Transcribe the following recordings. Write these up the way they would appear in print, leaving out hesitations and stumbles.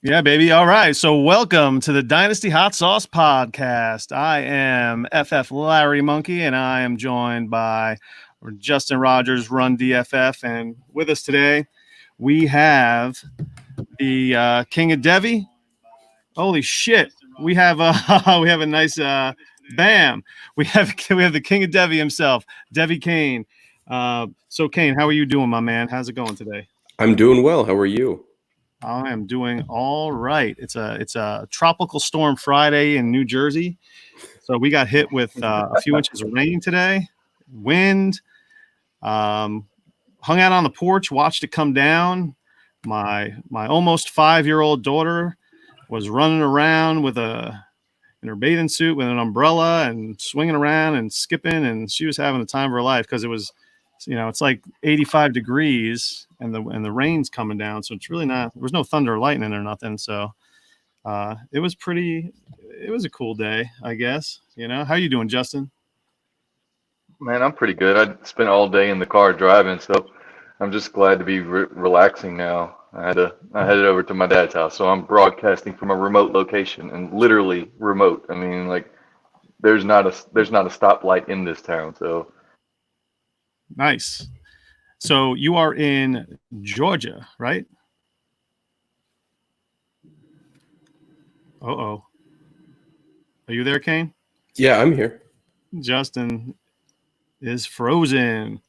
Yeah, baby. All right. So welcome to the Dynasty Hot Sauce Podcast. I am FF Larry Monkey, and I am joined by Justin Rogers, Run DFF. And with us today, we have the King of Devy. Holy shit. We have a nice bam. We have the King of Devy himself, Devy Kane. So Kane, how are you doing, my man? How's it going today? I'm doing well. How are you? I am doing all right. It's a tropical storm Friday in New Jersey, so we got hit with a few inches of rain today, wind. Hung out on the porch, watched it come down. My almost 5-year-old daughter was running around in her bathing suit with an umbrella and swinging around and skipping, and she was having the time of her life because it was, it's like 85 degrees and the rain's coming down. So it's really not, there was no thunder or lightning or nothing. So it was a cool day, I guess. How you doing, Justin? Man, I'm pretty good. I spent all day in the car driving, so I'm just glad to be relaxing now. I headed over to my dad's house, so I'm broadcasting from a remote location, and literally remote. I mean, like there's not a stoplight in this town, so Nice. So you are in Georgia, right? Uh-oh. Are you there, Kane? Yeah, I'm here. Justin is frozen.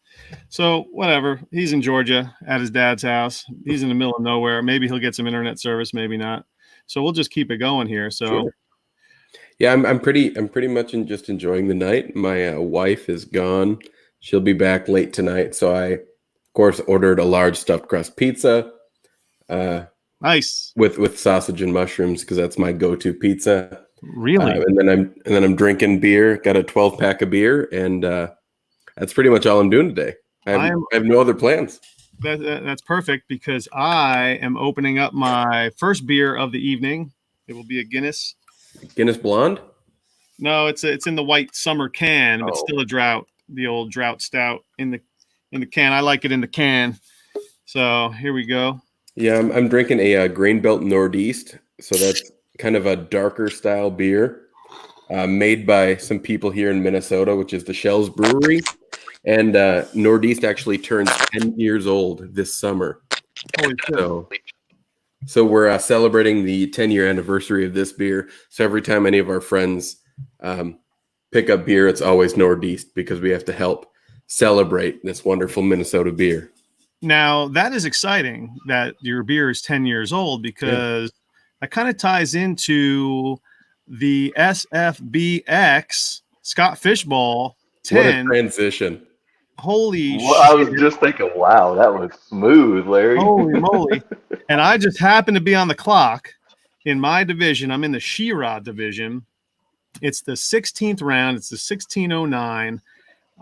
So whatever. He's in Georgia at his dad's house. He's in the middle of nowhere. Maybe he'll get some internet service, maybe not. So we'll just keep it going here. So Sure. Yeah, I'm pretty much just enjoying the night. My wife is gone. She'll be back late tonight, so I, of course, ordered a large stuffed crust pizza. Nice. With sausage and mushrooms because that's my go-to pizza. Really? And then I'm drinking beer. Got a 12-pack of beer, and that's pretty much all I'm doing today. I have no other plans. That's perfect because I am opening up my first beer of the evening. It will be a Guinness. Guinness Blonde? No, it's in the white summer can, but Oh. still a drought. The old drought stout in the can. I like it in the can. So here we go. Yeah, I'm drinking a Grain Belt Northeast. So that's kind of a darker style beer made by some people here in Minnesota, which is the Shells Brewery. And Northeast actually turns 10 years old this summer. Holy shit. So we're celebrating the 10-year anniversary of this beer. So every time any of our friends pick up beer, it's always Northeast because we have to help celebrate this wonderful Minnesota beer. Now, that is exciting that your beer is 10 years old because that kind of ties into the SFBX Scott Fishbowl 10. What a transition. Holy well, I was shit. just thinking, wow, that was smooth, Larry. Holy moly. And I just happened to be on the clock in my division. I'm in the She-Ra division. It's the 16th round. It's the 1609.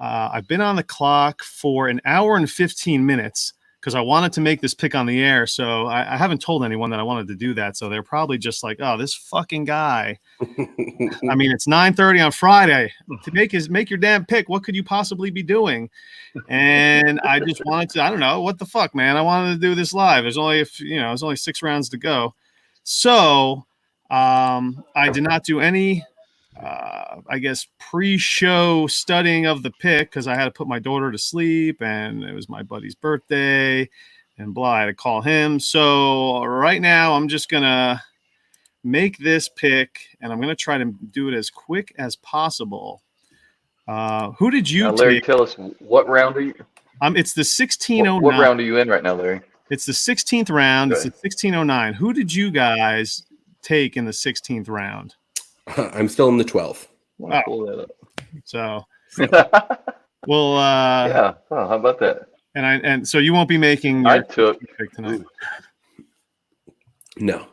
I've been on the clock for an hour and 15 minutes because I wanted to make this pick on the air. So I haven't told anyone that I wanted to do that. So they're probably just like, oh, this fucking guy. I mean, it's 9:30 on Friday. To make your damn pick, what could you possibly be doing? And I just wanted to, I don't know, what the fuck, man. I wanted to do this live. There's only there's only 6 rounds to go. So I did not do any I guess pre-show studying of the pick because I had to put my daughter to sleep and it was my buddy's birthday and blah, I had to call him. So right now I'm just gonna make this pick and I'm gonna try to do it as quick as possible. Who did you Now, Larry, take? tell us what round are you? It's the 1609. What round are you in right now, Larry? It's the 16th round. Okay. It's the 1609. Who did you guys take in the 16th round? I'm still in the 12th. I'll pull that up. So well, yeah. Oh, how about that? and so you won't be making I your took. pick tonight. No.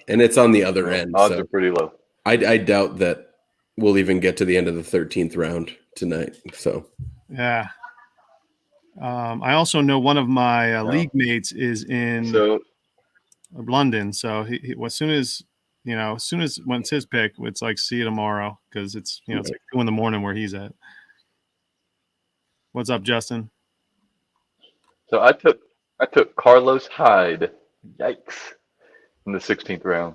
And it's on the other end. Odds So are pretty low. I doubt that we'll even get to the end of the 13th round tonight. So Yeah. I also know one of my league mates is in London. So he as soon as when it's his pick, it's like see you tomorrow because it's it's like 2 a.m. where he's at. What's up, Justin? So I took Carlos Hyde. Yikes. in the 16th round.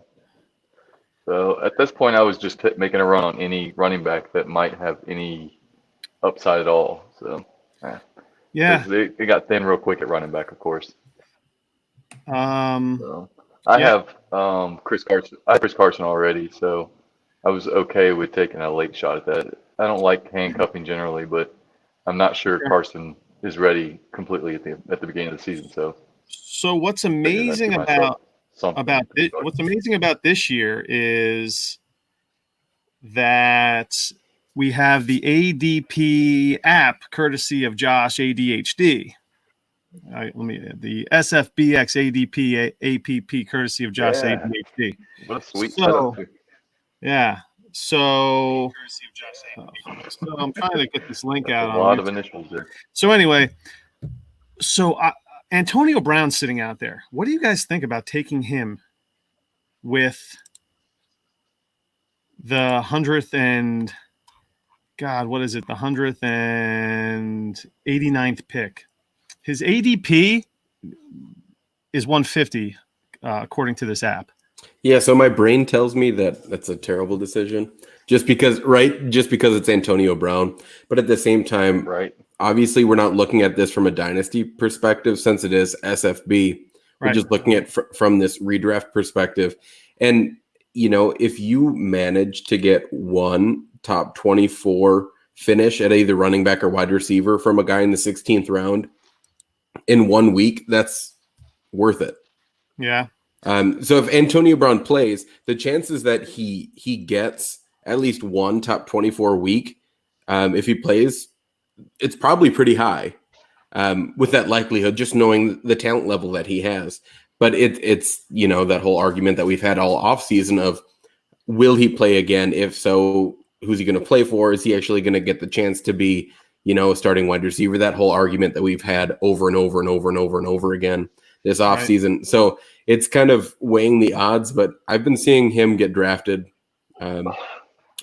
So at this point, I was just making a run on any running back that might have any upside at all. So, Yeah. because it got thin real quick at running back, of course. Um, So I yeah. have Chris Carson. I have Chris Carson already, so I was okay with taking a late shot at that. I don't like handcuffing generally, but I'm not sure Carson is ready completely at the beginning of the season. So So what's figured I'd amazing give myself something. what's amazing about this year is that we have the ADP app courtesy of Josh ADHD. The SFBX ADP APP courtesy of Josh Yeah, ADHD. what a sweet So setup. yeah, so I'm trying to get this link That's a out on lot YouTube. of initials there. So anyway, Antonio Brown sitting out there. What do you guys think about taking him with the 100th the 189th pick? His ADP is 150, according to this app. Yeah, so my brain tells me that that's a terrible decision, just because it's Antonio Brown. But at the same time, Right. obviously, we're not looking at this from a dynasty perspective, since it is SFB. We're Right. just looking at from this redraft perspective. And if you manage to get one top 24 finish at either running back or wide receiver from a guy in the 16th round in 1 week, that's worth it. Yeah. So if Antonio Brown plays, the chances that he gets at least one top 24 week, if he plays, it's probably pretty high, with that likelihood, just knowing the talent level that he has. But it's that whole argument that we've had all offseason of, will he play again? If so, who's he going to play for? Is he actually going to get the chance to be, a starting wide receiver? That whole argument that we've had over and over and over and over and over again this offseason. Right. So it's kind of weighing the odds, but I've been seeing him get drafted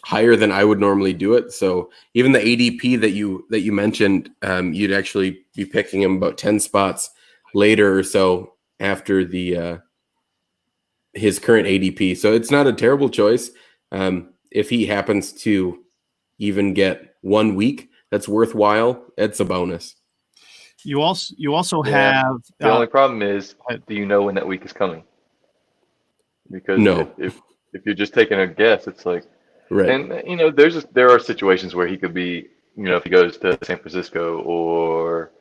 higher than I would normally do it. So even the ADP that you mentioned, you'd actually be picking him about 10 spots later or so after the his current ADP. So it's not a terrible choice. If he happens to even get 1 week that's worthwhile, it's a bonus. You also have the only problem is, do you know when that week is coming? Because no. if you're just taking a guess, it's like, right. And there are situations where he could be, if he goes to San Francisco or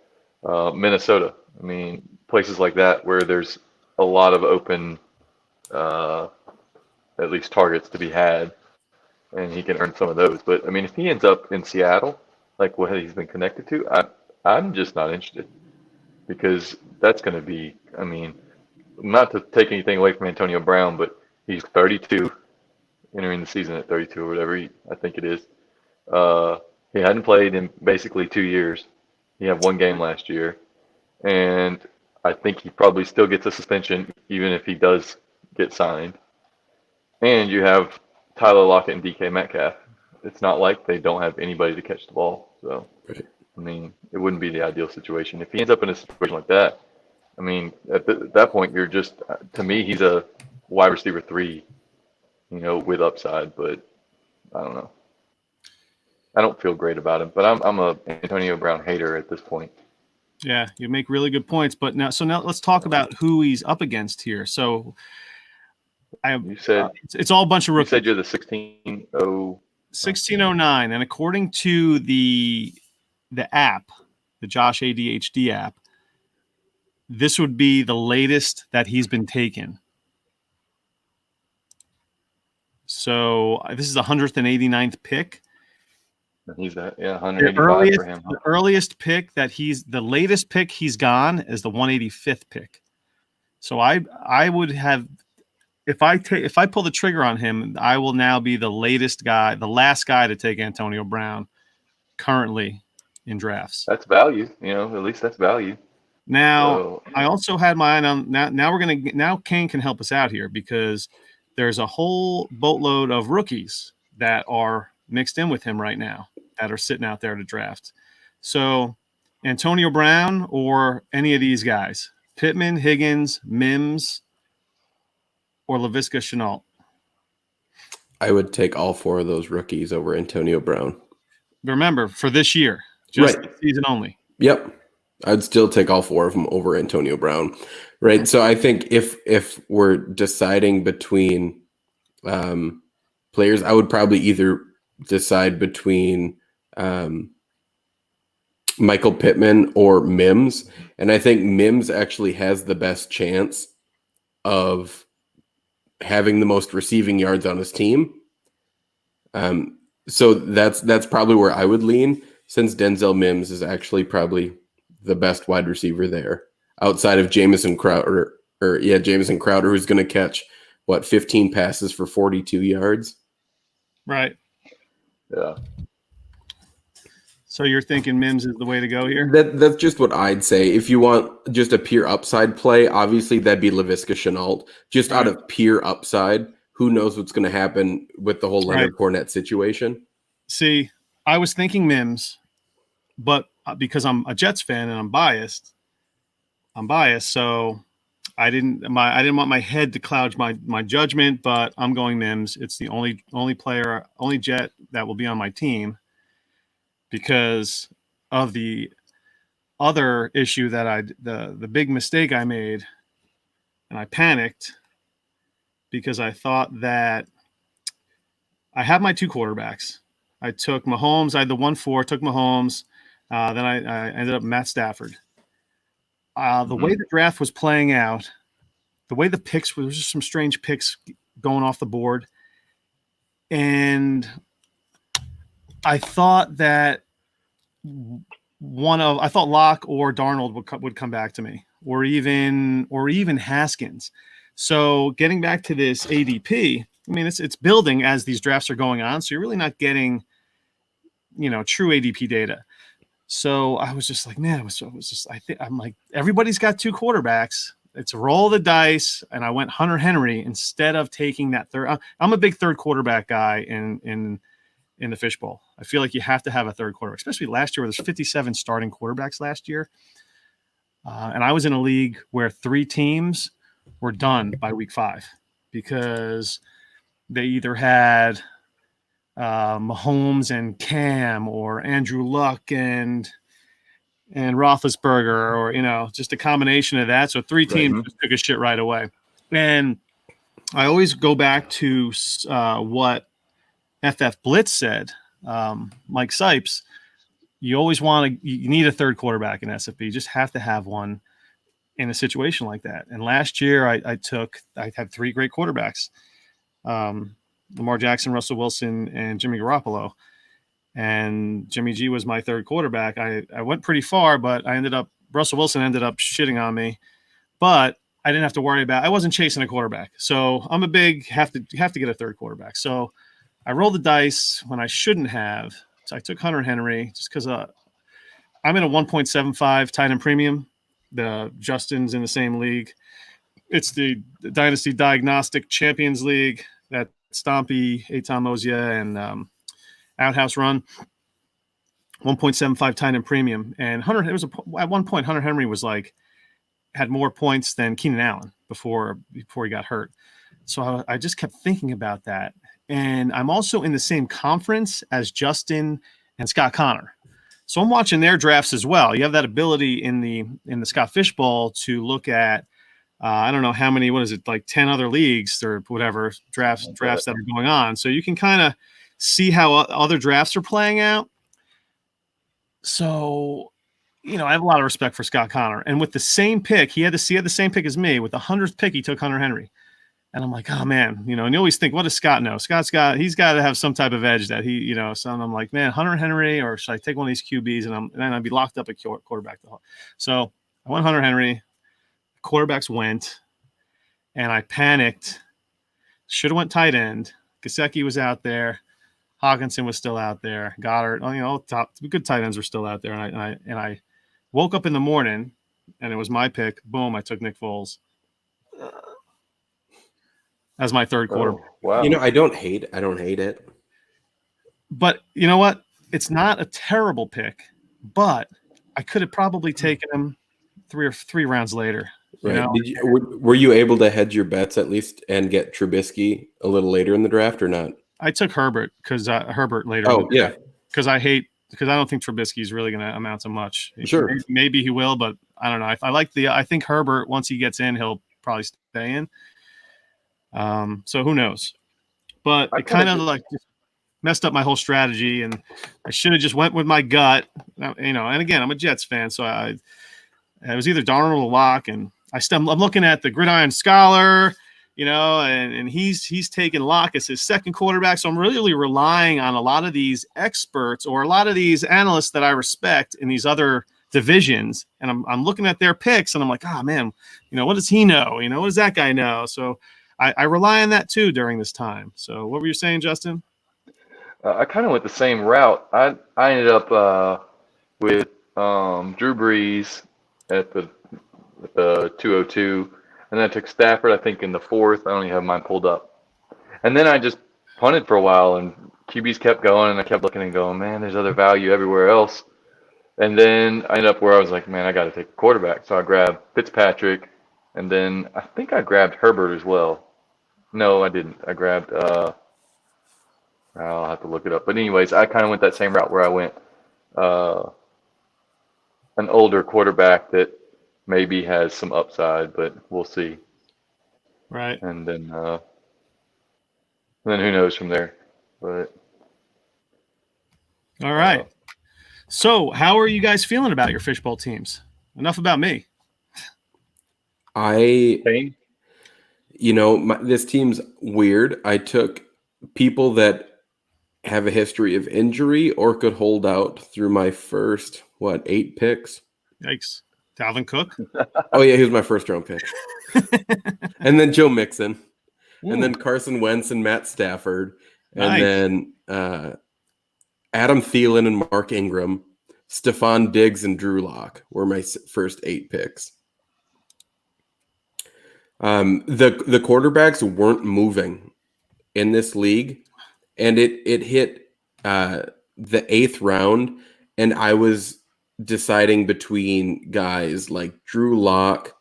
Minnesota. I mean, places like that where there's a lot of open, at least targets to be had, and he can earn some of those. But I mean, if he ends up in Seattle, like what he's been connected to, I'm just not interested, because that's going to be, I mean, not to take anything away from Antonio Brown, but he's 32. Entering the season at 32 or whatever I think it is. He hadn't played in basically 2 years. He had one game last year, and I think he probably still gets a suspension even if he does get signed. And you have Tyler Lockett and DK Metcalf. It's not like they don't have anybody to catch the ball. So, right. I mean, it wouldn't be the ideal situation. If he ends up in a situation like that, I mean, at that point, you're just, to me, he's a wide receiver 3. With upside, but I don't know. I don't feel great about him, but I'm a Antonio Brown hater at this point. Yeah, you make really good points, but now let's talk about who he's up against here. So You said it's all a bunch of rookies. You said you're the 1609, and according to the app, the Josh ADHD app, this would be the latest that he's been taken. So this is the 189th pick. He's that, 185 for him. The earliest pick the latest pick he's gone is the 185th pick. So I would have, if I pull the trigger on him, I will now be the last guy to take Antonio Brown currently in drafts. That's value, at least that's value. Now, I also had my eye on now Kane can help us out here, because there's a whole boatload of rookies that are mixed in with him right now that are sitting out there to draft. So Antonio Brown or any of these guys, Pittman, Higgins, Mims, or Laviska Shenault? I would take all 4 of those rookies over Antonio Brown. Remember, for this year, just Right. this season only. Yep. I'd still take all 4 of them over Antonio Brown. Right. So I think if we're deciding between players, I would probably either decide between Michael Pittman or Mims. And I think Mims actually has the best chance of having the most receiving yards on his team. So that's probably where I would lean, since Denzel Mims is actually probably the best wide receiver there, outside of Jamison Crowder, Jamison Crowder, who's going to catch 15 passes for 42 yards. Right. Yeah. So you're thinking Mims is the way to go here? That's just what I'd say. If you want just a pure upside play, obviously that'd be Laviska Shenault. Just out of pure upside, who knows what's going to happen with the whole Leonard Fournette situation? See, I was thinking Mims, but because I'm a Jets fan and I'm biased, so I didn't want my head to cloud my judgment, but I'm going Mims. It's the only Jet that will be on my team, because of the other issue that the big mistake I made, and I panicked because I thought that I have my 2 quarterbacks. I took Mahomes. I had the 1-4, took Mahomes. Then I ended up Matt Stafford. The way the draft was playing out, the way the picks were, there was just some strange picks going off the board. And I thought that I thought Locke or Darnold would come back to me, or even Haskins. So getting back to this ADP, I mean, it's building as these drafts are going on. So you're really not getting, true ADP data. So I was just like, man, I'm like, everybody's got 2 quarterbacks. It's a roll of the dice. And I went Hunter Henry instead of taking that third. I'm a big third quarterback guy in the fishbowl. I feel like you have to have a third quarterback, especially last year where there's 57 starting quarterbacks last year. And I was in a league where 3 teams were done by week 5 because they either had Mahomes and Cam, or Andrew Luck and Roethlisberger, or just a combination of that. So 3 teams just took a shit right away. And I always go back to what FF Blitz said, Mike Sipes. You always you need a third quarterback in SFB. You just have to have one in a situation like that. And last year I had 3 great quarterbacks. Lamar Jackson, Russell Wilson, and Jimmy Garoppolo. And Jimmy G was my third quarterback. I went pretty far, but Russell Wilson ended up shitting on me. But I didn't have to worry I wasn't chasing a quarterback. So I'm a big have to get a third quarterback. So I rolled the dice when I shouldn't have. So I took Hunter Henry just because I'm in a 1.75 tight end premium. The Justin's in the same league. It's the Dynasty Diagnostic Champions League that Stompy, Eitan Mozia, and Outhouse run. 1.75 tight end premium. And at one point, Hunter Henry had more points than Keenan Allen before he got hurt. So I just kept thinking about that. And I'm also in the same conference as Justin and Scott Connor. So I'm watching their drafts as well. You have that ability in the Scott Fishbowl to look at, I don't know how many, 10 other leagues or whatever drafts that are going on. So you can kind of see how other drafts are playing out. So, I have a lot of respect for Scott Connor. And with the same pick, he had the same pick as me. With the 100th pick, he took Hunter Henry. And I'm like, oh man, and you always think, what does Scott know? He's got to have some type of edge that so I'm like, man, Hunter Henry, or should I take one of these QBs? And then I'd be locked up at quarterback. So I went Hunter Henry. Quarterbacks went, and I panicked. Should have went tight end. Gesicki was out there. Hawkinson was still out there. Goddard, top good tight ends were still out there. And I woke up in the morning, and it was my pick. Boom! I took Nick Foles as my third quarterback. Wow. I don't hate it. But you know what? It's not a terrible pick, but I could have probably taken him three rounds later. You Right. know, Were you able to hedge your bets at least and get Trubisky a little later in the draft or not? I took Herbert because Herbert later. Oh, yeah. Because I don't think Trubisky is really going to amount to much. Sure. Maybe he will, but I don't know. I think Herbert, once he gets in, he'll probably stay in. So who knows? But it kind of like just messed up my whole strategy, and I should have just went with my gut. You know, and again, I'm a Jets fan, so it was either Darnold or Locke, and I'm looking at the Gridiron Scholar, you know, and he's taken Locke as his second quarterback. So I'm really relying on a lot of these experts or a lot of these analysts that I respect in these other divisions. And I'm looking at their picks and I'm like, oh man, you know, what does he know? You know, what does that guy know? So I rely on that too during this time. So what were you saying, Justin? I kind of went the same route. I ended up with Drew Brees at the 202, and then I took Stafford, I think, in the fourth. I only have mine pulled up. And then I just punted for a while, and QBs kept going, and I kept looking and going, man, there's other value everywhere else. And then I ended up where I was like, man, I got to take a quarterback. So I grabbed Fitzpatrick, and then I think I grabbed Herbert as well. No, I didn't. I grabbed, I'll have to look it up. But anyways, I kind of went that same route where I went an older quarterback that maybe has some upside, but we'll see. Right. And then who knows from there. But all right. So how are you guys feeling about your fishbowl teams? Enough about me. Kane? You know, this team's weird. I took people that have a history of injury or could hold out through my first, 8 picks? Yikes. Dalvin Cook? Oh, yeah, he was my first round pick. And then Joe Mixon. Ooh. And then Carson Wentz and Matt Stafford. And Nice. then Adam Thielen and Mark Ingram. Stephon Diggs and Drew Lock were my first 8 picks. The quarterbacks weren't moving in this league, and it hit the 8th round, and I was deciding between guys like Drew Lock,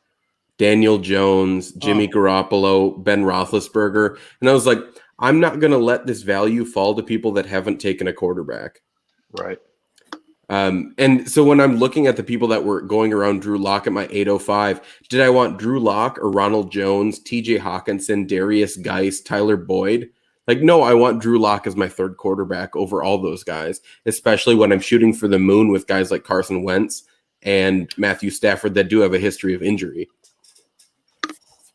Daniel Jones, Jimmy Garoppolo, Ben Roethlisberger, and I was like, I'm not going to let this value fall to people that haven't taken a quarterback. Right. And so when I'm looking at the people that were going around Drew Lock at my 805, did I want Drew Lock or Ronald Jones, TJ Hawkinson, Darius Geis, Tyler Boyd? Like, no, I want Drew Lock as my third quarterback over all those guys, especially when I'm shooting for the moon with guys like Carson Wentz and Matthew Stafford that do have a history of injury.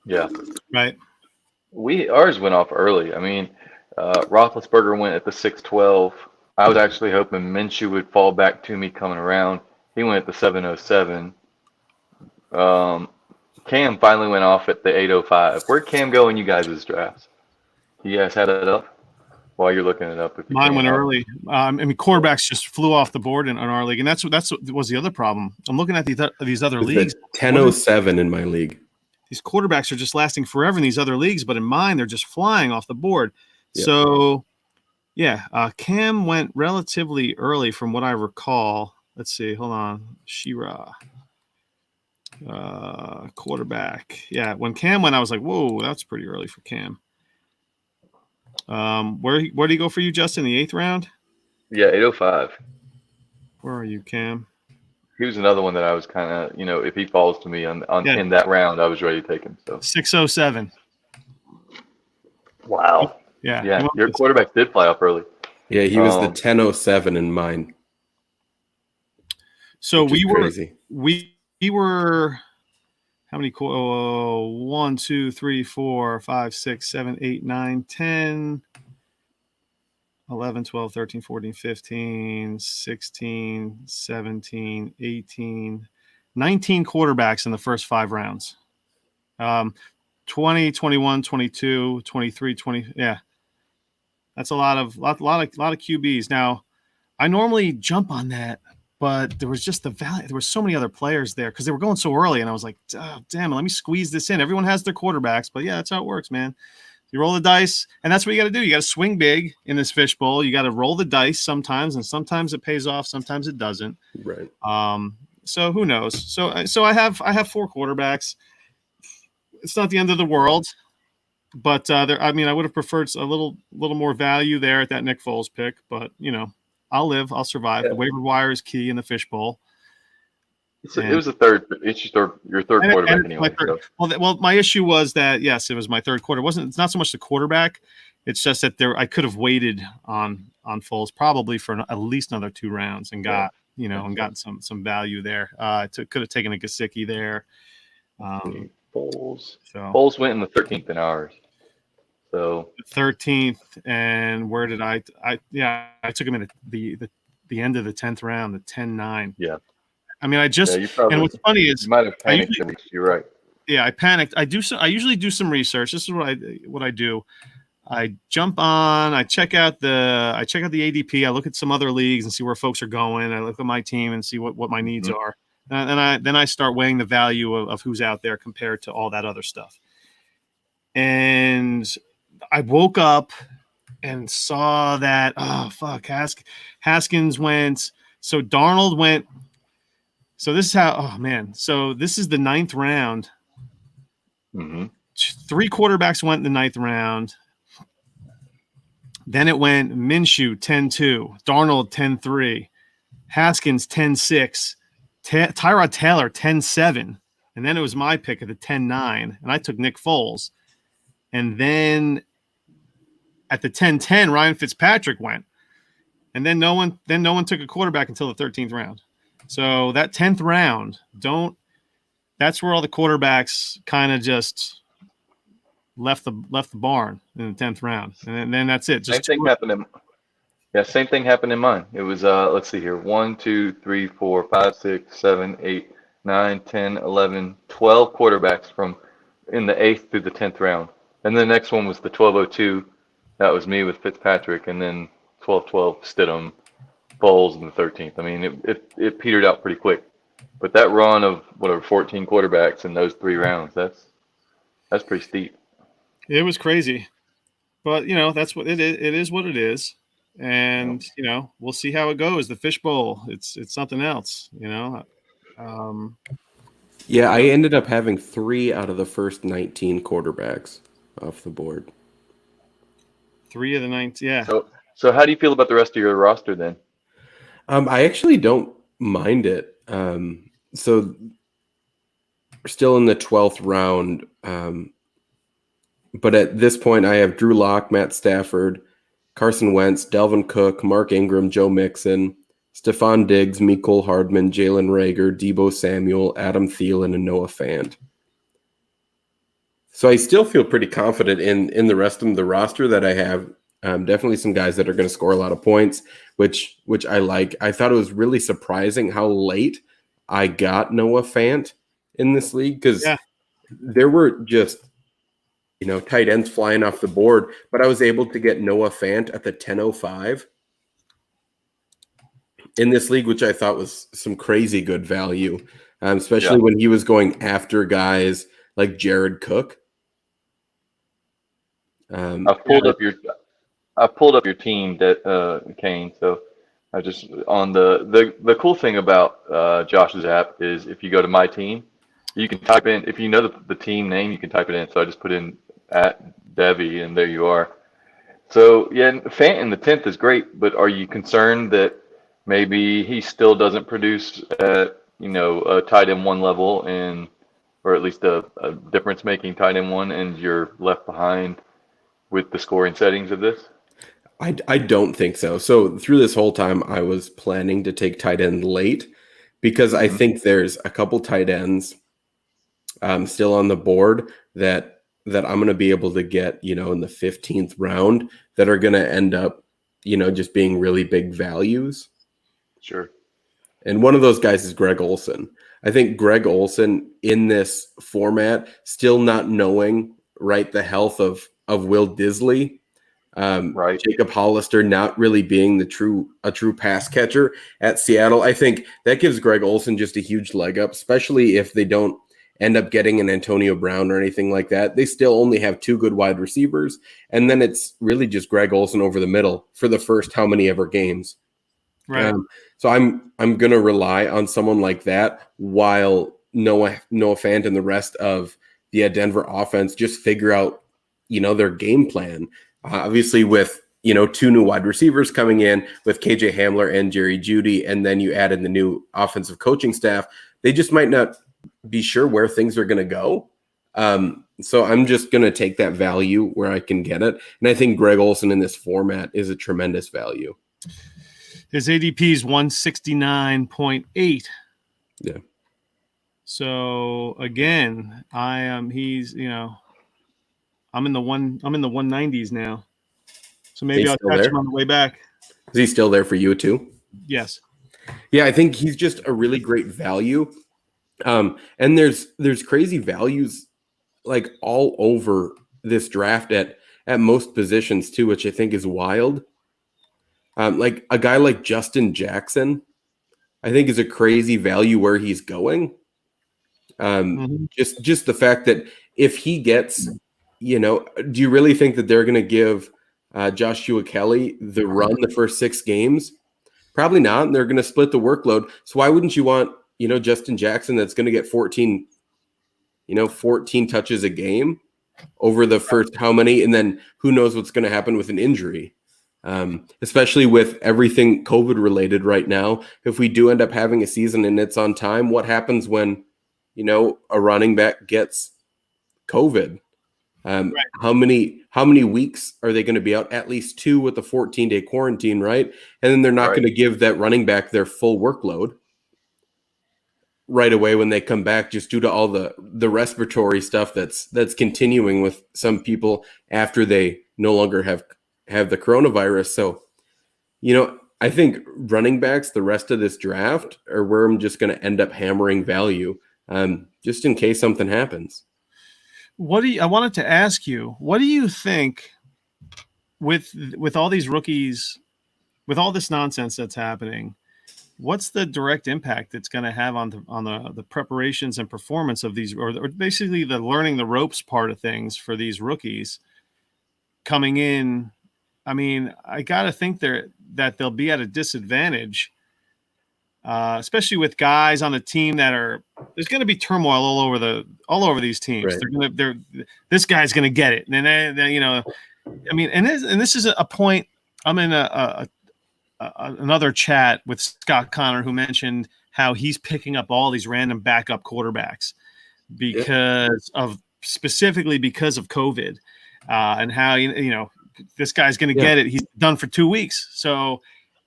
Yeah. Right. Ours went off early. I mean, Roethlisberger went at the 612. I was actually hoping Minshew would fall back to me coming around. He went at the 707. Cam finally went off at the 805. Where'd Cam go in you guys' drafts? You guys had it up? While you're looking it up. Mine went early. I mean, quarterbacks just flew off the board in our league, and that's what was the other problem. I'm looking at these other leagues. 1007 in my league. These quarterbacks are just lasting forever in these other leagues, but in mine, they're just flying off the board. Yep. So, yeah, Cam went relatively early from what I recall. Let's see. Hold on. Shira. Quarterback. Yeah, when Cam went, I was like, whoa, that's pretty early for Cam. Where did he go for you, Justin? The 8th round? Yeah, 805. Where are you, Cam? He was another one that I was kind of, if he falls to me in that round, I was ready to take him. So 607. Wow. Yeah. Yeah. Your quarterback did fly up early. Yeah, he was the 1007 in mine. So we were crazy. We were how many 1, 2, 3, 4, 5, 6, 7, 8, 9, 10, 11, 12, 13, 14, 15, 16, 17, 18, 19 quarterbacks in the first 5 rounds. 20, 21, 22, 23, 20. Yeah. That's a lot of QBs. Now, I normally jump on that, but there was just the value. There were so many other players there because they were going so early, and I was like, oh, damn, let me squeeze this in. Everyone has their quarterbacks, but yeah, that's how it works, man. You roll the dice, and that's what you got to do. You got to swing big in this fishbowl. You got to roll the dice sometimes, and sometimes it pays off, sometimes it doesn't. Right. So who knows? So I have 4 quarterbacks, it's not the end of the world. But there, I mean, I would have preferred a little more value there at that Nick Foles pick. But I'll live, I'll survive. Yeah. The waiver wire is key in the fishbowl. It was a third. It's your third quarterback anyway. Well, my issue was that yes, it was my third quarter. It's not so much the quarterback. It's just that I could have waited on Foles probably for at least another 2 rounds and got some value there. Could have taken a Gesicki there. Foles went in the 13th in ours. So 13th, and where did I took him in the end of the 10th round, the 10-9. Yeah. I mean, and what's funny is you might have panicked. You're right. Yeah, I panicked. I usually do some research. This is what I do. I jump on. I check out the ADP. I look at some other leagues and see where folks are going. I look at my team and see what my needs are. And then I start weighing the value of who's out there compared to all that other stuff. And I woke up and saw that Haskins went. So Darnold went. So this is how. Oh man. So this is the 9th round. 3 quarterbacks went in the 9th round. Then it went Minshew 10-2, Darnold 10-3, Haskins 10-6, Tyrod Taylor 10-7, and then it was my pick at the 10-9, and I took Nick Foles. And then at the 10-10, Ryan Fitzpatrick went. And then no one took a quarterback until the 13th round. So that 10th round, that's where all the quarterbacks kind of just left the barn in the 10th round, and then that's it. Same thing happened in mine. It was let's see here, 1, 2, 3, 4, 5, 6, 7, 8, 9, 10, 11, 12 quarterbacks from in the 8th through the 10th round, and the next one was the 12-02. That was me with Fitzpatrick, and then 12-12 Stidham, Foles in the 13th. I mean, it petered out pretty quick, but that run of 14 quarterbacks in those 3 rounds, that's pretty steep. It was crazy, but that's what it is. It is what it is, and we'll see how it goes. The fishbowl, it's something else. Yeah, I ended up having 3 out of the first 19 quarterbacks off the board. 3 of the 19, yeah. So how do you feel about the rest of your roster then? I actually don't mind it. So we're still in the 12th round. But at this point, I have Drew Lock, Matt Stafford, Carson Wentz, Delvin Cook, Mark Ingram, Joe Mixon, Stephon Diggs, Mecole Hardman, Jalen Reagor, Deebo Samuel, Adam Thielen, and Noah Fant. So I still feel pretty confident in the rest of the roster that I have. Definitely some guys that are going to score a lot of points, which I like. I thought it was really surprising how late I got Noah Fant in this league because there were just tight ends flying off the board, but I was able to get Noah Fant at the 10:05 in this league, which I thought was some crazy good value, especially when he was going after guys like Jared Cook. I've pulled up your team, that Kane. So I just on the cool thing about Josh's app is if you go to my team, you can type in, if you know the team name, you can type it in. So I just put in @Devy, and there you are. So yeah, Fant in the 10th is great, but are you concerned that maybe he still doesn't produce at a tight end 1 level, or at least a difference making tight end 1, and you're left behind with the scoring settings of this? I don't think so. So through this whole time, I was planning to take tight end late because I think there's a couple tight ends still on the board that I'm going to be able to get, in the 15th round that are going to end up, just being really big values. Sure. And one of those guys is Greg Olsen. I think Greg Olsen in this format, still not knowing, the health of Will Disley, Jacob Hollister not really being a true pass catcher at Seattle. I think that gives Greg Olsen just a huge leg up, especially if they don't end up getting an Antonio Brown or anything like that. They still only have 2 good wide receivers, and then it's really just Greg Olsen over the middle for the first how many ever games. Right. So I'm going to rely on someone like that while Noah Fant and the rest of Denver offense just figure out, their game plan. Obviously with, 2 new wide receivers coming in with KJ Hamler and Jerry Jeudy, and then you add in the new offensive coaching staff, they just might not be sure where things are going to go. So I'm just going to take that value where I can get it. And I think Greg Olsen in this format is a tremendous value. His ADP is 169.8. Yeah. So again, I'm in the 190s now. So maybe I'll catch him on the way back. Is he still there for you too? Yes. Yeah, I think he's just a really great value. And there's crazy values like all over this draft at most positions too, which I think is wild. Like a guy like Justin Jackson, I think is a crazy value where he's going. Just the fact that if he gets, do you really think that they're going to give Joshua Kelly the run the first 6 games? Probably not. And they're going to split the workload. So why wouldn't you want, Justin Jackson that's going to get 14 touches a game over the first how many? And then who knows what's going to happen with an injury, especially with everything COVID related right now. If we do end up having a season and it's on time, what happens when, a running back gets COVID? Right. How many weeks are they going to be out? At least 2 with the 14-day quarantine, right? And then they're not going to give that running back their full workload right away when they come back, just due to all the respiratory stuff that's continuing with some people after they no longer have the coronavirus. So, I think running backs the rest of this draft are where I'm just going to end up hammering value, just in case something happens. I wanted to ask you, what do you think with all these rookies, with all this nonsense that's happening? What's the direct impact it's going to have on the preparations and performance of these, or basically the learning the ropes part of things for these rookies coming in? I mean, I got to think that they'll be at a disadvantage, especially with guys on the team there's going to be turmoil all over these teams. Right. This guy's going to get it, and then I mean, and this is a point. I'm in another chat with Scott Connor who mentioned how he's picking up all these random backup quarterbacks specifically because of COVID, and how this guy's going to get it. He's done for 2 weeks, so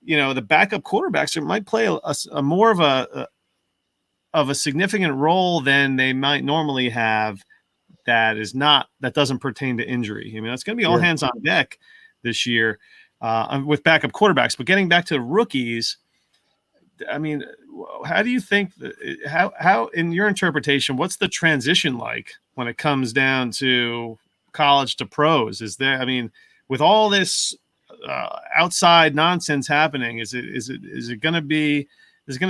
the backup quarterbacks might play a more of a significant role than they might normally have. That doesn't pertain to injury. I mean, it's going to be all hands on deck this year. With backup quarterbacks, but getting back to rookies, I mean, how do you think how in your interpretation, what's the transition like when it comes down to college to pros? With all this outside nonsense happening, is it going to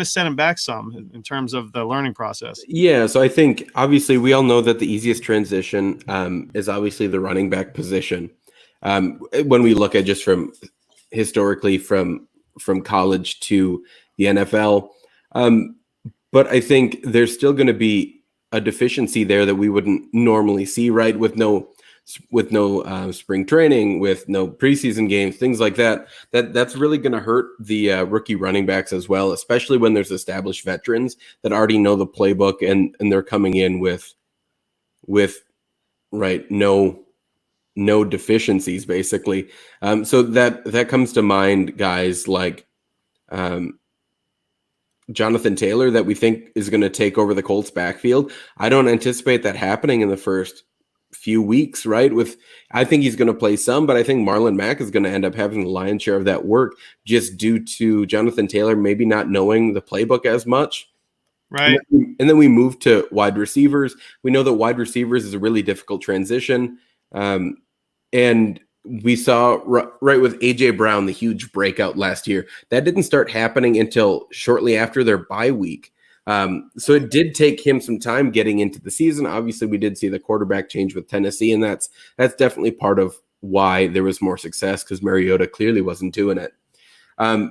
set them back some in terms of the learning process? Yeah. So I think obviously we all know that the easiest transition is obviously the running back position. When we look at just from historically from college to the NFL. But I think there's still going to be a deficiency there that we wouldn't normally see, right? With no spring training, with no preseason games, things like that. That's really going to hurt the rookie running backs as well, especially when there's established veterans that already know the playbook and they're coming in with right no deficiencies basically. So that comes to mind guys like Jonathan Taylor that we think is going to take over the Colts backfield. I don't anticipate that happening in the first few weeks, right? I think he's going to play some, but I think Marlon Mack is going to end up having the lion's share of that work just due to Jonathan Taylor maybe not knowing the playbook as much. Right. And then we move to wide receivers. We know that wide receivers is a really difficult transition. And we saw right with AJ Brown, the huge breakout last year, that didn't start happening until shortly after their bye week. So it did take him some time getting into the season. Obviously, we did see the quarterback change with Tennessee, and that's definitely part of why there was more success, because Mariota clearly wasn't doing it.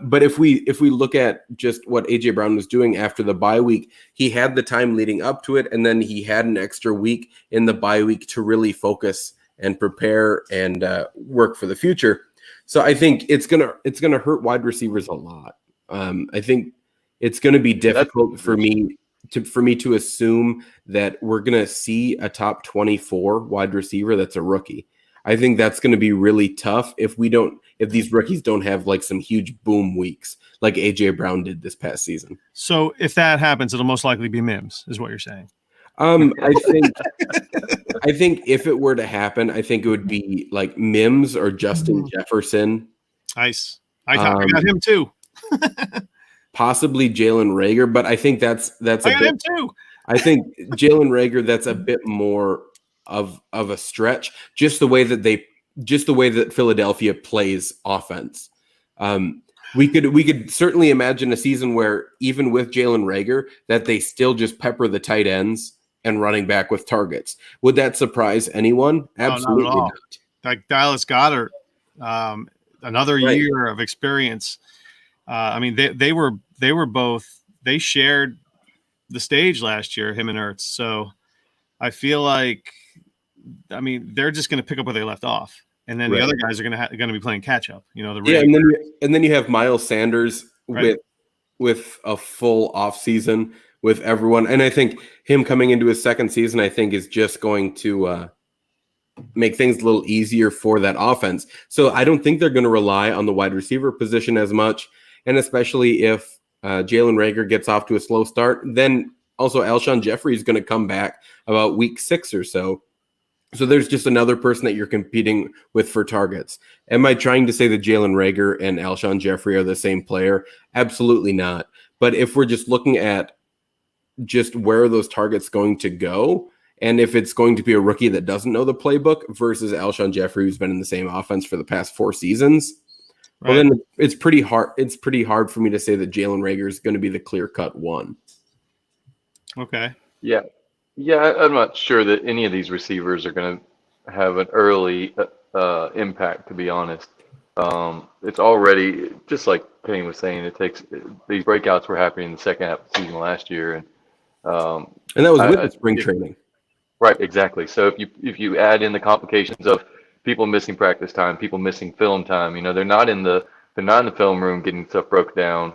But if we look at just what AJ Brown was doing after the bye week, he had the time leading up to it, and then he had an extra week in the bye week to really focus and prepare and work for the future. So I think it's gonna hurt wide receivers a lot. I think it's going to be difficult for me to assume that we're going to see a top 24 wide receiver that's a rookie. I think that's going to be really tough if these rookies don't have like some huge boom weeks like AJ Brown did this past season. So if that happens, it'll most likely be Mims, is what you're saying. I think if it were to happen, I think it would be like Mims or Justin Jefferson. Nice. I got him too. Possibly Jalen Reagor, but I think that's I got him too. I think Jalen Reagor, that's a bit more of a stretch. Just the way that Philadelphia plays offense. We could certainly imagine a season where even with Jalen Reagor, that they still just pepper the tight ends and running back with targets. Would that surprise anyone? Absolutely not. Like Dallas Goedert, another year of experience. I mean, they were both. They shared the stage last year, him and Ertz. So I feel like, I mean, they're just going to pick up where they left off, and then the other guys are going to be playing catch up. You know, and then you have Miles Sanders with a full off season with everyone, and I think him coming into his second season, I think, is just going to make things a little easier for that offense. So I don't think they're going to rely on the wide receiver position as much. And especially if Jalen Reagor gets off to a slow start, then also Alshon Jeffrey is going to come back about week 6 or so. So there's just another person that you're competing with for targets. Am I trying to say that Jalen Reagor and Alshon Jeffrey are the same player? Absolutely not. But if we're just looking at just where are those targets going to go, and if it's going to be a rookie that doesn't know the playbook versus Alshon Jeffrey, who's been in the same offense for the past 4 seasons, well, then it's pretty hard. It's pretty hard for me to say that Jalen Reagor is going to be the clear-cut one. Okay. Yeah. I'm not sure that any of these receivers are going to have an early impact. To be honest, it's already just like Kane was saying. It takes these breakouts were happening in the second half of the season last year, and that was with the spring training. Right. Exactly. So if you add in the complications of people missing practice time, people missing film time. You know, they're not in the film room getting stuff broke down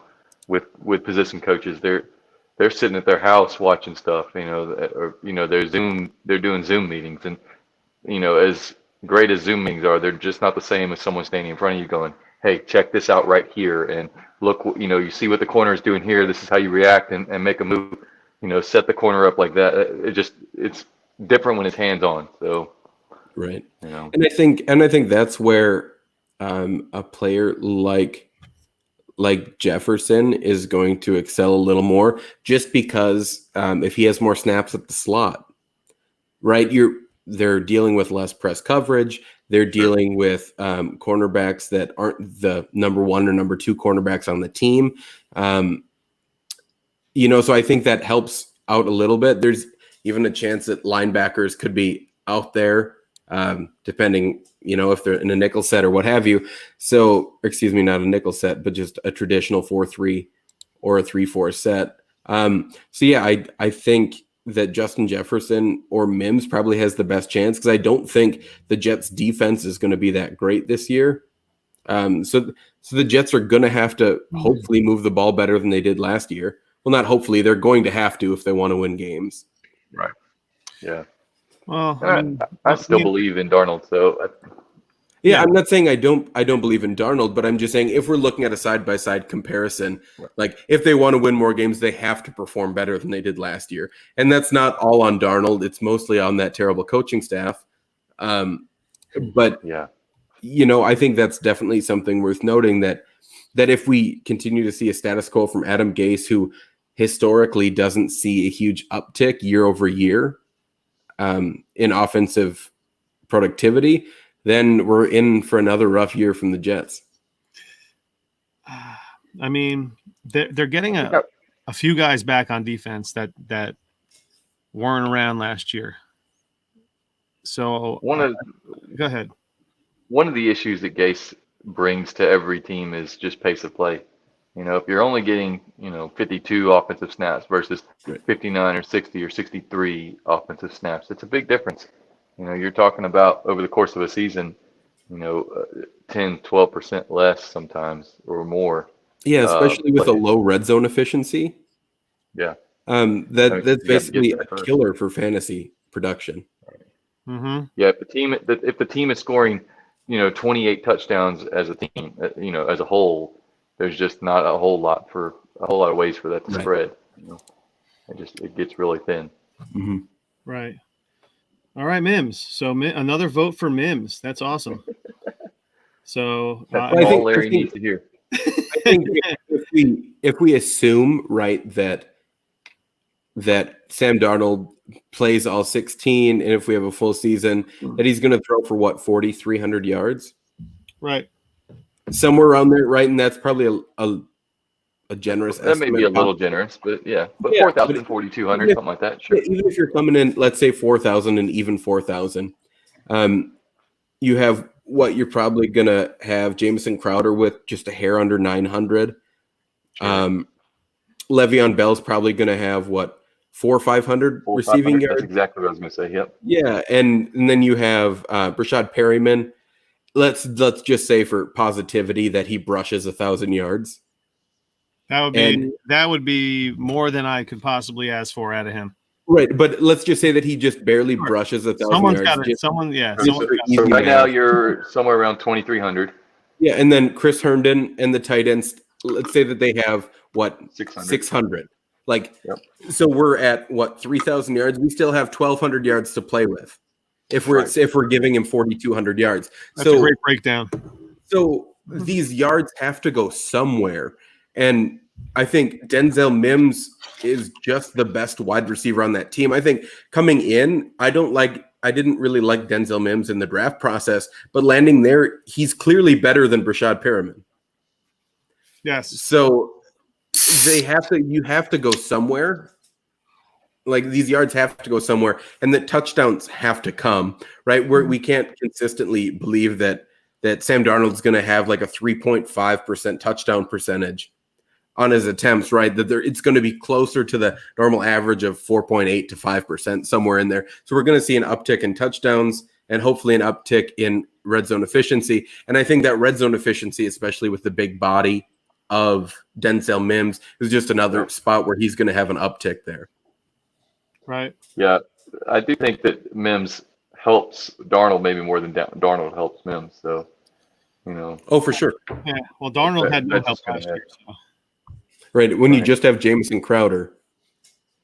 with position coaches. They're sitting at their house watching stuff. You know, or they're doing Zoom meetings, and you know, as great as Zoom meetings are, they're just not the same as someone standing in front of you going, "Hey, check this out right here," and look, you know, you see what the corner is doing here. This is how you react and make a move. You know, set the corner up like that. It's different when it's hands on. So. Right. You know. And I think that's where a player like Jefferson is going to excel a little more, just because if he has more snaps at the slot, right? They're dealing with less press coverage. They're dealing with cornerbacks that aren't the number 1 or number 2 cornerbacks on the team. You know, so I think that helps out a little bit. There's even a chance that linebackers could be out there. Depending, you know, if they're in a nickel set or what have you. So, excuse me, not a nickel set, but just a traditional 4-3 or a 3-4 set. So yeah, I think that Justin Jefferson or Mims probably has the best chance, because I don't think the Jets defense is going to be that great this year. So the Jets are going to have to hopefully move the ball better than they did last year. Well, not hopefully, they're going to have to if they want to win games. Right. Yeah. Well, I still believe in Darnold. So, I'm not saying I don't believe in Darnold, but I'm just saying if we're looking at a side-by-side comparison, like if they want to win more games, they have to perform better than they did last year. And that's not all on Darnold. It's mostly on that terrible coaching staff. But, you know, I think that's definitely something worth noting, that if we continue to see a status quo from Adam Gase, who historically doesn't see a huge uptick year over year, in offensive productivity, then we're in for another rough year from the Jets. I mean, they're getting a few guys back on defense that weren't around last year. So go ahead. One of the issues that Gase brings to every team is just pace of play. If you're only getting, 52 offensive snaps versus 59 or 60 or 63 offensive snaps, it's a big difference. You're talking about over the course of a season, 10, 12% less sometimes or more. Yeah, especially with a low red zone efficiency. Yeah. That's basically a first. killer for fantasy production. Mm-hmm. Yeah, if the team is scoring, 28 touchdowns as a team, as a whole, there's just not a whole lot of ways for that to spread. It gets really thin. Mm-hmm. Right. All right, Mims. So another vote for Mims. That's awesome. So That's all Larry needs to hear. I think if we assume that Sam Darnold plays all 16, and if we have a full season, that he's going to throw for what, 4,300 yards, right, somewhere around there, right? And that's probably a generous that estimate. may be a little generous, but yeah, 4,000, 4,200, something like that. Sure. Even if you're coming in, let's say 4,000 and even 4,000, you have what you're probably going to have Jamison Crowder with just a hair under 900. Sure. Le'Veon Bell's probably going to have what, 400 or 500 receiving yards. That's exactly what I was going to say. Yep. Yeah, and then you have Brashad Perryman. Let's just say for positivity that he brushes 1,000 yards. That would be more than I could possibly ask for out of him. Right, but let's just say that he just barely brushes 1,000 yards. So right now you're somewhere around 2,300. Yeah, and then Chris Herndon and the tight ends. Let's say that they have what, 600. So we're at what, 3,000 yards. We still have 1,200 yards to play with. If we're giving him 4,200 yards. That's a great breakdown. So these yards have to go somewhere, and I think Denzel Mims is just the best wide receiver on that team. I think coming in, I didn't really like Denzel Mims in the draft process, but landing there, he's clearly better than Brashad Perriman. Yes. So you have to go somewhere. Like, these yards have to go somewhere, and the touchdowns have to come, right? We can't consistently believe that Sam Darnold's going to have like a 3.5% touchdown percentage on his attempts, right? That it's going to be closer to the normal average of 4.8 to 5%, somewhere in there. So we're going to see an uptick in touchdowns and hopefully an uptick in red zone efficiency. And I think that red zone efficiency, especially with the big body of Denzel Mims, is just another spot where he's going to have an uptick there. Right. Yeah, I do think that Mims helps Darnold maybe more than Darnold helps Mims. So, Oh, for sure. Yeah. Well, Darnold had no help last year. So. Right. When you just have Jamison Crowder.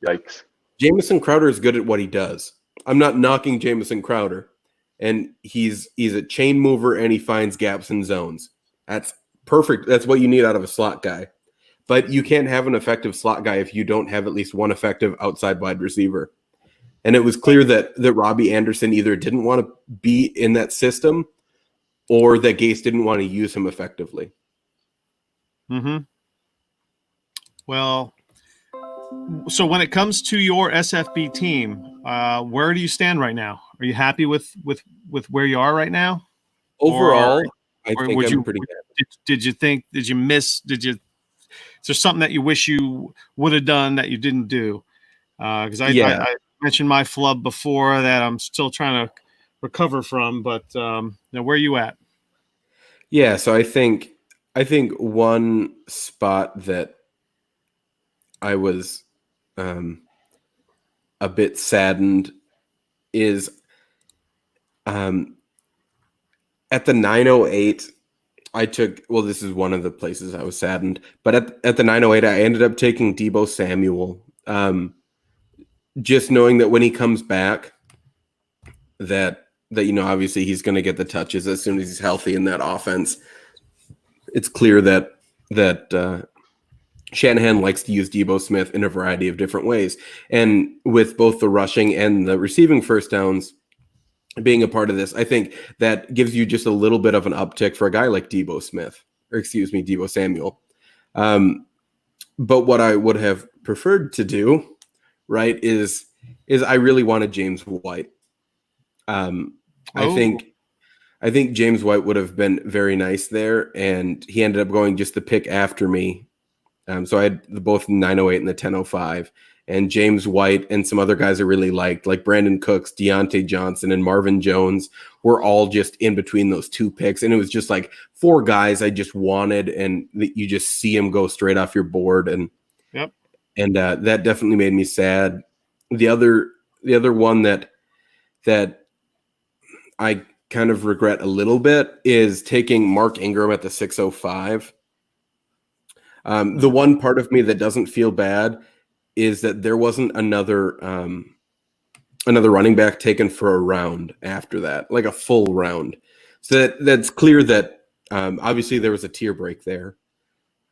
Yikes. Jamison Crowder is good at what he does. I'm not knocking Jamison Crowder. And he's a chain mover, and he finds gaps in zones. That's perfect. That's what you need out of a slot guy. But you can't have an effective slot guy if you don't have at least one effective outside wide receiver. And it was clear that Robbie Anderson either didn't want to be in that system or that Gase didn't want to use him effectively. Mm-hmm. Well, so when it comes to your SFB team, where do you stand right now? Are you happy with where you are right now? Overall, I think I'm pretty happy. Did you miss? Is there something that you wish you would have done that you didn't do? Because I mentioned my flub before that I'm still trying to recover from, but where are you at? Yeah, so I think one spot that I was a bit saddened is at the 908. This is one of the places I was saddened, but at the 908, I ended up taking Deebo Samuel. Just knowing that when he comes back, that obviously he's going to get the touches as soon as he's healthy in that offense. It's clear that Shanahan likes to use Deebo Smith in a variety of different ways, and with both the rushing and the receiving first downs being a part of this, I think that gives you just a little bit of an uptick for a guy like Deebo Samuel. But what I would have preferred to do, right, is I really wanted James White. I I think James White would have been very nice there, and he ended up going just the pick after me. So I had both the 908 and the 1005, and James White and some other guys I really liked, like Brandon Cooks, Deontay Johnson, and Marvin Jones, were all just in between those two picks. And it was just like 4 guys I just wanted, and you just see them go straight off your board. And Yep. And that definitely made me sad. The other one that I kind of regret a little bit is taking Mark Ingram at the 605. The one part of me that doesn't feel bad is that there wasn't another running back taken for a round after that, like a full round. So that's clear that obviously there was a tier break there.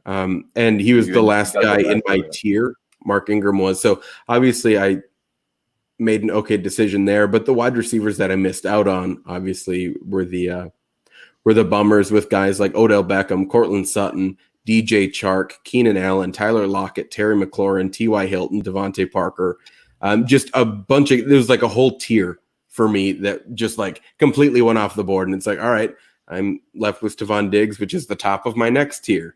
And he was the last guy in my tier. Mark Ingram was. So obviously I made an okay decision there, but the wide receivers that I missed out on obviously were the bummers, with guys like Odell Beckham, Cortland Sutton, DJ Chark, Keenan Allen, Tyler Lockett, Terry McLaurin, T.Y. Hilton, Devontae Parker. Just a bunch of, there was like a whole tier for me that just like completely went off the board. And it's like, all right, I'm left with Stephon Diggs, which is the top of my next tier.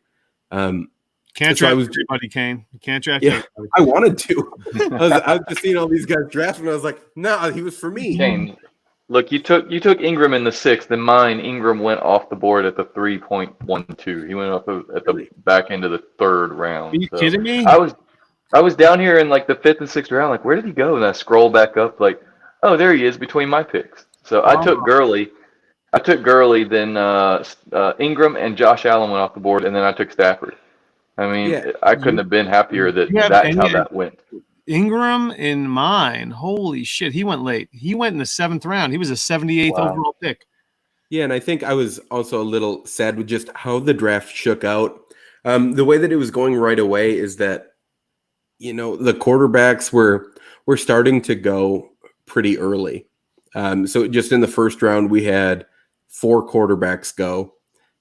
Can't draft everybody, Kane. You can't draft everybody. I wanted to. I was just seeing all these guys draft, and I was like, no, he was for me. Kane, look, you took Ingram in the 6th, and mine, Ingram went off the board at the 3.12. He went up at the back end of the 3rd round. Are you kidding me? I was down here in like the 5th and 6th round, like, where did he go? And I scroll back up, like, oh, there he is between my picks. So I took Gurley. Then Ingram and Josh Allen went off the board, and then I took Stafford. I mean, I couldn't have been happier that's how that went. Ingram in mine, holy shit, he went late. He went in the 7th round. He was a 78th overall pick. Yeah, and I think I was also a little sad with just how the draft shook out. The way that it was going right away is that, the quarterbacks were starting to go pretty early. So just in the 1st round, we had 4 quarterbacks go.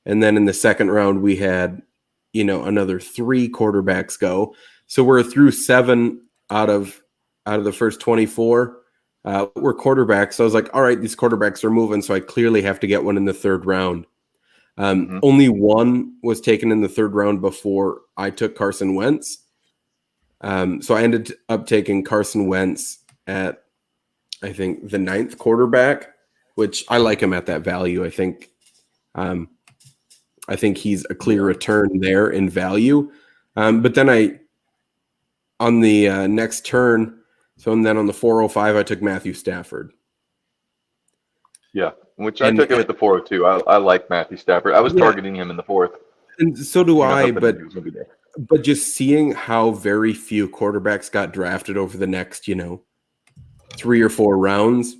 And then in the 2nd round, we had, another 3 quarterbacks go. So we're through 7 out of the first 24 were quarterbacks. So I was like, all right, these quarterbacks are moving. So I clearly have to get one in the 3rd round. Only one was taken in the 3rd round before I took Carson Wentz. So I ended up taking Carson Wentz at, I think, the 9th quarterback, which I like him at that value. I think he's a clear return there in value. But then on the next turn, and then on the 405, I took Matthew Stafford. Yeah, I took him at the 402. I like Matthew Stafford. I was targeting him in the 4th. And so do I, but just seeing how very few quarterbacks got drafted over the next, 3 or 4 rounds,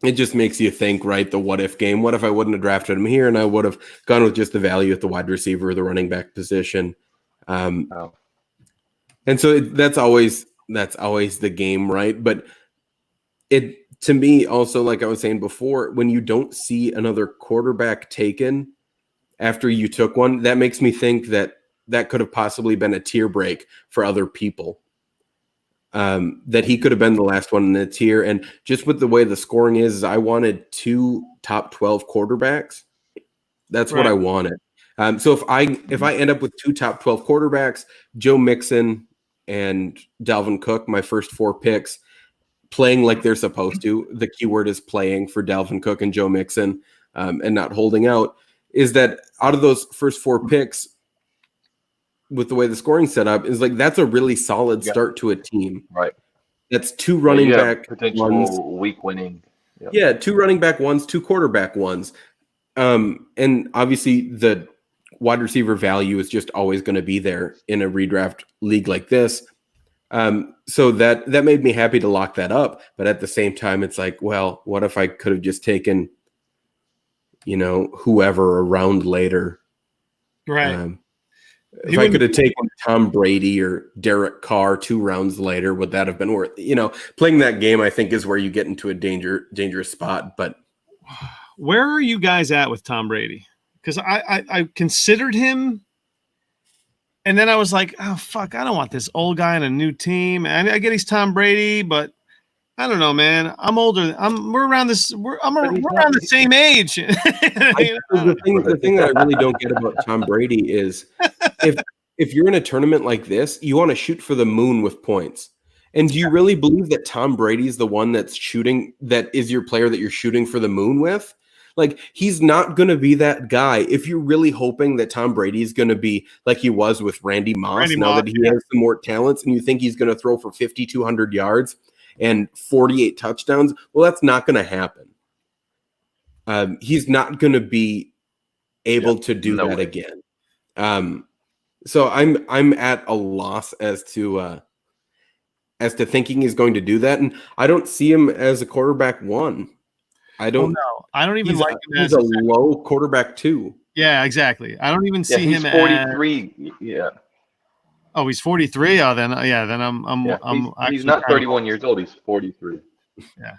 it just makes you think, right? The what if game. What if I wouldn't have drafted him here and I would have gone with just the value at the wide receiver or the running back position? And so that's always the game, right? But to me also, like I was saying before, when you don't see another quarterback taken after you took one, that makes me think that could have possibly been a tier break for other people. That he could have been the last one in the tier. And just with the way the scoring is I wanted 2 top 12 quarterbacks. That's what I wanted. So if I end up with 2 top 12 quarterbacks, Joe Mixon and Dalvin Cook, my first 4 picks, playing like they're supposed to, the keyword is playing for Dalvin Cook and Joe Mixon, and not holding out, is that out of those first 4 picks, with the way the scoring set up, is like that's a really solid start to a team. Right. That's 2 running back potential ones. Week winning. Yep. Yeah, 2 running back ones, 2 quarterback ones. And obviously the wide receiver value is just always going to be there in a redraft league like this. So that made me happy to lock that up. But at the same time, it's like, well, what if I could have just taken, whoever a round later? Right. If I could have taken Tom Brady or Derek Carr 2 rounds later, would that have been worth? Playing that game, I think, is where you get into a dangerous spot. But where are you guys at with Tom Brady? Because I considered him, and then I was like, oh fuck, I don't want this old guy in a new team. And I get he's Tom Brady, but I don't know, man. I'm older. We're around this. We're around the same age. The thing that I really don't get about Tom Brady is if you're in a tournament like this, you want to shoot for the moon with points. And do you really believe that Tom Brady's the one that's shooting, that is your player that you're shooting for the moon with? Like, he's not going to be that guy. If you're really hoping that Tom Brady's going to be like he was with Randy Moss, that he has some more talents, and you think he's going to throw for 5,200 yards and 48 touchdowns, well, that's not going to happen. He's not going to be able to do that again. So I'm at a loss as to thinking he's going to do that, and I don't see him as a quarterback one. I don't even like him as a low quarterback two. Yeah, exactly. I don't even see him. He's 43. Yeah. Oh, he's 43. Oh, then he's not 31 years old. He's 43. Yeah.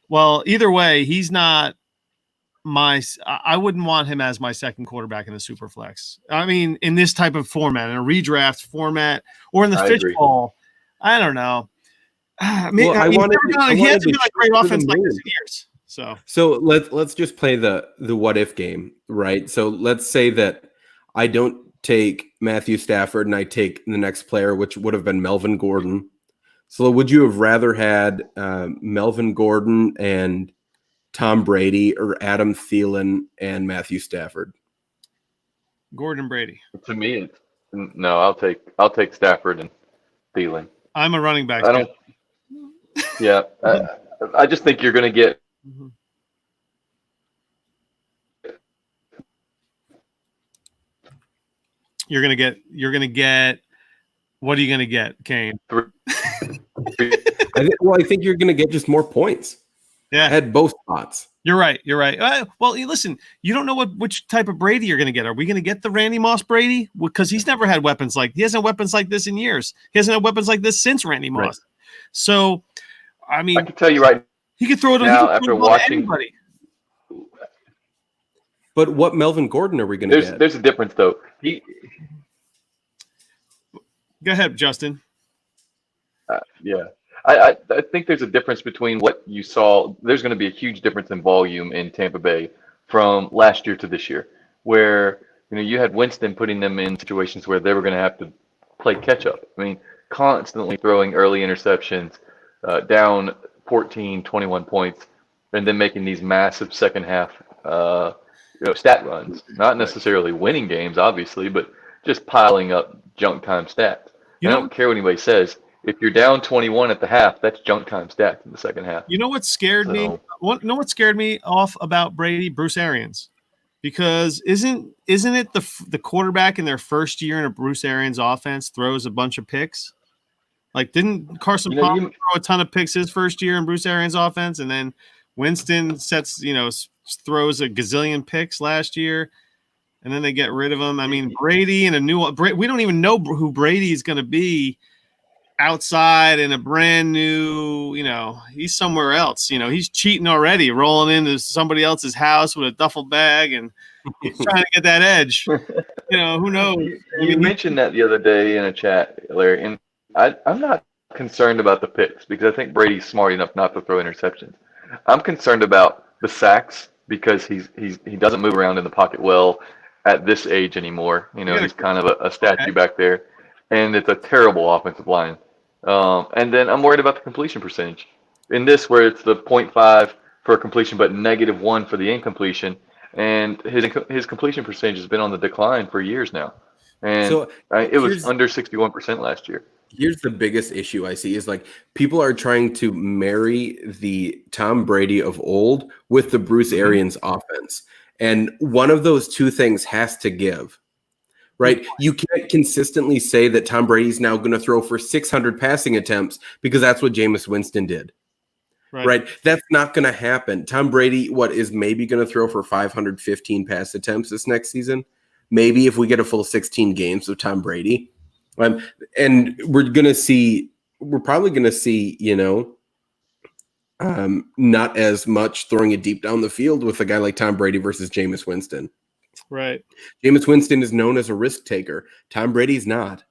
Well, either way, he's not I wouldn't want him as my second quarterback in the Superflex. I mean, in this type of format, in a redraft format, or in the fishbowl. I don't know. He hasn't been like great offense like this in years. So let's just play the what if game, right? So let's say that I don't take Matthew Stafford and I take the next player, which would have been Melvin Gordon. So would you have rather had Melvin Gordon and Tom Brady or Adam Thielen and Matthew Stafford? Gordon Brady. To me, I'll take Stafford and Thielen. I'm a running back. I just think you're going to get. You're gonna get. What are you gonna get, Kane? I think you're gonna get just more points. Yeah, at both spots. You're right. Well, listen, you don't know which type of Brady you're going to get. Are we going to get the Randy Moss Brady? Because he's never had weapons he hasn't had weapons like this in years. He hasn't had weapons like this since Randy Moss. Right. So, I mean, I can tell you right, he could throw it now after watching anybody. But what Melvin Gordon are we going to get? There's a difference, though. Go ahead, Justin. Yeah. I think there's a difference between what you saw. There's going to be a huge difference in volume in Tampa Bay from last year to this year, where you had Winston putting them in situations where they were going to have to play catch up. I mean, constantly throwing early interceptions, down 14, 21 points, and then making these massive second half stat runs. Not necessarily winning games, obviously, but just piling up junk time stats. I don't care what anybody says. If you're down 21 at the half, that's junk time stats in the second half. You know what scared me? What scared me off about Brady? Bruce Arians. Because isn't it the quarterback in their first year in a Bruce Arians offense throws a bunch of picks? Like, didn't Carson Palmer throw a ton of picks his first year in Bruce Arians offense, and then Winston throws a gazillion picks last year, and then they get rid of him. I mean, Brady and we don't even know who Brady is going to be outside in a brand new, he's somewhere else. He's cheating already, rolling into somebody else's house with a duffel bag, and he's trying to get that edge. Who knows? You mentioned that the other day in a chat, Larry, and I'm not concerned about the picks because I think Brady's smart enough not to throw interceptions. I'm concerned about the sacks because he doesn't move around in the pocket well at this age anymore. He's kind of a statue back there, and it's a terrible offensive line. And then I'm worried about the completion percentage. In this, where it's the 0.5 for completion, but -1 for the incompletion, and his completion percentage has been on the decline for years now. And so, it was under 61% last year. Here's the biggest issue I see is people are trying to marry the Tom Brady of old with the Bruce Arians offense. And one of those two things has to give. Right? You can't consistently say that Tom Brady's now going to throw for 600 passing attempts because that's what Jameis Winston did. Right? That's not going to happen. Tom Brady, is maybe going to throw for 515 pass attempts this next season? Maybe if we get a full 16 games of Tom Brady. And we're probably going to see, not as much throwing it deep down the field with a guy like Tom Brady versus Jameis Winston. Right. Jameis Winston is known as a risk taker. Tom Brady's not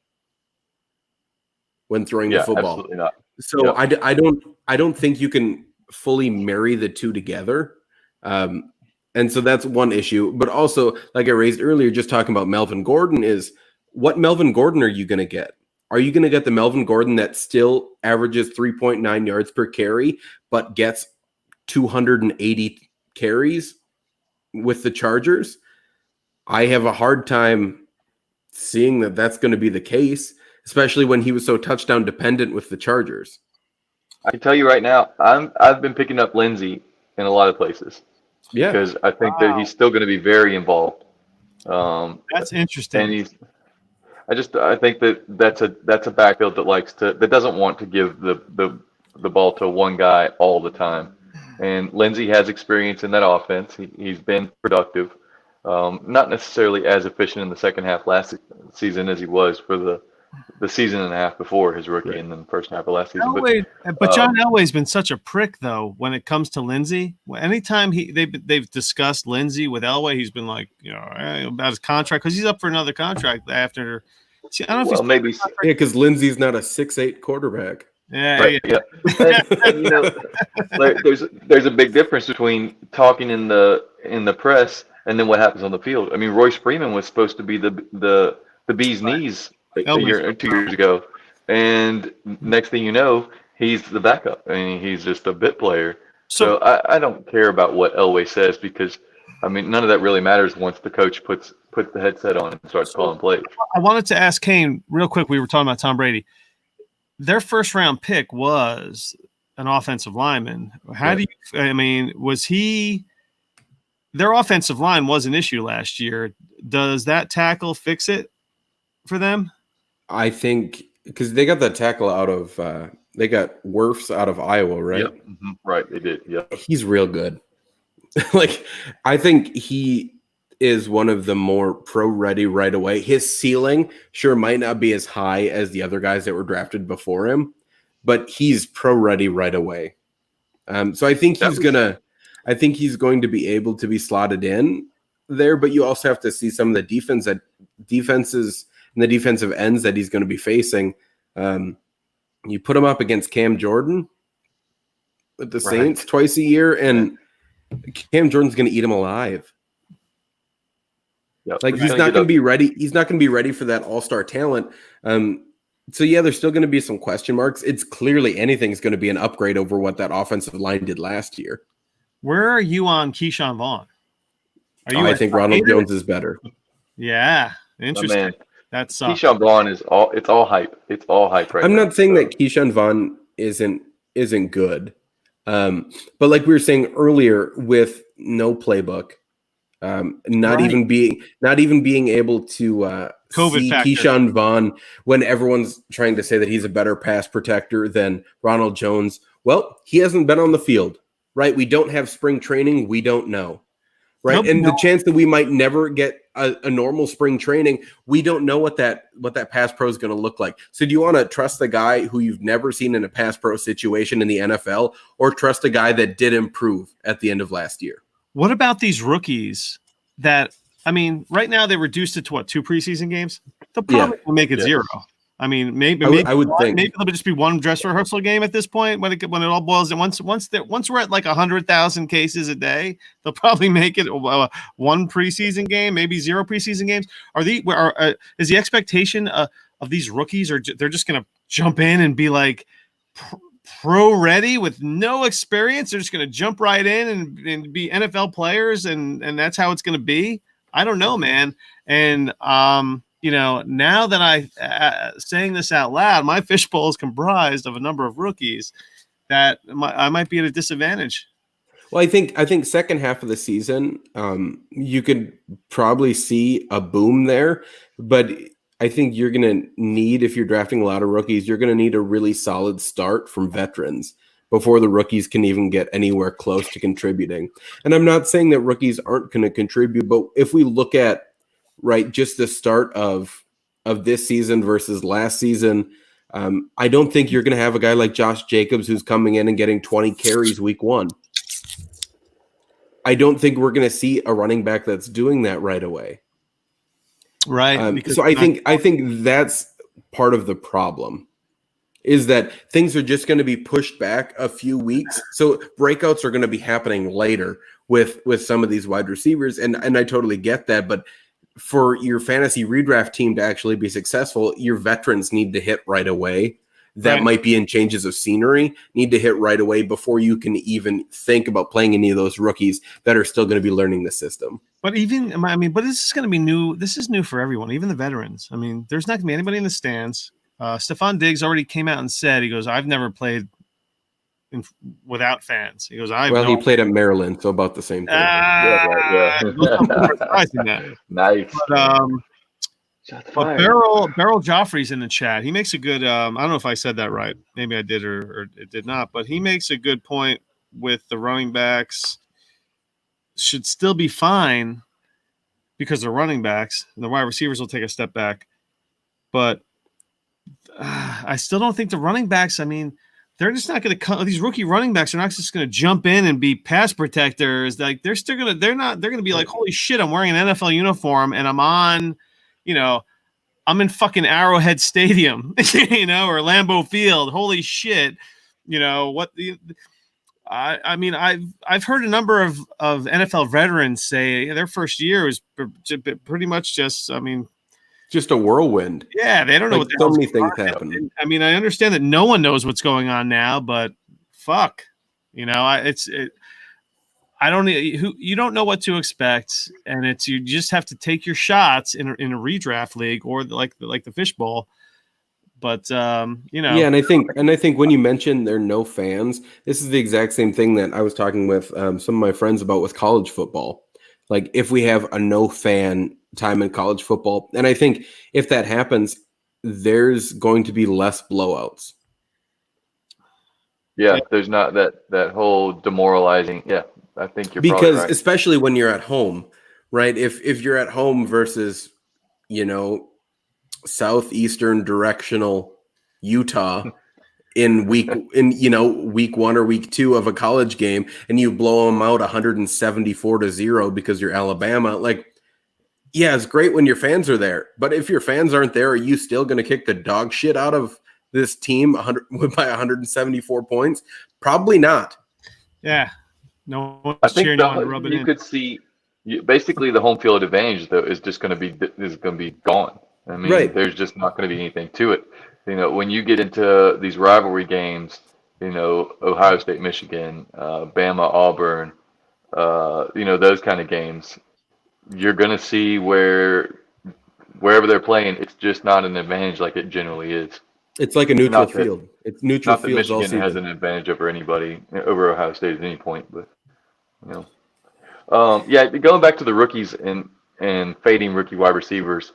when throwing the football. Absolutely not. So I don't think you can fully marry the two together. And so that's one issue. But also, like I raised earlier, just talking about Melvin Gordon is what Melvin Gordon are you going to get? Are you going to get the Melvin Gordon that still averages 3.9 yards per carry, but gets 280 carries with the Chargers? I have a hard time seeing that that's going to be the case, especially when he was so touchdown dependent with the Chargers. I can tell you right now, I've been picking up Lindsey in a lot of places because I think that he's still going to be very involved. That's interesting. And I think that's a backfield that doesn't want to give the ball to one guy all the time. And Lindsey has experience in that offense. He's been productive, not necessarily as efficient in the second half last season as he was for the season and a half before his rookie and then the first half of last season. But John Elway's been such a prick though when it comes to Lindsey. Anytime they've discussed Lindsey with Elway, he's been like, about his contract because he's up for another contract after. See, I don't know if maybe because Lindsey's not a 6'8" quarterback. Yeah, right, yeah. And, there's a big difference between talking in the press and then what happens on the field. I mean, Royce Freeman was supposed to be the bee's knees a year or 2 years ago, and next thing you know, he's the backup. I mean, he's just a bit player. So I don't care about what Elway says because, I mean, none of that really matters once the coach puts the headset on and starts calling plays. I wanted to ask Kane real quick. We were talking about Tom Brady. Their first round pick was an offensive lineman. Their offensive line was an issue last year. Does that tackle fix it for them? I think because they got that tackle out of they got Wirfs out of Iowa, right? Yep. Mm-hmm. Right, they did. Yeah, he's real good. Like, I think he is one of the more pro ready right away. His ceiling sure might not be as high as the other guys that were drafted before him, but he's pro ready right away. So I think he's going to be able to be slotted in there, but you also have to see some of the defenses and the defensive ends that he's going to be facing. You put him up against Cam Jordan with the Saints twice a year, and Cam Jordan's going to eat him alive. Yep. Like, he's not going to be ready. He's not going to be ready for that all-star talent. So yeah, there's still going to be some question marks. It's clearly anything's going to be an upgrade over what that offensive line did last year. Where are you on Keyshawn Vaughn? I think Ronald Jones is better. Yeah, interesting. Man. That's Keyshawn Vaughn is all hype. It's all hype right now. I'm not saying that Keyshawn Vaughn isn't good, but like we were saying earlier, with no playbook, not even being able to see factor. Keyshawn Vaughn when everyone's trying to say that he's a better pass protector than Ronald Jones. Well, he hasn't been on the field, right? We don't have spring training. We don't know, right? The chance that we might never get a normal spring training, we don't know what that pass pro is going to look like. So do you want to trust the guy who you've never seen in a pass pro situation in the NFL, or trust a guy that did improve at the end of last year? What about these rookies that, I mean, right now they reduced it to 2 preseason games? They'll probably make it 0. I mean, maybe I would think maybe it'll just be one dress rehearsal game at this point when it all boils down. Once we're at like 100,000 cases a day, they'll probably make it 1 preseason game, maybe 0 preseason games. Is the expectation of these rookies, or they're just going to jump in and be like pro ready with no experience? They're just going to jump right in and be NFL players, and that's how it's going to be. I don't know, man. And now that I saying this out loud, my fishbowl is comprised of a number of rookies that I might be at a disadvantage. Well, I think second half of the season, you could probably see a boom there, but I think you're going to need, if you're drafting a lot of rookies, you're going to need a really solid start from veterans before the rookies can even get anywhere close to contributing. And I'm not saying that rookies aren't going to contribute, but if we look at just the start of this season versus last season, I don't think you're going to have a guy like Josh Jacobs who's coming in and getting 20 carries week 1. I don't think we're going to see a running back that's doing that right away. Right. So I think that's part of the problem is that things are just going to be pushed back a few weeks. So breakouts are going to be happening later with some of these wide receivers. And I totally get that. But for your fantasy redraft team to actually be successful, your veterans need to hit right away. That might be in changes of scenery, need to hit right away before you can even think about playing any of those rookies that are still going to be learning the system. But but this is going to be new. This is new for everyone, even the veterans. I mean, there's not going to be anybody in the stands. Stephon Diggs already came out and said, he goes, I've never played without fans. He goes, he played at Maryland, so about the same thing. Nice. But Beryl Joffrey's in the chat. He makes a good I don't know if I said that right. Maybe I did or it did not, but he makes a good point with the running backs should still be fine because they're running backs, and the wide receivers will take a step back. But I still don't think the running backs, I mean, they're just not going to come. These rookie running backs are not just going to jump in and be pass protectors. Like they're going to be like, holy shit, I'm wearing an NFL uniform and I'm on, I'm in fucking Arrowhead Stadium, or Lambeau Field. Holy shit. I've heard a number of NFL veterans say their first year was pretty much just a whirlwind. Yeah, they don't know what the so many things happen. I mean, I understand that no one knows what's going on now, but fuck, you don't know what to expect, and you just have to take your shots in a redraft league or like the fishbowl. But yeah, and I think when you mention there are no fans, this is the exact same thing that I was talking with some of my friends about with college football. Like if we have a no fan time in college football, and I think if that happens, there's going to be less blowouts. Yeah, there's not that whole demoralizing. Yeah, I think you're because probably right. Especially when you're at home, right? If you're at home versus southeastern directional Utah in week 1 or week 2 of a college game, and you blow them out 174-0 because you're Alabama, yeah, it's great when your fans are there, but if your fans aren't there, are you still going to kick the dog shit out of this team by 174 points? Probably not. Yeah, no one's I think cheering on to rub it in. Could see basically the home field advantage though is just going to be gone. I mean, right. There's just not going to be anything to it. When you get into these rivalry games, Ohio State, Michigan, Bama, Auburn, those kind of games, you're going to see wherever they're playing, it's just not an advantage like it generally is. It's like a neutral field. It's neutral not that Michigan has an advantage over anybody, over Ohio State at any point, but going back to the rookies and fading rookie wide receivers.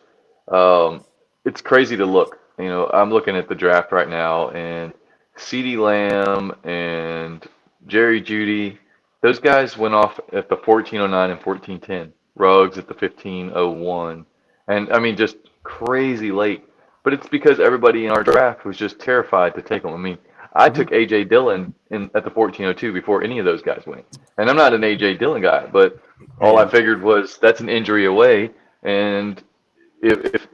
It's crazy to look. I'm looking at the draft right now, and CeeDee Lamb and Jerry Jeudy, those guys went off at the 1409 and 1410. Ruggs at the 1501, and just crazy late. But it's because everybody in our draft was just terrified to take them. I mean, I took AJ Dillon at the 1402 before any of those guys went, and I'm not an AJ Dillon guy, but all I figured was that's an injury away, and if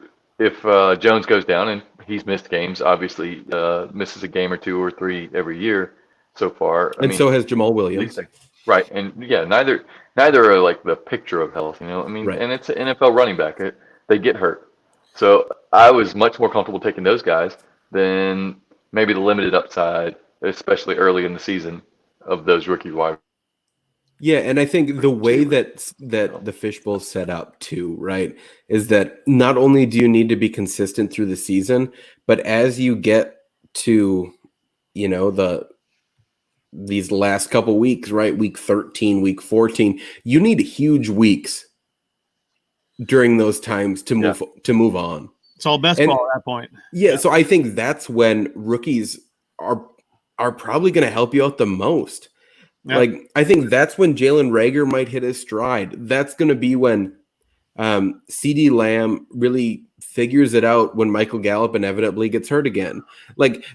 Jones goes down, and he's missed games, obviously misses a game or 2 or 3 every year so far. So has Jamal Williams. Right, and yeah, neither are like the picture of health, Right. And it's an NFL running back. They get hurt. So I was much more comfortable taking those guys than maybe the limited upside, especially early in the season, of those rookie wide. Yeah, and I think the way that the fishbowl's set up too, right, is that not only do you need to be consistent through the season, but as you get to, these last couple weeks, right, week 13, week 14, you need huge weeks during those times to move on. It's all best ball at that point. Yeah, so I think that's when rookies are probably going to help you out the most. Yeah. I think that's when Jalen Reagor might hit his stride. That's going to be when CeeDee Lamb really figures it out when Michael Gallup inevitably gets hurt again.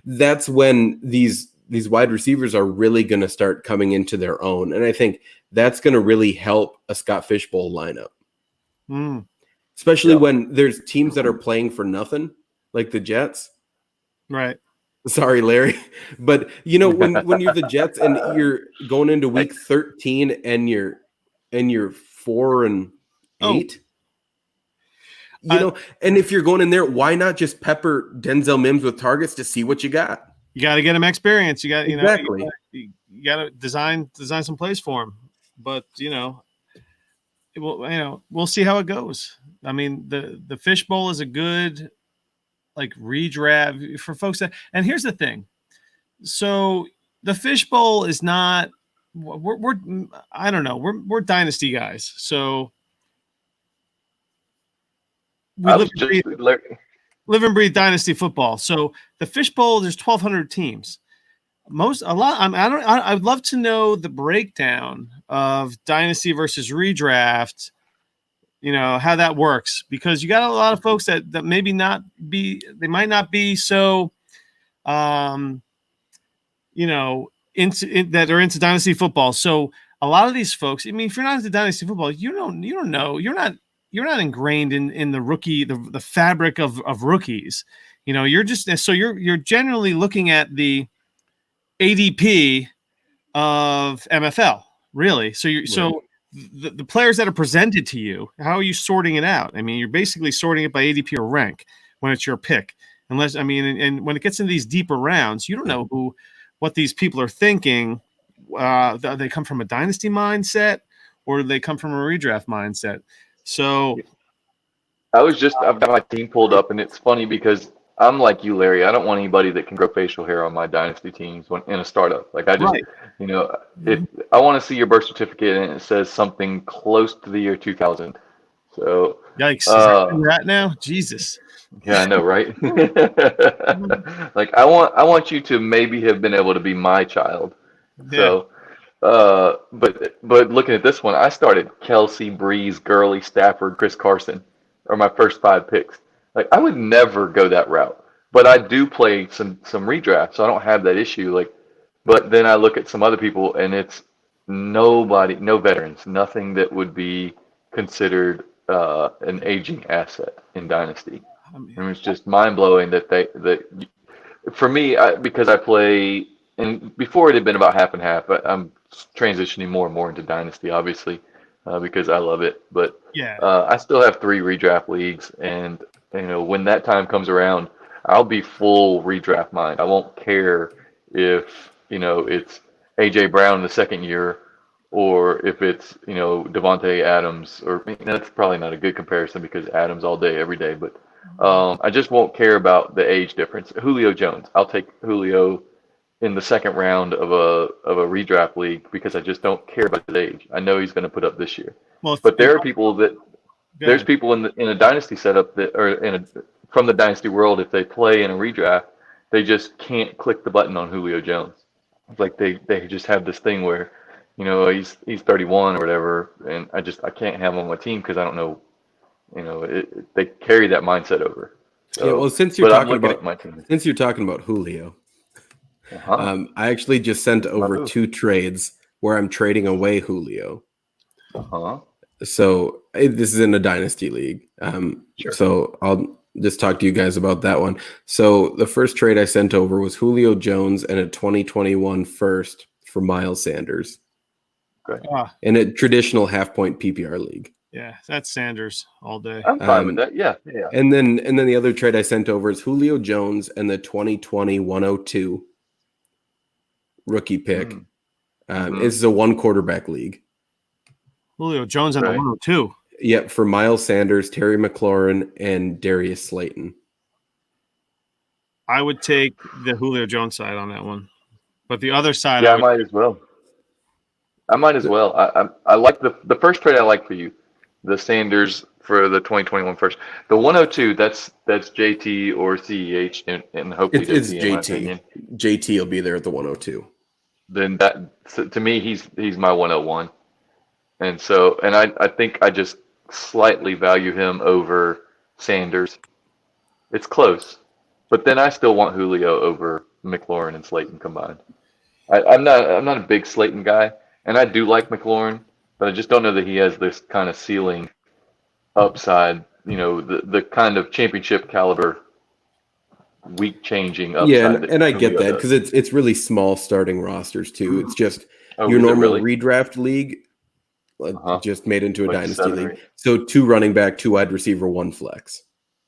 That's when these wide receivers are really going to start coming into their own. And I think that's going to really help a Scott Fishbowl lineup. Especially when there's teams that are playing for nothing, like the Jets. Right. Sorry, Larry. But when you're the Jets and you're going into week 13 and you're 4-8, Oh, and if you're going in there, why not just pepper Denzel Mims with targets to see what you got? you got to get him experience. You got Exactly. you got to design some plays for him. But we'll see how it goes. I mean, the fishbowl is a good redraft for folks and here's the thing. So the fishbowl is not we're I don't know, we're dynasty guys. So we live and breathe dynasty football. So the fishbowl, there's 1,200 teams. I would love to know the breakdown of dynasty versus redraft, how that works, because you got a lot of folks that maybe they might not be so, that are into dynasty football. So a lot of these folks, I mean, if you're not into dynasty football, you don't know, you're not ingrained in the rookie, the fabric of rookies. You're just, so you're generally looking at the ADP of MFL, really. So the players that are presented to you, how are you sorting it out? I mean, you're basically sorting it by ADP or rank when it's your pick. Unless, I mean, and when it gets into these deeper rounds, you don't know what these people are thinking. They come from a dynasty mindset or they come from a redraft mindset. So I've got my team pulled up, and it's funny because I'm like you, Larry. I don't want anybody that can grow facial hair on my dynasty teams in a startup. Like I just, right. If I want to see your birth certificate and it says something close to the year 2000. So yikes! Is that now? Jesus. Yeah, I know, right? Like I want you to maybe have been able to be my child. Yeah. So, but looking at this one, I started Kelsey, Breeze, Gurley, Stafford, Chris Carson are my first 5 picks. Like I would never go that route, but I do play some redraft, so I don't have that issue. But then I look at some other people, and it's no veterans, nothing that would be considered an aging asset in Dynasty. And it's just mind blowing that for me, because I play, and before it had been about half and half, but I'm transitioning more and more into Dynasty, obviously, because I love it. But yeah, I still have 3 redraft leagues, and when that time comes around, I'll be full redraft mind. I won't care if it's AJ Brown in the second year, or if it's Devontae Adams, or that's probably not a good comparison because Adams all day every day, but I just won't care about the age difference. Julio Jones, I'll take Julio in the second round of a redraft league because I just don't care about his age. I know he's going to put up this year. Well, but there are people that there's people in a dynasty setup that are from the dynasty world. If they play in a redraft, they just can't click the button on Julio Jones. It's like they just have this thing where he's 31 or whatever, and I can't have him on my team because I don't know. They carry that mindset over. So, yeah, well, since you're talking about Julio, I actually just sent over 2 trades where I'm trading away Julio. So this is in a dynasty league. Sure. So I'll just talk to you guys about that one. So the first trade I sent over was Julio Jones and a 2021 first for Miles Sanders. Okay. In a traditional half-point PPR league. Yeah, that's Sanders all day. I'm fine with that. Yeah. And then the other trade I sent over is Julio Jones and the 2020 102 rookie pick. It's a 1 quarterback league. Julio Jones on the 102. Yep, for Miles Sanders, Terry McLaurin, and Darius Slayton. I would take the Julio Jones side on that one, but the other side, I might as well. I like the first trade I like for you, the Sanders for the 2021 first. The 102, that's JT or CEH, and hopefully it's JT. JT will be there at the 102. Then to me, he's my 101, and I think I just slightly value him over Sanders. It's close, but then I still want Julio over McLaurin and Slayton combined. I'm not a big Slayton guy, and I do like McLaurin, but I just don't know that he has this kind of ceiling upside, the kind of championship caliber week changing Yeah, upside. and I get Julio that does. because it's really small starting rosters too. It's just Oh, your is it normal really? redraft league, Uh-huh. just made into a Like dynasty 7 or league. 8. So 2 running back, 2 wide receiver, 1 flex.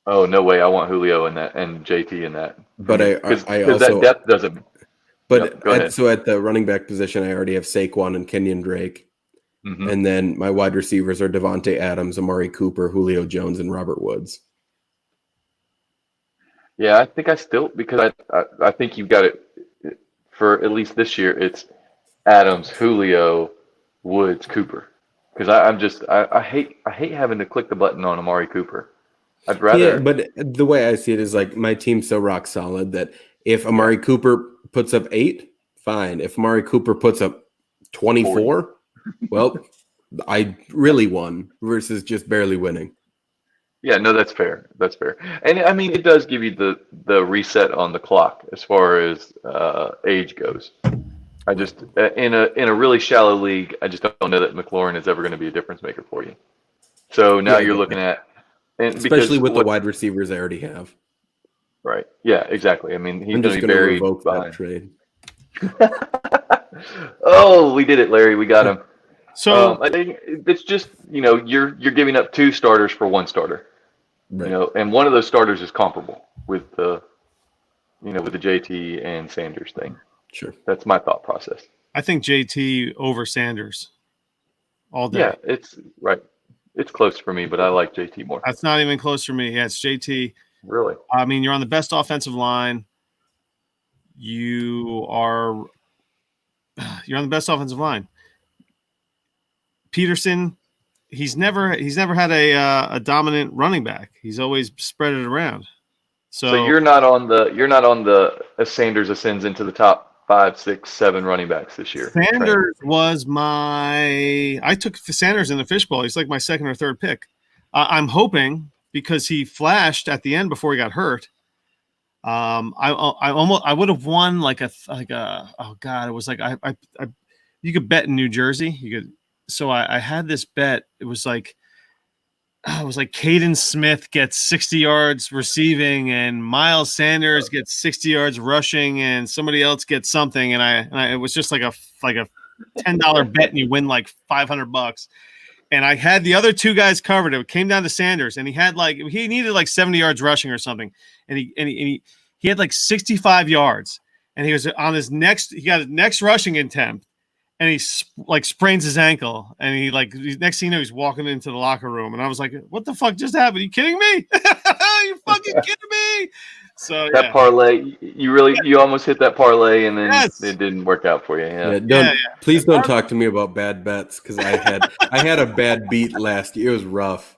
Oh no way! I want Julio in that and JT in that. But Because I that also depth doesn't. Yep, but go ahead. at the running back position, I already have Saquon and Kenyon Drake, Hmm. and then my wide receivers are Devontae Adams, Amari Cooper, Julio Jones, and Robert Woods. Yeah, I think I still because I think you've got it for at least this year. It's Adams, Julio, Woods, Cooper. Because I hate having to click the button on Amari Cooper. I'd Yeah, rather. but the way I see it is like my team's so rock solid that if Amari Cooper puts up 8, fine. If Amari Cooper puts up 24, well, I really won versus just barely winning. Yeah, no, that's fair. That's fair. And I mean, it does give you the reset on the clock as far as age goes. I just in a really shallow league, I just don't know that McLaurin is ever going to be a difference maker for you. So now Yeah, I you're get looking that. at, and Especially because with the what, wide receivers I already have. right? Yeah, exactly. I mean, he's I'm going just to be going to buried revoke that behind. trade. Oh, we did it, Larry. We got him. So I think it's just you're giving up 2 starters for 1 starter. Right. And one of those starters is comparable with the with the JT and Sanders thing. Sure. That's my thought process. I think JT over Sanders all day. Yeah, it's right. It's close for me, but I like JT more. That's not even close for me. Yeah, it's JT. Really? I mean, you're on the best offensive line. You're on the best offensive line. Peterson, he's never had a dominant running back. He's always spread it around. So So you're not on the Sanders ascends into the top 5, 6, 7 running backs this year. Sanders was I took Sanders in the fishbowl. He's like my second or third pick. I'm hoping because he flashed at the end before he got hurt. I would have won oh god, it was like I you could bet in New Jersey. So I had this bet. It was like Caden Smith gets 60 yards receiving and Miles Sanders gets 60 yards rushing and somebody else gets something. And it was just like a $10 bet and you win like $500. And I had the other 2 guys covered. It came down to Sanders and he needed like 70 yards rushing or something. And he had like 65 yards and he was on he got his next rushing attempt. And he sprains his ankle, and next thing you know, he's walking into the locker room, and I was like, "What the fuck just happened? Are you kidding me? You fucking kidding me?" So That parlay, you almost hit that parlay, and then Yes. it didn't work out for you. Please don't talk to me about bad bets because I had a bad beat last year. It was rough.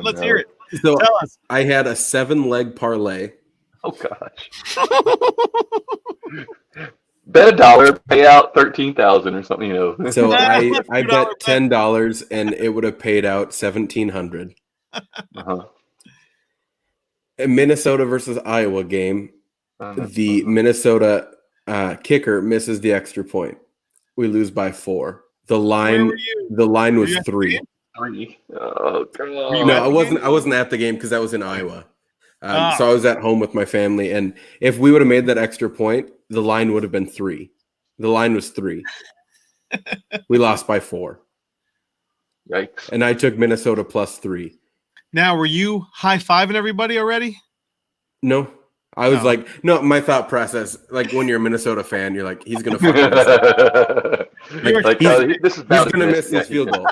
Let's hear it. So Tell us. I had a 7-leg parlay. Oh gosh. Bet $1, pay out 13,000 or something, So I bet $10 and it would have paid out 1,700. Uh-huh. A Minnesota versus Iowa game. The Minnesota kicker misses the extra point. We lose by 4. The line was 3. 3. Oh god. No, I wasn't at the game because that was in Iowa. So I was at home with my family, and if we would have made that extra point, the line would have been 3. The line was 3. We lost by 4. Yikes. And I took Minnesota +3. Now, were you high-fiving everybody already? No. I was no, my thought process, like when you're a Minnesota fan, you're like, he's going to fucking miss it. This is He's going to miss this field goal.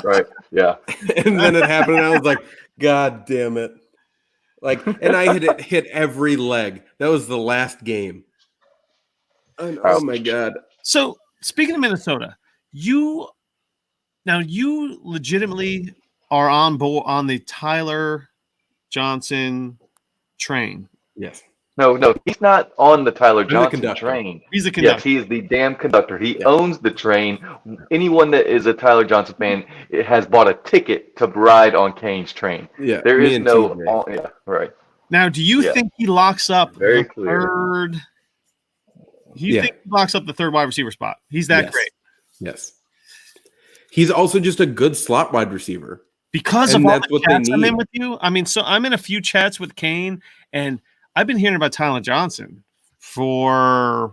Right, yeah. And then it happened, and I was like, God damn it. And I had hit every leg. That was the last game. And, oh my god! So speaking of Minnesota, you legitimately are on board on the Tyler Johnson train. Yes. No, he's not on the Tyler Johnson train. He's a conductor. Yes, he is the damn conductor. He owns the train. Anyone that is a Tyler Johnson fan has bought a ticket to ride on Kane's train. Yeah, there is no. Right. Now, do you think he locks up Very the clear. third? Do you think he locks up the third wide receiver spot? He's that great. Yes. He's also just a good slot wide receiver. Because of all the chats I'm in with you. I mean, so I'm in a few chats with Kane, and I've been hearing about Tyler Johnson for,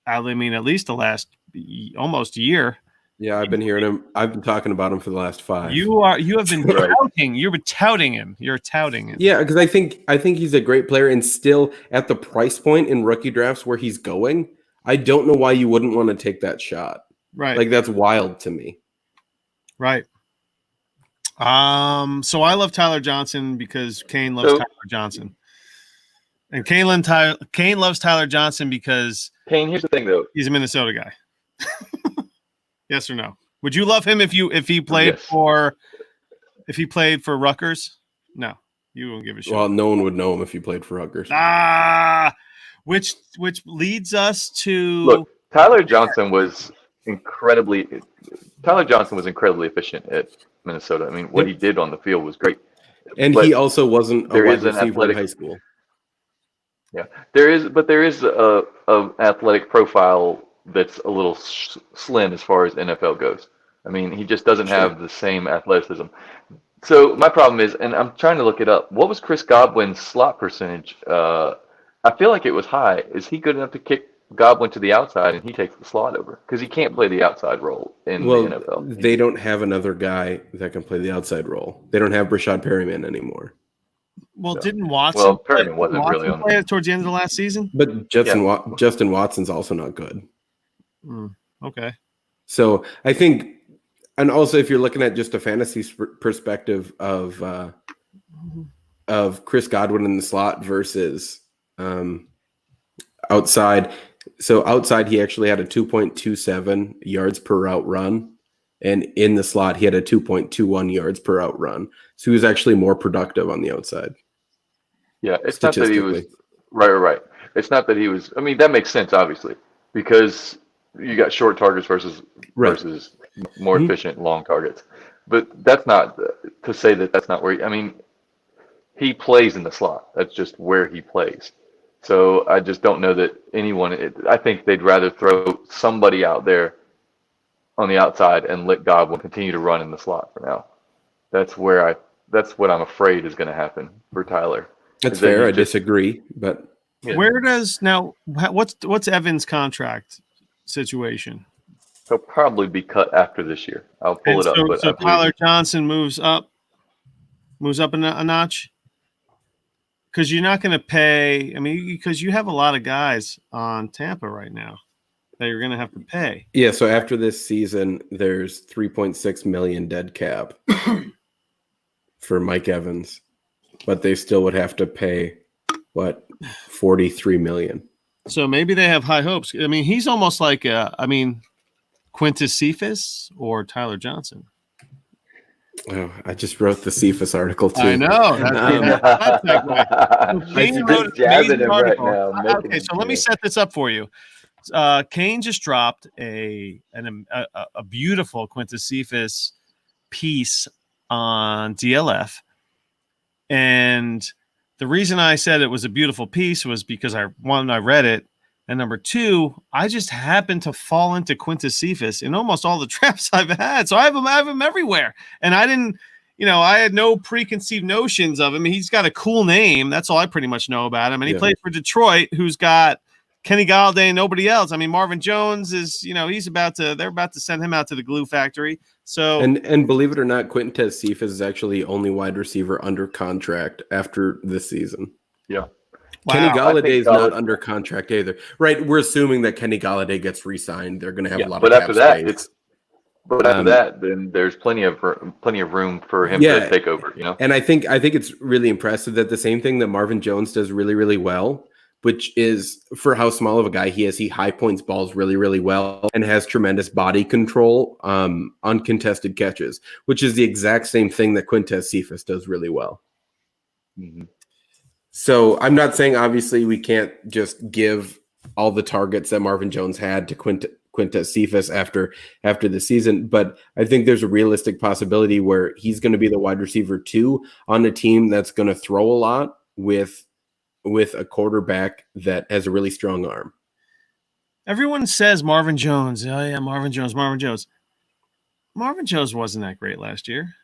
I mean, at least the last almost year. Yeah, I've been hearing him. I've been talking about him for the last 5. You have been Right. touting. You've been touting him. You're touting him. Yeah, because I think he's a great player, and still at the price point in rookie drafts where he's going, I don't know why you wouldn't want to take that shot. Right. Like, that's wild to me. Right. So I love Tyler Johnson because Kane loves Tyler Johnson. And Kane loves Tyler Johnson because Kane, here's the thing though. he's a Minnesota guy. Yes or no? Would you love him if he played Yes. for Rutgers? No, you won't give a shit. Well, no one would know him if he played for Rutgers. Which leads us to Look, Tyler Johnson was incredibly efficient at Minnesota. I mean, what he did on the field was great. And But he also wasn't a there wide is an receiver in athletic- high school. Yeah, there is a athletic profile that's a little slim as far as NFL goes. I mean, he just doesn't have the same athleticism. So my problem is, and I'm trying to look it up, what was Chris Godwin's slot percentage? I feel like it was high. Is he good enough to kick Godwin to the outside and he takes the slot over? Because he can't play the outside role in the NFL. They don't have another guy that can play the outside role. They don't have Brashad Perryman anymore. well, So- didn't Watson? Well, Perryman wasn't really on play it towards the end of the last season. But Justin Watson's also not good. Okay. So I think, and also if you're looking at just a fantasy perspective of Chris Godwin in the slot versus outside. So outside, he actually had a 2.27 yards per route run. And in the slot, he had a 2.21 yards per route run. So he was actually more productive on the outside. Yeah, it's not that he was right. It's not that he was. I mean, that makes sense, obviously, because you got short targets versus more efficient long targets. But that's not to say that that's not where. I mean, he plays in the slot. That's just where he plays. So I just don't know that anyone. I think they'd rather throw somebody out there on the outside and let Godwin continue to run in the slot for now. That's what I'm afraid is going to happen for Tyler. That's fair. I disagree, but Yeah. Where does now? What's Evans' contract situation? He'll probably be cut after this year. I'll pull it up. But So Tyler Johnson moves up a notch. Because you're not going to pay. I mean, because you have a lot of guys on Tampa right now that you're going to have to pay. yeah. So after this season, there's 3.6 million dead cap for Mike Evans, but they still would have to pay 43 million. So maybe they have high hopes. I mean, he's almost like Quintus Cephas or Tyler Johnson. Oh, I just wrote the Cephas article too. I know. He's just jabbing him right now. Okay, so let me set this up for you. Kane just dropped a beautiful Quintus Cephas piece on DLF, and the reason I said it was a beautiful piece was because I read it, and number two, I just happened to fall into Quintus Cephas in almost all the drafts I've had. So I have him everywhere. And I didn't, I had no preconceived notions of him. He's got a cool name. That's all I pretty much know about him. And he played for Detroit, who's got Kenny Galladay and nobody else. I mean, Marvin Jones is, they're about to send him out to the glue factory. So and believe it or not, Quintus Cephas is actually the only wide receiver under contract after this season. Yeah. wow. Kenny Galladay is not under contract either. Right. We're assuming that Kenny Galladay gets re-signed. They're going to have a lot of cap space. After that, then there's plenty of room for him to take over, And I think it's really impressive that the same thing that Marvin Jones does really, really well, which is for how small of a guy he is, he high points balls really, really well and has tremendous body control, uncontested catches, which is the exact same thing that Quintus Cephas does really well. Mm-hmm. So I'm not saying obviously we can't just give all the targets that Marvin Jones had to Quintus Cephas after the season, but I think there's a realistic possibility where he's going to be the wide receiver 2 on a team that's going to throw a lot with a quarterback that has a really strong arm. Everyone says Marvin Jones. Oh yeah, Marvin Jones. Marvin Jones wasn't that great last year.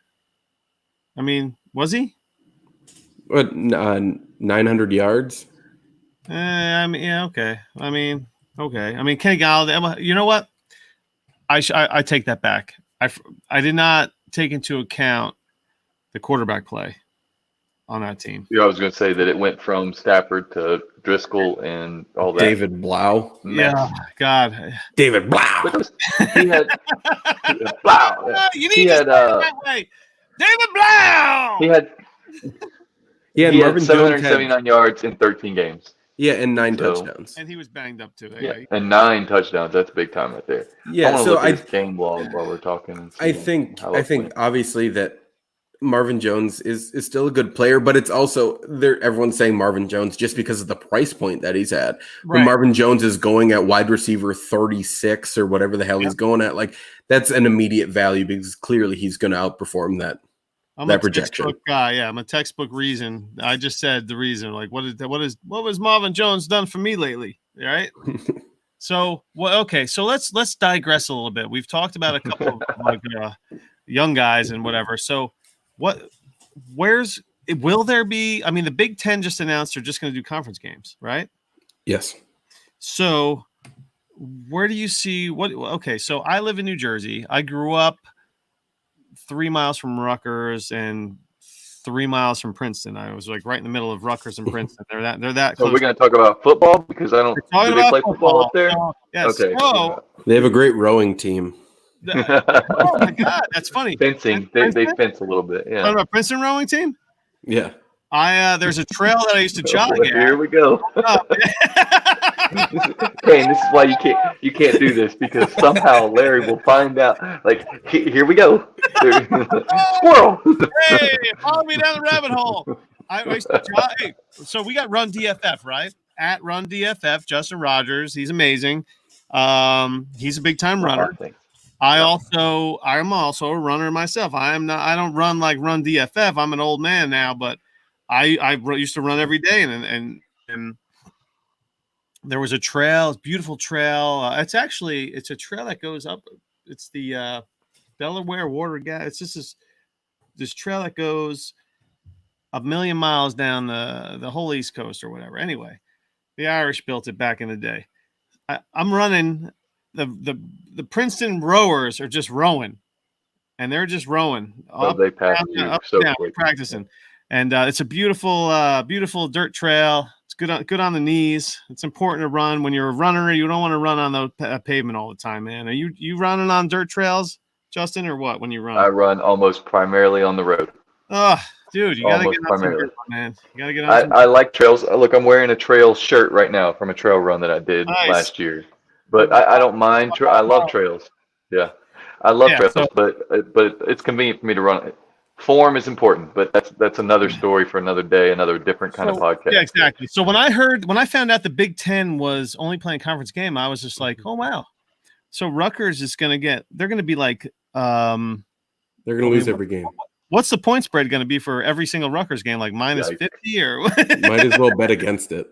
I mean, was he? What, 900 yards? I mean, yeah, okay. I mean, okay. I mean, Kenny Galladay. You know what? I take that back. I did not take into account the quarterback play on that team. Yeah, I was going to say that it went from Stafford to Driscoll and all that David Blau. mess. Yeah, God. David Blau. But he had wow. You need He to had say it that way. David Blau. Yeah, he had Marvin Jones 779 yards in 13 games. and 9 So- touchdowns. And he was banged up too. Yeah, and 9 touchdowns. That's big time right there. I Yeah, want to so look at his game log while we're talking. And see I think how it went. obviously that Marvin Jones is still a good player, but it's also there. Everyone's saying Marvin Jones just because of the price point that he's at. When Right. Marvin Jones is going at wide receiver 36 or whatever the hell he's going at, like that's an immediate value because clearly he's going to outperform that. I'm that a projection. textbook guy. Yeah, I'm a textbook reason. I just said the reason. Like, what was Marvin Jones done for me lately? Right. So, well, okay. So let's digress a little bit. We've talked about a couple of like young guys and whatever. So, will there be? I mean, the Big Ten just announced they're just going to do conference games, right? Yes. So, where do you see what? Okay, so I live in New Jersey. I grew up 3 miles from Rutgers and 3 miles from Princeton. I was like right in the middle of Rutgers and Princeton. They're that So close. we're going to talk about football because I don't. We're talking Do they about play football up there? Yes. Okay. So, They have a great rowing team. oh my God, that's funny. Fencing. They fence a little bit. Talking Yeah. about Princeton rowing team. Yeah. There's a trail that I used to jog Well, here at. we go. Kane, this is why you can't do this because somehow Larry will find out. Like here we go. Squirrel. Hey, follow me down the rabbit hole. I used to jog. Hey, so we got Run DFF, right? At Run DFF, Justin Rogers. He's amazing. He's a big time runner. I'm also a runner myself. I don't run like Run DFF. I'm an old man now, but I used to run every day, and there was a trail, beautiful trail. It's a trail that goes up. It's the Delaware Water Gap. It's just this trail that goes a million miles down the whole East Coast or whatever. Anyway, the Irish built it back in the day. I'm running. The Princeton rowers are just rowing, and they're just rowing. They pass you so quick. Practicing, and it's a beautiful dirt trail. It's good on the knees. It's important to run when you're a runner. You don't want to run on the pavement all the time, man. Are you running on dirt trails, Justin, or what? When you run, I run almost primarily on the road. Oh, dude, you gotta Almost get on some primarily. dirt, man. You gotta get on. I like trails. Look, I'm wearing a trail shirt right now from a trail run that I did Nice. last year. But I don't mind. I love trails. Yeah, I love trails, but it's convenient for me to run it. Form is important, but that's another story for another day, another different kind of podcast. Yeah, exactly. So when I found out the Big Ten was only playing conference game, I was just like, oh wow. So Rutgers is they're gonna be like they're gonna lose every game. What's the point spread going to be for every single Rutgers game? Like minus 50 or might as well bet against it.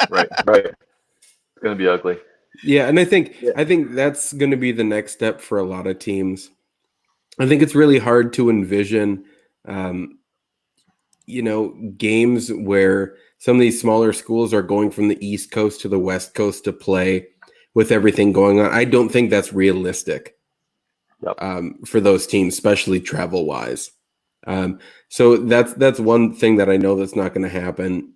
Right. It's going to be ugly. Yeah, and I think that's going to be the next step for a lot of teams. I think it's really hard to envision, games where some of these smaller schools are going from the East Coast to the West Coast to play with everything going on. I don't think that's realistic for those teams, especially travel-wise. So that's one thing that I know that's not going to happen,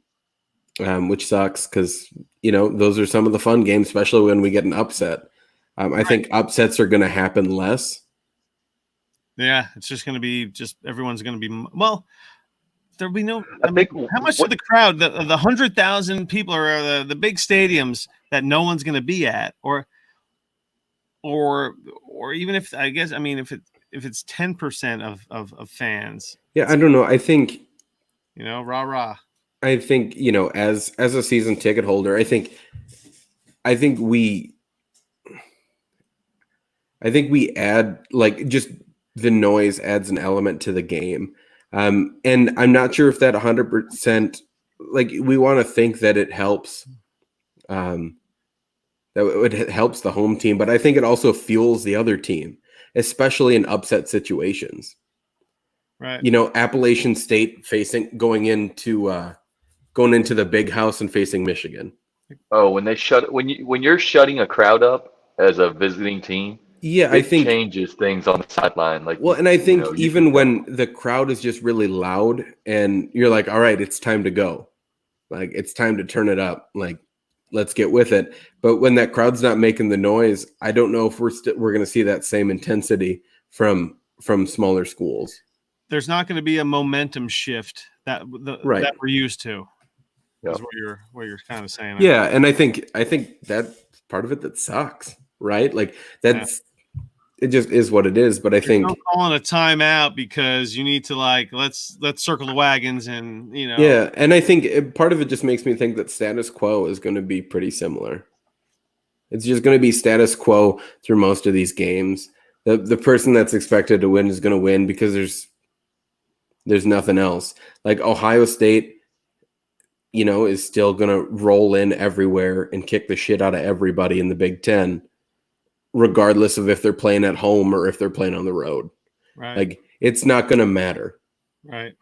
which sucks because, those are some of the fun games, especially when we get an upset. I think upsets are going to happen less. Yeah, it's just going to be everyone's going to be there'll be no. How much of the crowd, the 100,000 people or the big stadiums that no one's going to be at, or even if if it's 10% of fans. Yeah, I don't know. I think rah. I think as a season ticket holder, I think we add just the noise adds an element to the game. And I'm not sure if that 100%, we want to think that it helps, that it helps the home team, but I think it also fuels the other team, especially in upset situations. Right. Appalachian State going into going into the big house and facing Michigan. Oh, when you're shutting a crowd up as a visiting team, Yeah, I it think. changes things on the sideline. Like, Well, and I think you even can tell. when the crowd is just really loud and you're like, all right, it's time to go. Like, it's time to turn it up. Like, let's get with it. But when that crowd's not making the noise, I don't know if we're going to see that same intensity from smaller schools. There's not going to be a momentum shift that Right. that we're used to. Yep. Is what you're kind of saying. Yeah, and I think that's part of it that sucks, right? Like that's it just is what it is. But I think no calling a timeout because you need to let's circle the wagons and Yeah, and I think part of it just makes me think that status quo is going to be pretty similar. It's just going to be status quo through most of these games. The person that's expected to win is going to win because there's nothing else. Like Ohio State, is still going to roll in everywhere and kick the shit out of everybody in the Big Ten, regardless of if they're playing at home or if they're playing on the road. Right. Like, it's not going to matter. Right.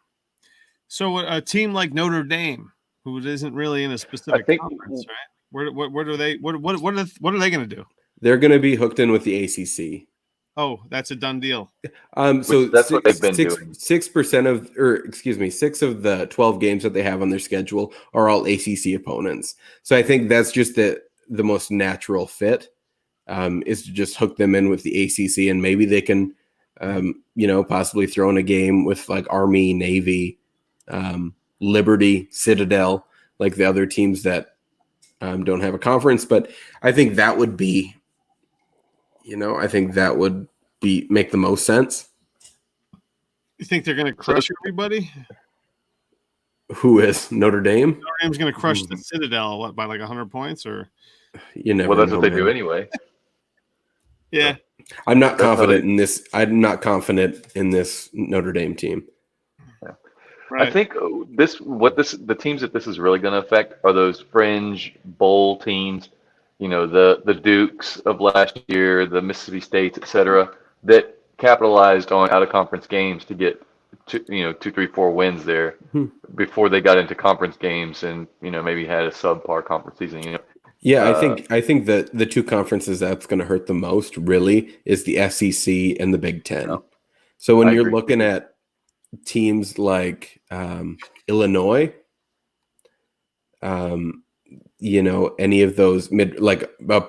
So a team like Notre Dame, who isn't really in a specific conference, right? What are they going to do? They're going to be hooked in with the ACC. Oh, that's a done deal. So that's what they've been doing. 6 of the 12 games that they have on their schedule are all ACC opponents. So I think that's just the most natural fit, is to just hook them in with the ACC, and maybe they can, possibly throw in a game with like Army, Navy, Liberty, Citadel, like the other teams that don't have a conference. But I think that would be. Make the most sense. You think they're going to crush everybody? Who is Notre Dame? Notre Dame's going to crush the Citadel by like 100 points, or never. Well, that's what they do anyway. Yeah, I'm not confident in this. I'm not confident in this Notre Dame team. Yeah. Right. I think the teams that this is really going to affect are those fringe bowl teams. The Dukes of last year, the Mississippi States, et cetera, that capitalized on out-of-conference games to get 2, 3, 4 wins there before they got into conference games and, maybe had a subpar conference season. Yeah, I think that the two conferences that's going to hurt the most really is the SEC and the Big Ten. Yeah. So when you're looking at teams like Illinois, any of those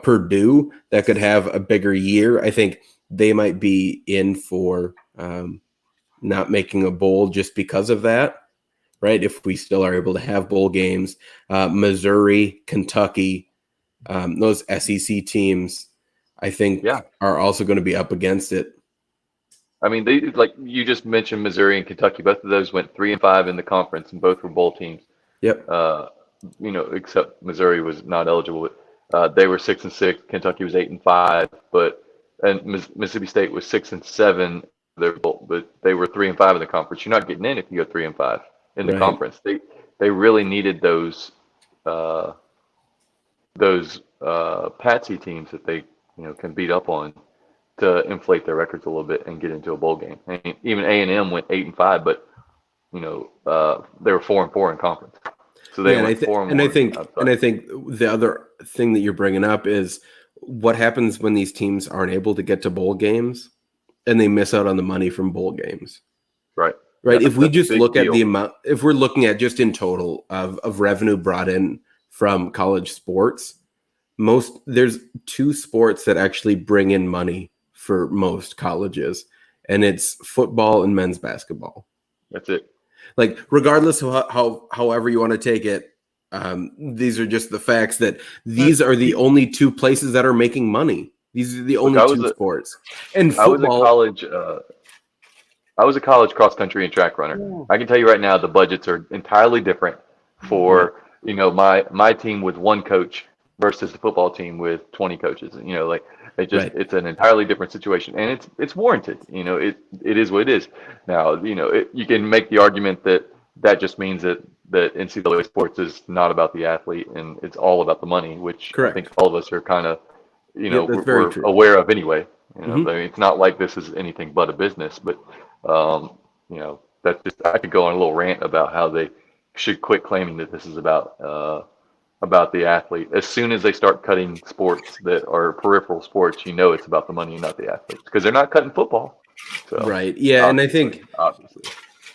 Purdue that could have a bigger year, I think they might be in for not making a bowl just because of that, right? If we still are able to have bowl games, Missouri, Kentucky, those SEC teams, I think are also going to be up against it. I mean, they, like you just mentioned, Missouri and Kentucky, both of those went 3-5 in the conference, and both were bowl teams. Yep. Except Missouri was not eligible. They were 6-6. Kentucky was 8-5, and Mississippi State was 6-7. But they were 3-5 in the conference. You're not getting in if you go 3-5 in the conference. They really needed those patsy teams that they can beat up on to inflate their records a little bit and get into a bowl game. I mean, even A&M went 8-5, but they were 4-4 in conference. So they went 4-1. And I think the other thing that you're bringing up is what happens when these teams aren't able to get to bowl games and they miss out on the money from bowl games. Right. Right. If we just look at the amount, if we're looking at just in total of revenue brought in from college sports, there's 2 sports that actually bring in money for most colleges, and it's football and men's basketball. That's it. Like, regardless of however you want to take it, these are just the facts that these are the only 2 places that are making money. These are the only 2 sports. And football. I was a college cross country and track runner. Yeah. I can tell you right now, the budgets are entirely different for my team with 1 coach versus the football team with 20 coaches. It's an entirely different situation, and it's warranted. It is what it is. Now, you can make the argument that just means that NCAA sports is not about the athlete and it's all about the money, which I think all of us are kind of, we're aware of anyway. I mean, it's not like this is anything but a business, but that's just, I could go on a little rant about how they should quit claiming that this is about the athlete. As soon as they start cutting sports that are peripheral sports, it's about the money and not the athletes, because they're not cutting football. So Right. Yeah, and obviously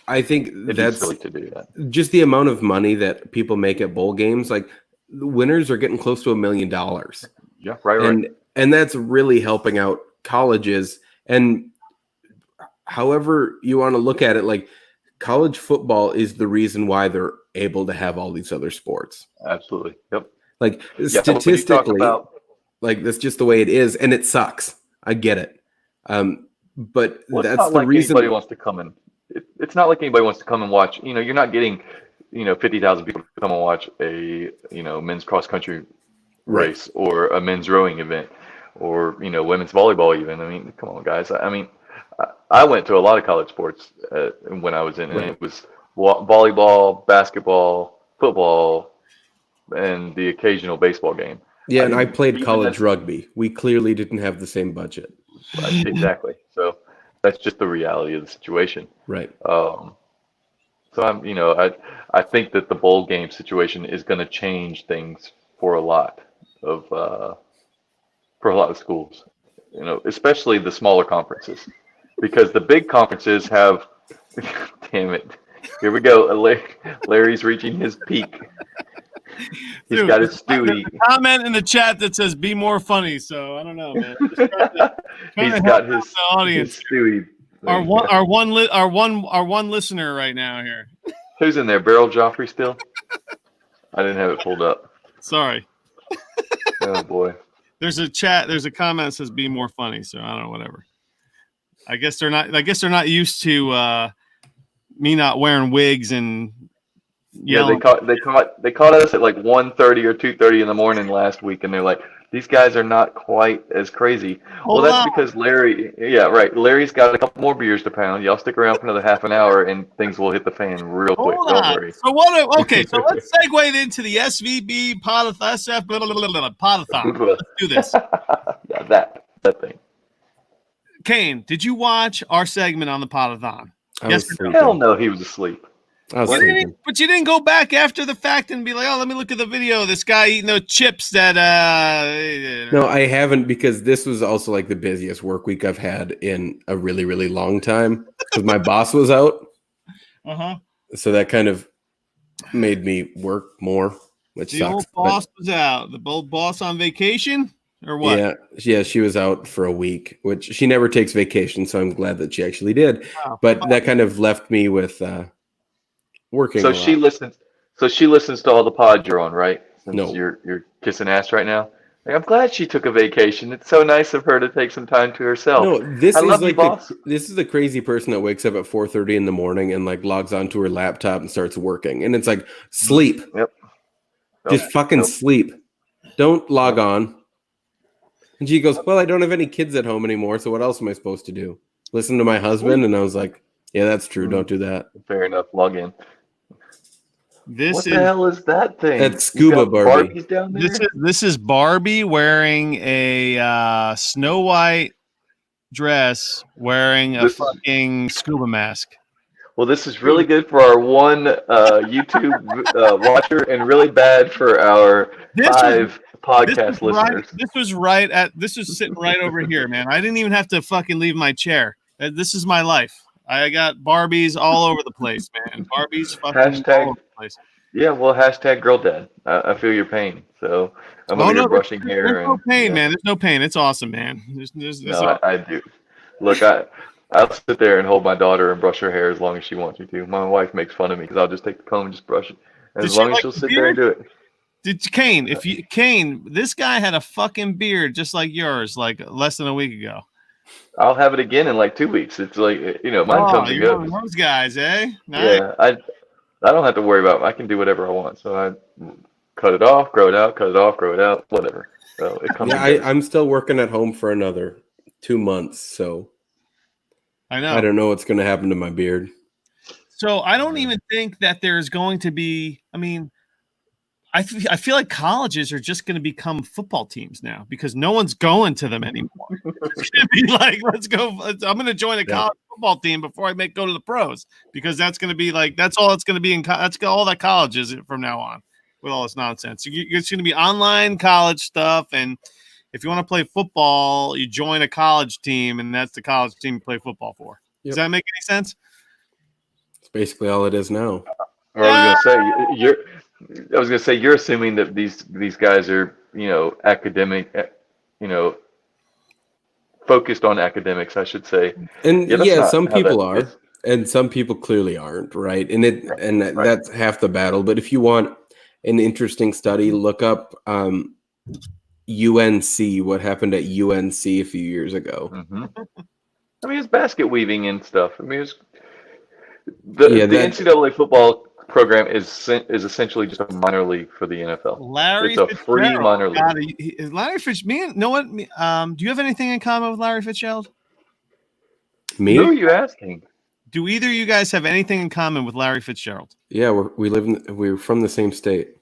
I think it'd be that's silly to do that. just the amount of money that people make at bowl games. Like the winners are getting close to $1 million. Yeah, right. And that's really helping out colleges. And however you want to look at it, like college football is the reason why they're able to have all these other sports. Absolutely. Yep. Like Yeah, statistically, like that's just the way it is, and it sucks. I get it. But that's the reason. Anybody wants to come in. It's not like anybody wants to come and watch. You're not getting, 50,000 people to come and watch a, men's cross country race or a men's rowing event or, women's volleyball even. I mean, come on, guys. I went to a lot of college sports when I was in, and it was volleyball, basketball, football, and the occasional baseball game. Yeah, and I played college rugby. We clearly didn't have the same budget. Exactly. So that's just the reality of the situation. Right. So I think that the bowl game situation is going to change things for a lot of schools, especially the smaller conferences, because the big conferences have, damn it, here we go. Larry's reaching his peak. He's got his Stewie. Comment in the chat that says "Be more funny." So I don't know, man. He's got his audience. His Stewie. Our one listener right now here. Who's in there? Beryl Joffrey still? I didn't have it pulled up. Sorry. Oh boy. There's a comment that says "Be more funny." So I don't know, whatever. I guess they're not used to me not wearing wigs and yelling. Yeah, they caught us at like 1:30 or 2:30 in the morning last week, and they're like, these guys are not quite as crazy. Well, that's because Larry's got a couple more beers to pound. Y'all stick around for another half an hour, and things will hit the fan real quick. Don't worry. So so let's segue into the SVB Podathon. Let's do this. Yeah, that thing. Kane, did you watch our segment on the Podathon? Yes. Hell no, he was asleep. But you didn't go back after the fact and be like, oh, let me look at the video of this guy eating those chips that No, I haven't, because this was also like the busiest work week I've had in a really, really long time, because my boss was out. So that kind of made me work more, which the sucks. Old boss was out. The old boss on vacation or what? Yeah, she was out for a week, which she never takes vacation, so I'm glad that she actually did. But that kind of left me with working. So she listens to all the pods you're on, right? Since No. You're kissing ass right now. Like, I'm glad she took a vacation. It's so nice of her to take some time to herself. No, this is like boss. this is the crazy person that wakes up at 4:30 in the morning and like logs onto her laptop and starts working, and it's like sleep. Yep. Just fucking sleep. Don't log on. And she goes, well, I don't have any kids at home anymore, so what else am I supposed to do? Listen to my husband? And I was like, yeah, that's true. Don't do that. Fair enough. Log in. What the hell is that thing? That's Scuba Barbie. Barbies down there? This is Barbie wearing a Snow White dress, wearing a fucking scuba mask. Well, this is really good for our one YouTube watcher, and really bad for our 5 podcast listeners. This was sitting right over here, man. I didn't even have to fucking leave my chair. This is my life. I got Barbies all over the place, man. Barbies fucking all over the place. Yeah, well, hashtag girl dad. I feel your pain. So I'm over here brushing hair. There's no pain, man. There's no pain. It's awesome, man. I do. Look, I'll sit there and hold my daughter and brush her hair as long as she wants me to. My wife makes fun of me because I'll just take the comb and just brush it. And as long as she'll sit there and do it. Kane, this guy had a fucking beard just like yours, like less than a week ago. I'll have it again in like 2 weeks. It's like, mine comes and goes. Those guys, eh? Nice. Yeah, I don't have to worry about it. I can do whatever I want. So I cut it off, grow it out, cut it off, grow it out, whatever. So it comes. Yeah, I'm still working at home for another 2 months, so I know. I don't know what's going to happen to my beard. So I don't even think that there's going to be. I mean, I feel like colleges are just going to become football teams now because no one's going to them anymore. It's going to be like, let's go. I'm going to join a college football team before I go to the pros because that's going to be like that's all it's going to be that's all that college is from now on with all this nonsense. It's going to be online college stuff, and if you want to play football, you join a college team, and that's the college team you play football for. Yep. Does that make any sense? It's basically all it is now. Or I was gonna say you're assuming that these guys are academic, focused on academics, I should say. And that's some not how people that are, is. and some people clearly aren't, right? And that's half the battle. But if you want an interesting study, look up UNC. What happened at UNC a few years ago? Mm-hmm. I mean, it's basket weaving and stuff. I mean, the NCAA football program is essentially just a minor league for the NFL. Larry it's a free minor league. Is Larry Fitzgerald? Know what? Do you have anything in common with Larry Fitzgerald? Me? Who are you asking? Do either of you guys have anything in common with Larry Fitzgerald? Yeah, we're from the same state.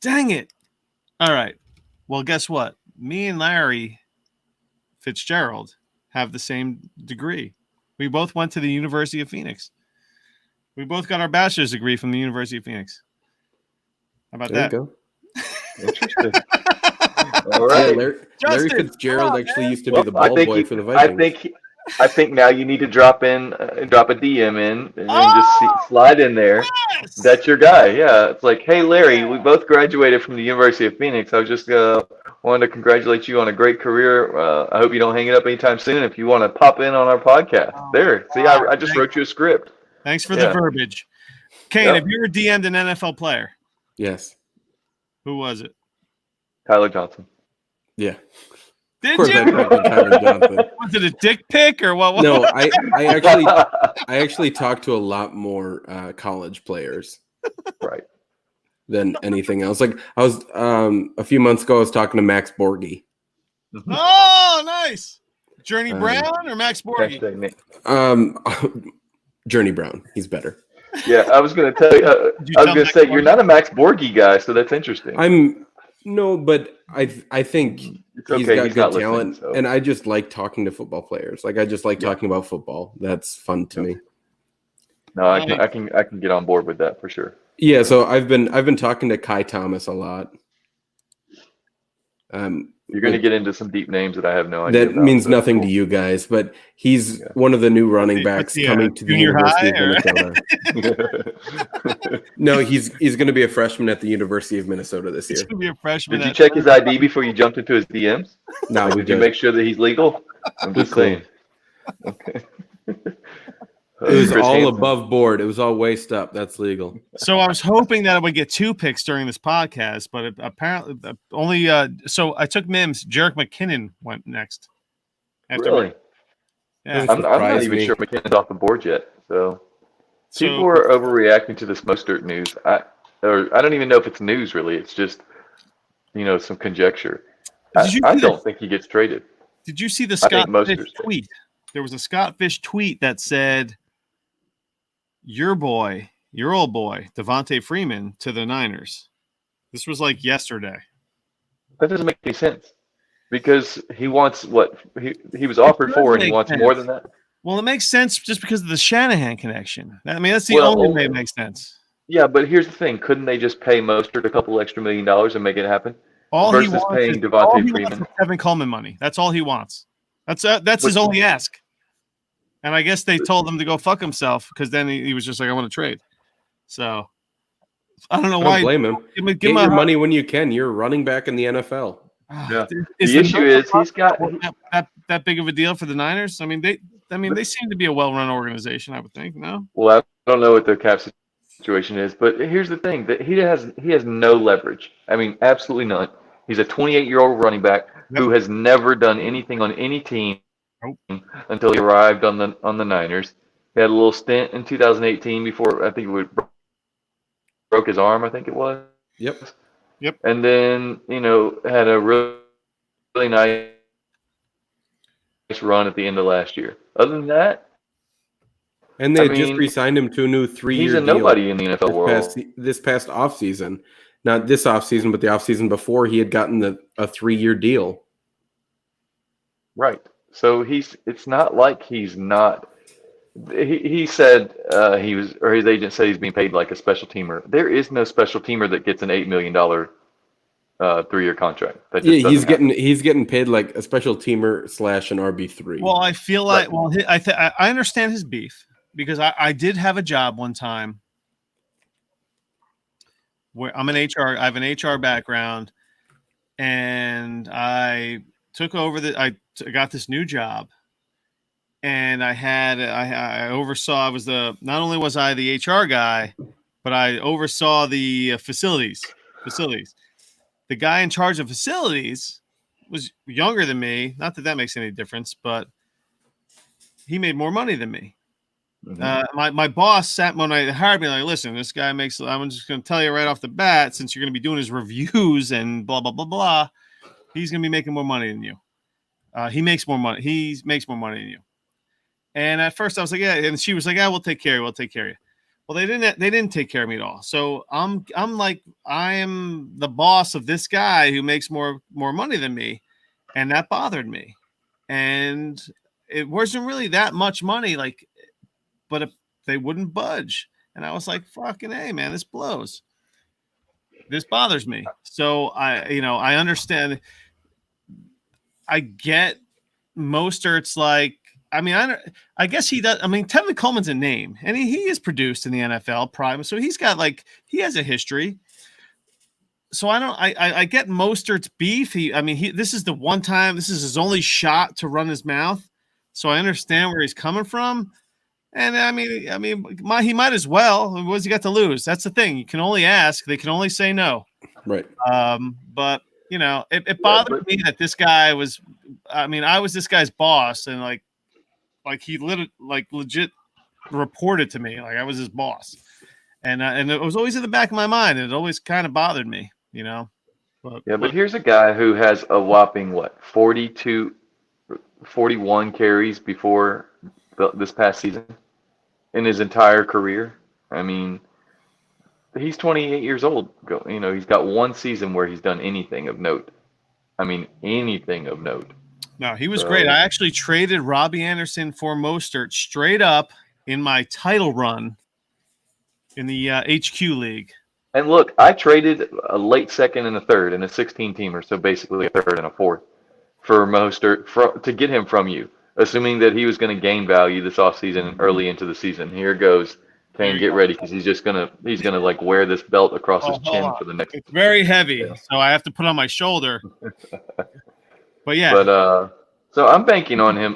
Dang it! All right. Well, guess what? Me and Larry Fitzgerald have the same degree. We both went to the University of Phoenix. We both got our bachelor's degree from the University of Phoenix. How about that? There you go. Interesting. All right. Yeah, Larry Fitzgerald actually used to be the ball boy for the Vikings. I think now you need to drop a DM in, and then just slide in there. Yes! That's your guy. Yeah, it's like, hey Larry, we both graduated from the University of Phoenix. I was just wanted to congratulate you on a great career. I hope you don't hang it up anytime soon. If you want to pop in on our podcast, I just wrote you a script. Thanks for the verbiage. Kane, have you ever DM'd an NFL player? Yes. Who was it? Tyler Johnson. Yeah. Did you? Tyler Johnson. Was it a dick pic or what? No, I actually talked to a lot more college players, right, than anything else. Like I was a few months ago, I was talking to Max Borghi. Oh, nice. Journey Brown or Max Borghi? Journey Brown. He's better. Yeah, I was going to tell you. I was going to say you're not a Max Borghi guy, so that's interesting. But I think it's okay. he's got good talent, and I just like talking to football players. Like I just like talking about football. That's fun to me. No, I can get on board with that for sure. Yeah, so I've been talking to Kai Thomas a lot. You're going to get into some deep names that I have no idea. That means nothing to you guys, but he's one of the new running backs coming to the University of Minnesota. No, he's going to be a freshman at the University of Minnesota this year. He's going to be a freshman. Did you check his ID before you jumped into his DMs? No, did you make sure that he's legal? I'm just saying. Okay. It was all above board. It was all waist up. That's legal. So I was hoping that I would get 2 picks during this podcast, but apparently only. So I took Mims. Jerick McKinnon went next. Really? Yeah. I'm not even sure McKinnon's off the board yet. So people are overreacting to this Mostert news. I don't even know if it's news really. It's just some conjecture. I don't think he gets traded. Did you see the Scott Fish tweet? There was a Scott Fish tweet that said, your old boy, Devontae Freeman, to the Niners. This was like yesterday. That doesn't make any sense because he wants what he was offered for, and he wants more than that. Well, it makes sense just because of the Shanahan connection. I mean, that's the only way it makes sense. Yeah, but here's the thing: couldn't they just pay Mostert a couple extra $1 million and make it happen? Versus paying Devontae Freeman Kevin Coleman money. That's all he wants. That's his only ask. And I guess they told him to go fuck himself because then he was just like, I want to trade. So I don't know why. Don't blame him. Get your money when you can. You're a running back in the NFL. Yeah. The issue is he's got that big of a deal for the Niners. I mean, they seem to be a well-run organization, I would think. No. Well, I don't know what the cap situation is, but here's the thing: that he has no leverage. I mean, absolutely none. He's a 28-year-old running back who has never done anything on any team until he arrived on the Niners. He had a little stint in 2018 before I think it broke his arm. I think it was. Yep. And then had a really nice run at the end of last year. Other than that, and they just re-signed him to a new 3-year deal. He's a nobody in the NFL world. This past offseason. not this offseason, but the offseason before, he had gotten a 3-year deal. Right. So it's not like he's not. He said his agent said he's being paid like a special teamer. There is no special teamer that gets an $8 million 3-year contract. That just doesn't he's getting paid like a special teamer / an RB3. Well, I feel like I understand his beef because I did have a job one time where I'm an HR. I have an HR background, and I took over I got this new job. And I oversaw. Not only was I the HR guy, but I oversaw the facilities. The guy in charge of facilities was younger than me. Not that that makes any difference, but he made more money than me. Mm-hmm. My boss sat when I hired me like, listen, this guy makes. I'm just going to tell you right off the bat, since you're going to be doing his reviews and blah blah blah blah, he's going to be making more money than you. He makes more money. He makes more money than you. And at first I was like, yeah. And she was like, yeah, we'll take care of you. We'll take care of you. Well, they didn't take care of me at all. So I'm like, I am the boss of this guy who makes more money than me. And that bothered me. And it wasn't really that much money, but if they wouldn't budge. And I was like, fucking hey, man, this blows. This bothers me. So I understand. I get Mostert's like, I mean, I guess he does. I mean, Tevin Coleman's a name, and he is produced in the NFL prime, so he has a history. So I get Mostert's beef. This is the one time. This is his only shot to run his mouth. So I understand where he's coming from, and he might as well. What's he got to lose? That's the thing. You can only ask. They can only say no. Right. But it bothered me that this guy was. I was this guy's boss, and like he legit reported to me like I was his boss, and it was always in the back of my mind, and it always kind of bothered me, But here's a guy who has a whopping 41 carries before this past season in his entire career. I mean, he's 28 years old. He's got one season where he's done anything of note. Anything of note. No, he was great. I actually traded Robbie Anderson for Mostert straight up in my title run in the HQ league. And look, I traded a late second and a third and a 16-teamer, so basically a third and a fourth for Mostert to get him from you, assuming that he was going to gain value this offseason early into the season. Here goes. Kane, get ready because he's gonna wear this belt across his chin for the next. It's very heavy, so I have to put on my shoulder. But yeah. So I'm banking on him.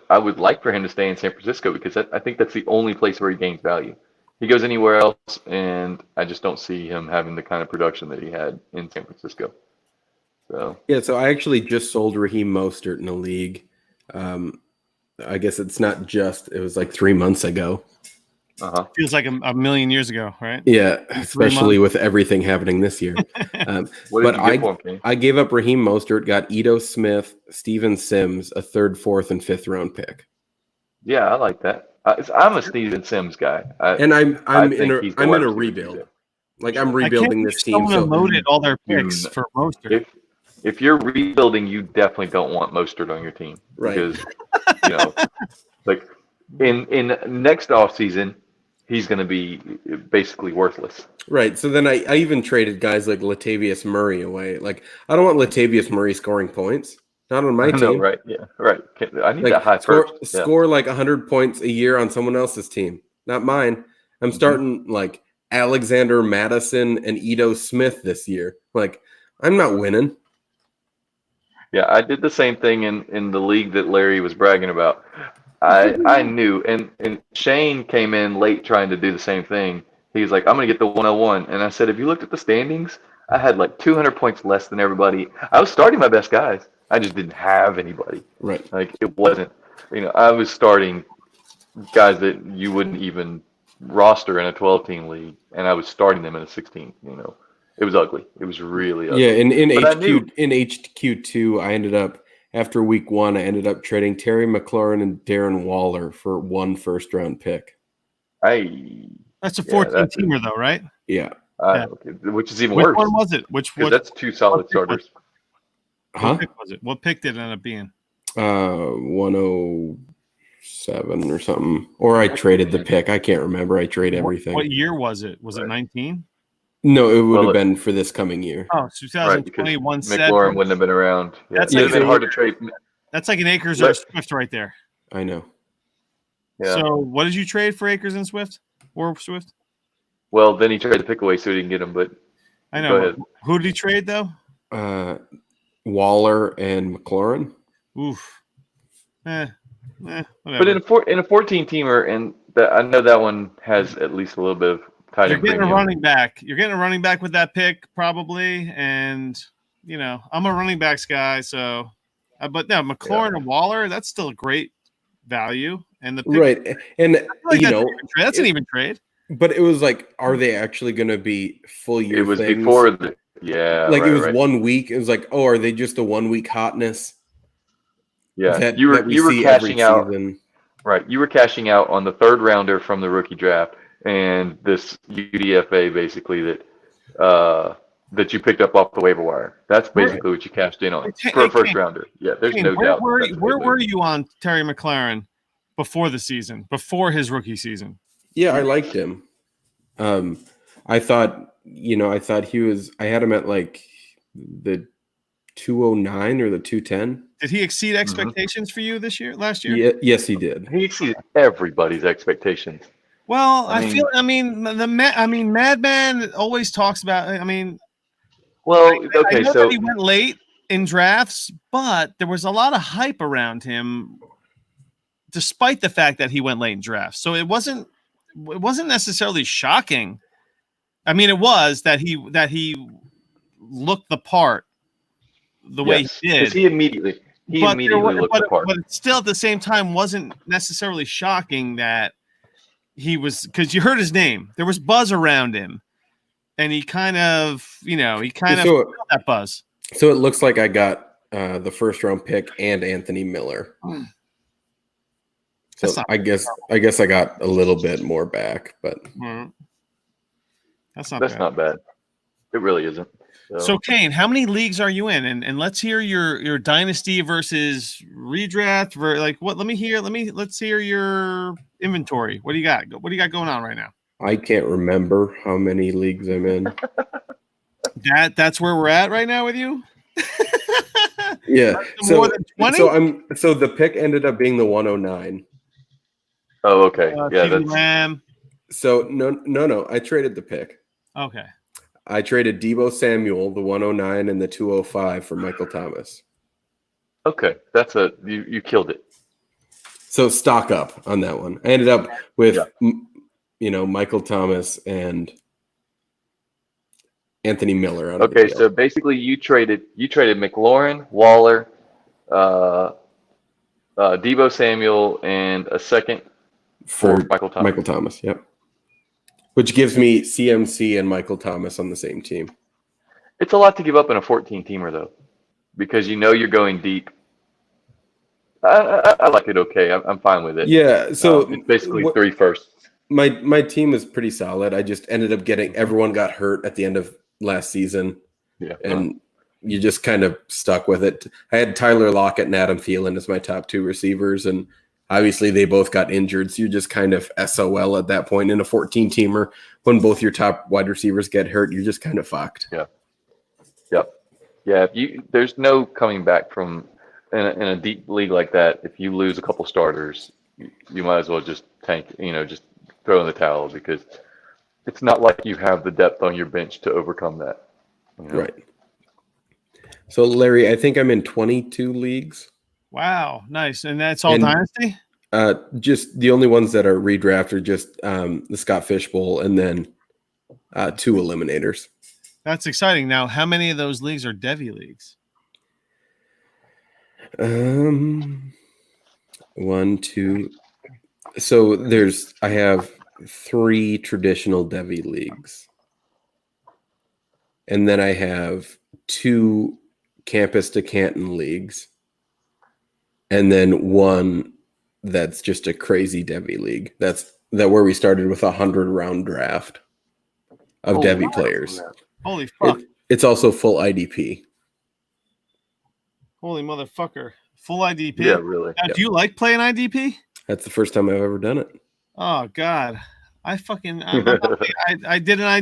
I would like for him to stay in San Francisco because I think that's the only place where he gains value. He goes anywhere else, and I just don't see him having the kind of production that he had in San Francisco. So I actually just sold Raheem Mostert in a league. I guess it's not just. It was like 3 months ago. Feels like a million years ago, right? Yeah, especially with everything happening this year. But I gave up Raheem Mostert, got Ito Smith, Steven Sims, a 3rd, 4th, and 5th round pick. Yeah, I like that. I'm a Steven Sims guy, I'm in a rebuild. Like I'm rebuilding this team. Someone loaded all their picks for Mostert. If you're rebuilding, you definitely don't want Mostert on your team, right? Because in next offseason, he's going to be basically worthless. Right. So then I even traded guys like Latavius Murray away. Like, I don't want Latavius Murray scoring points. Not on my team. No, right. Yeah, right. I need that high score like 100 points a year on someone else's team. Not mine. I'm starting like Alexander Madison and Ito Smith this year. Like, I'm not winning. Yeah, I did the same thing in the league that Larry was bragging about. I knew, and Shane came in late trying to do the same thing. He was like, I'm going to get the 101. And I said, have you looked at the standings? I had like 200 points less than everybody. I was starting my best guys. I just didn't have anybody. Right. Like, it wasn't, I was starting guys that you wouldn't even roster in a 12-team league, and I was starting them in a 16. It was ugly. It was really ugly. Yeah, in HQ2, I ended up, after week 1, I ended up trading Terry McLaurin and Darren Waller for 1 first-round pick. That's a 14-teamer, though, right? Yeah. Yeah. Okay, which is even Which worse one was it? because that's two solid starters. Huh? What pick was it? What pick did it end up being? 107 or something. Or I traded the pick. I can't remember. I trade everything. What year was it? Was it Right. 19? No, it would Well, have been for this coming year. Oh, Right, because 2020, McLaurin wouldn't have been around. Yeah, That's it'd have like- been hard to trade. That's like an Akers or a Swift right there. I know. Yeah. So what did you trade for Akers and Swift? Or Swift? Well, then he traded the pick away so he didn't get him. But I Go know. ahead. Who did he trade though? Waller and McLaurin. Oof. Whatever. but in a 14 teamer, and I know that one has at least a little bit of tight You're end getting a premium. running back. You're getting a running back with that pick, probably. And I'm a running backs guy, so but no, McLaurin and Waller, that's still a great value. And the pick, Right. And, I feel like that's an even trade. but it was like, are they actually going to be full year It was things? before the Like right, it was right. 1 week. It was like, oh, are they just a 1 week hotness? Yeah, That you were we see cashing out. season. Right, you were cashing out on the third rounder from the rookie draft and this UDFA basically that you picked up off the waiver wire. That's basically what you cashed in on for a first rounder. Yeah, there's no doubt. Where were you on Terry McLaurin before the season, before his rookie season? Yeah, I liked him. I thought he was. I had him at like the 209 or the 210. Did he exceed expectations for you last year? Yeah, yes, he did. He exceeded everybody's expectations. Well, Madman always talks about. Well, I okay, know so that he went late in drafts, but there was a lot of hype around him, despite the fact that he went late in drafts. So it wasn't necessarily shocking. I mean, it was that he looked the part the way he did. because he immediately looked the part. But still, at the same time, wasn't necessarily shocking that he was, because you heard his name. There was buzz around him, and he kind of felt that buzz. So it looks like I got the first round pick and Anthony Miller. So I guess I got a little bit more back, but that's That's not bad. It really isn't. So Kane, how many leagues are you in? And let's hear your dynasty versus redraft. Let's hear your inventory. What do you got? What do you got going on right now? I can't remember how many leagues I'm in. That's where we're at right now with you. Yeah. More than 20? So the pick ended up being the 109. Oh, okay. Yeah, CeeDee Lamb. So no. I traded the pick. Okay. I traded Deebo Samuel, the 109 and the 205 for Michael Thomas. Okay, you killed it. So stock up on that one. I ended up with Michael Thomas and Anthony Miller. Okay, so basically you traded McLaurin, Waller, Deebo Samuel, and a second for Michael Thomas. Michael Thomas, yep. Which gives me CMC and Michael Thomas on the same team. It's a lot to give up in a 14-teamer, though, because you're going deep. I like it okay. I'm fine with it. Yeah, so it's basically 3 firsts. My team is pretty solid. I just ended up everyone got hurt at the end of last season. Yeah. And you just kind of stuck with it. I had Tyler Lockett and Adam Thielen as my top 2 receivers, and obviously they both got injured. So you're just kind of SOL at that point in a 14-teamer. When both your top wide receivers get hurt, you're just kind of fucked. Yeah. Yep. Yeah. There's no coming back from in a deep league like that. If you lose a couple starters, you might as well just tank. Just throw in the towel, because it's not like you have the depth on your bench to overcome that. Right. So Larry, I think I'm in 22 leagues. Wow, nice. And that's all dynasty? Just the only ones that are redraft are just the Scott Fish Bowl and then 2 eliminators. That's exciting. Now, how many of those leagues are Devy leagues? 1, 2. So I have 3 traditional Devy leagues. And then I have 2 Campus to Canton leagues. And then 1 that's just a crazy Devy league. That's where we started with a 100-round draft. of Oh, Devy wow. players. Holy fuck! It's also full IDP. Holy motherfucker! Full IDP. Yeah, really. Now, do you like playing IDP? That's the first time I've ever done it. Oh God, I did an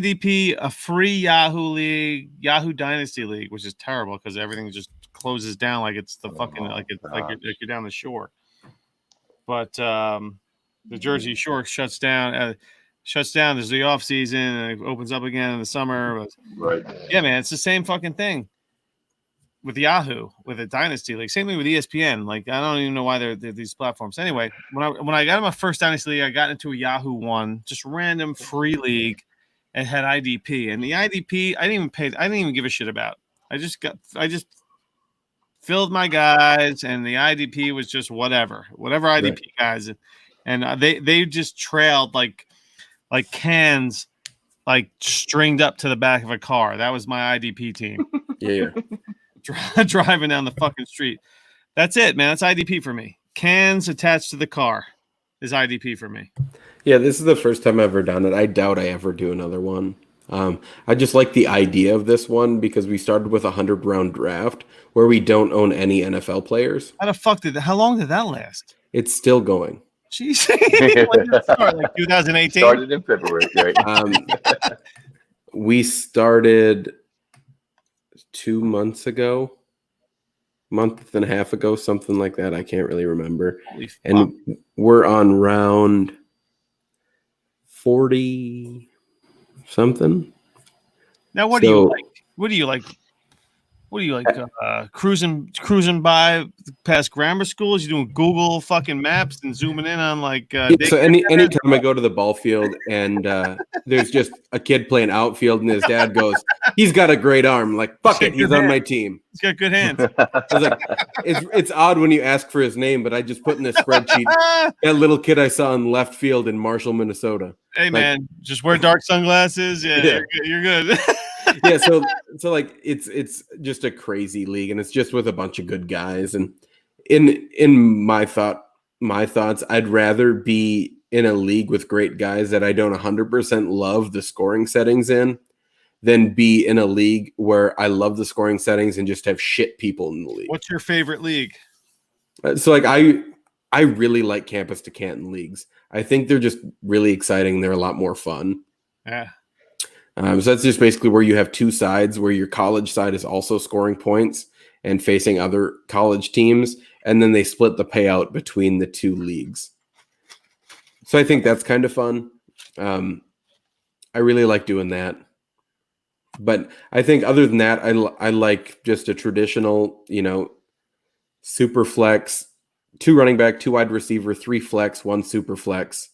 IDP, a free Yahoo league, Yahoo Dynasty league, which is terrible because everything just closes down like it's the fucking like you're down the shore. But the Jersey Shore shuts down. There's the off season and it opens up again in the summer. But, Right. yeah, man, it's the same fucking thing with Yahoo, with a Dynasty league. Same thing with ESPN. Like, I don't even know why they're these platforms. Anyway, when I got in my first Dynasty league, I got into a Yahoo one, just random free league, and had IDP. And the IDP, I didn't even give a shit about. I just filled my guys, and the IDP was just whatever IDP guys, and they just trailed like cans, like stringed up to the back of a car. That was my IDP team. Yeah. Driving down the fucking street. That's it, man. That's IDP for me. Cans attached to the car is IDP for me. Yeah, this is the first time I've ever done it. I doubt I ever do another one. I just like the idea of this one because we started with a 100-round draft where we don't own any NFL players. How long did that last? It's still going. Jeez. When did it start? Like 2018? Started in February, right? We started 2 months ago, month and a half ago, something like that. I can't really remember. And we're on round 40 something. Now, what do you like? What do you like? What do you like? Cruising by past grammar schools? You doing Google fucking maps and zooming in on like? So anytime I go to the ball field and there's just a kid playing outfield and his dad goes, "He's got a great arm." I'm like, fuck it, he's on my team. He's got good hands. I was like, it's odd when you ask for his name, but I just put in this spreadsheet that little kid I saw in left field in Marshall, Minnesota. Hey man, just wear dark sunglasses. Yeah. You're good. Yeah, so like it's just a crazy league, and it's just with a bunch of good guys. And in my thoughts, I'd rather be in a league with great guys that I don't 100% love the scoring settings in, than be in a league where I love the scoring settings and just have shit people in the league. What's your favorite league? So like I really like campus to Canton leagues. I think they're just really exciting. They're a lot more fun. Yeah. So that's just basically where you have two sides, where your college side is also scoring points and facing other college teams, and then they split the payout between the two leagues. So I think that's kind of fun. I really like doing that. But I think other than that, I like just a traditional, super flex, 2 running back, 2 wide receiver, 3 flex, 1 super flex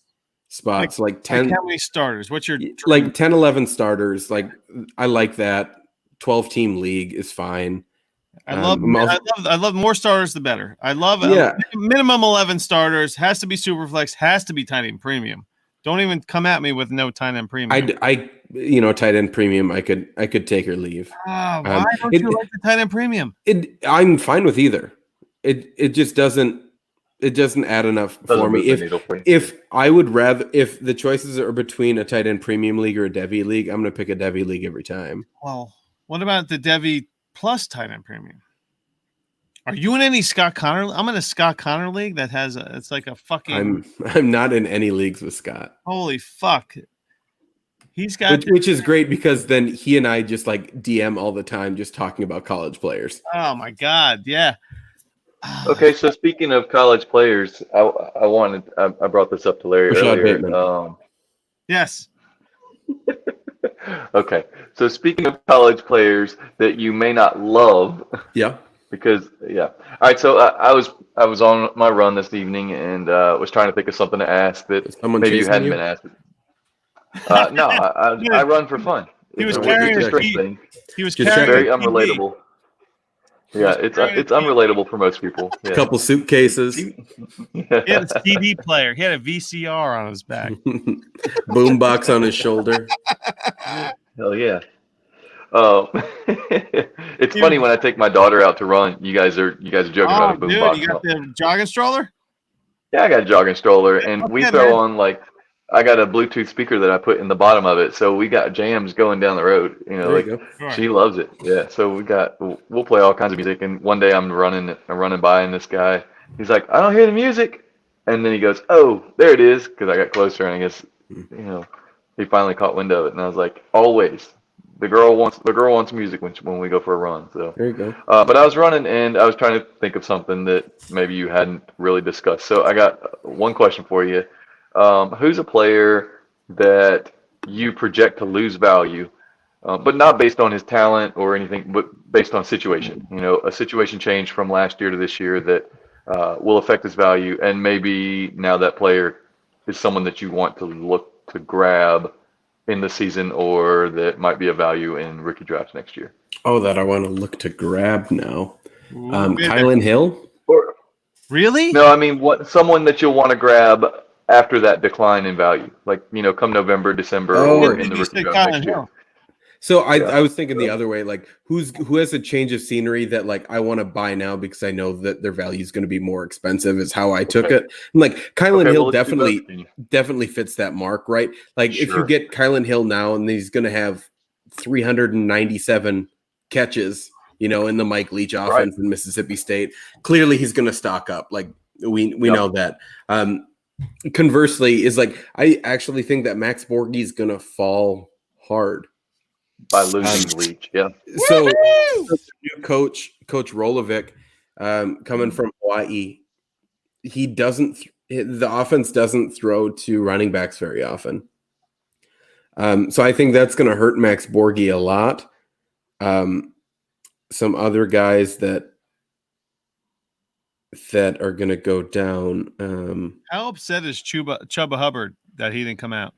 spots, like 10. Like how many starters? What's your like 10, 11 starters? Like I like that. 12-team league is fine. I love more starters the better. I love minimum 11 starters. Has to be super flex. Has to be tight end premium. Don't even come at me with no tight end premium. Tight end premium. I could take or leave. Why don't you like the tight end premium? I'm fine with either. It just doesn't. It doesn't add enough for me. If the choices are between a tight end premium league or a Devy league, I'm going to pick a Devy league every time. Well, what about the Devy plus tight end premium? Are you in any Scott Connor? I'm in a Scott Connor league that has it's like a fucking. I'm not in any leagues with Scott. Holy fuck. He's got which is great because then he and I just like DM all the time, just talking about college players. Oh my God. Yeah. Okay, so speaking of college players, I brought this up to Larry earlier. Yes. Okay, so speaking of college players that you may not love, yeah, all right. So I was on my run this evening and was trying to think of something to ask that maybe you hadn't been asked. No, I run for fun. He was carrying very unrelatable. Yeah, it's unrelatable for most people. Yeah. A couple suitcases. He had a CD player. He had a VCR on his back. Boombox on his shoulder. Hell yeah. It's funny when I take my daughter out to run. You guys are joking about a boombox. You got the jogging stroller? Yeah, I got a jogging stroller, and we throw on like I got a Bluetooth speaker that I put in the bottom of it, so we got jams going down the road. There Like you go. Sure. she loves it. Yeah, so we'll play all kinds of music. And one day I'm running by, and this guy, he's like, I don't hear the music, and then he goes, oh, there it is, because I got closer, and I guess he finally caught wind of it, and I was like, always. The girl wants music when we go for a run. So There you go. but I was running and I was trying to think of something that maybe you hadn't really discussed. So I got one question for you. Who's a player that you project to lose value, but not based on his talent or anything, but based on situation? A situation change from last year to this year that will affect his value, and maybe now that player is someone that you want to look to grab in the season, or that might be a value in rookie drafts next year. Oh, that I want to look to grab now. Ooh, Kylan Hill? Or really? no, I mean someone that you'll want to grab after that decline in value, like come November, December, or in the You rookie said draft Colin next year. Hill. So I was thinking the other way, like who has a change of scenery that like I want to buy now because I know that their value is going to be more expensive is how I took it. And like Kylan Hill well, let's do both. definitely fits that mark, right? Like if you Sure. get Kylan Hill now and he's going to have 397 catches, in the Mike Leach offense in Mississippi State, clearly he's going to stock up. Like we know that. Conversely, is like I actually think that Max Borghi is going to fall hard. By losing Leach, yeah. So new Coach Rolovic, coming from Hawaii, the offense doesn't throw to running backs very often. So I think that's going to hurt Max Borghi a lot. Some other guys that are going to go down. How upset is Chuba Hubbard that he didn't come out?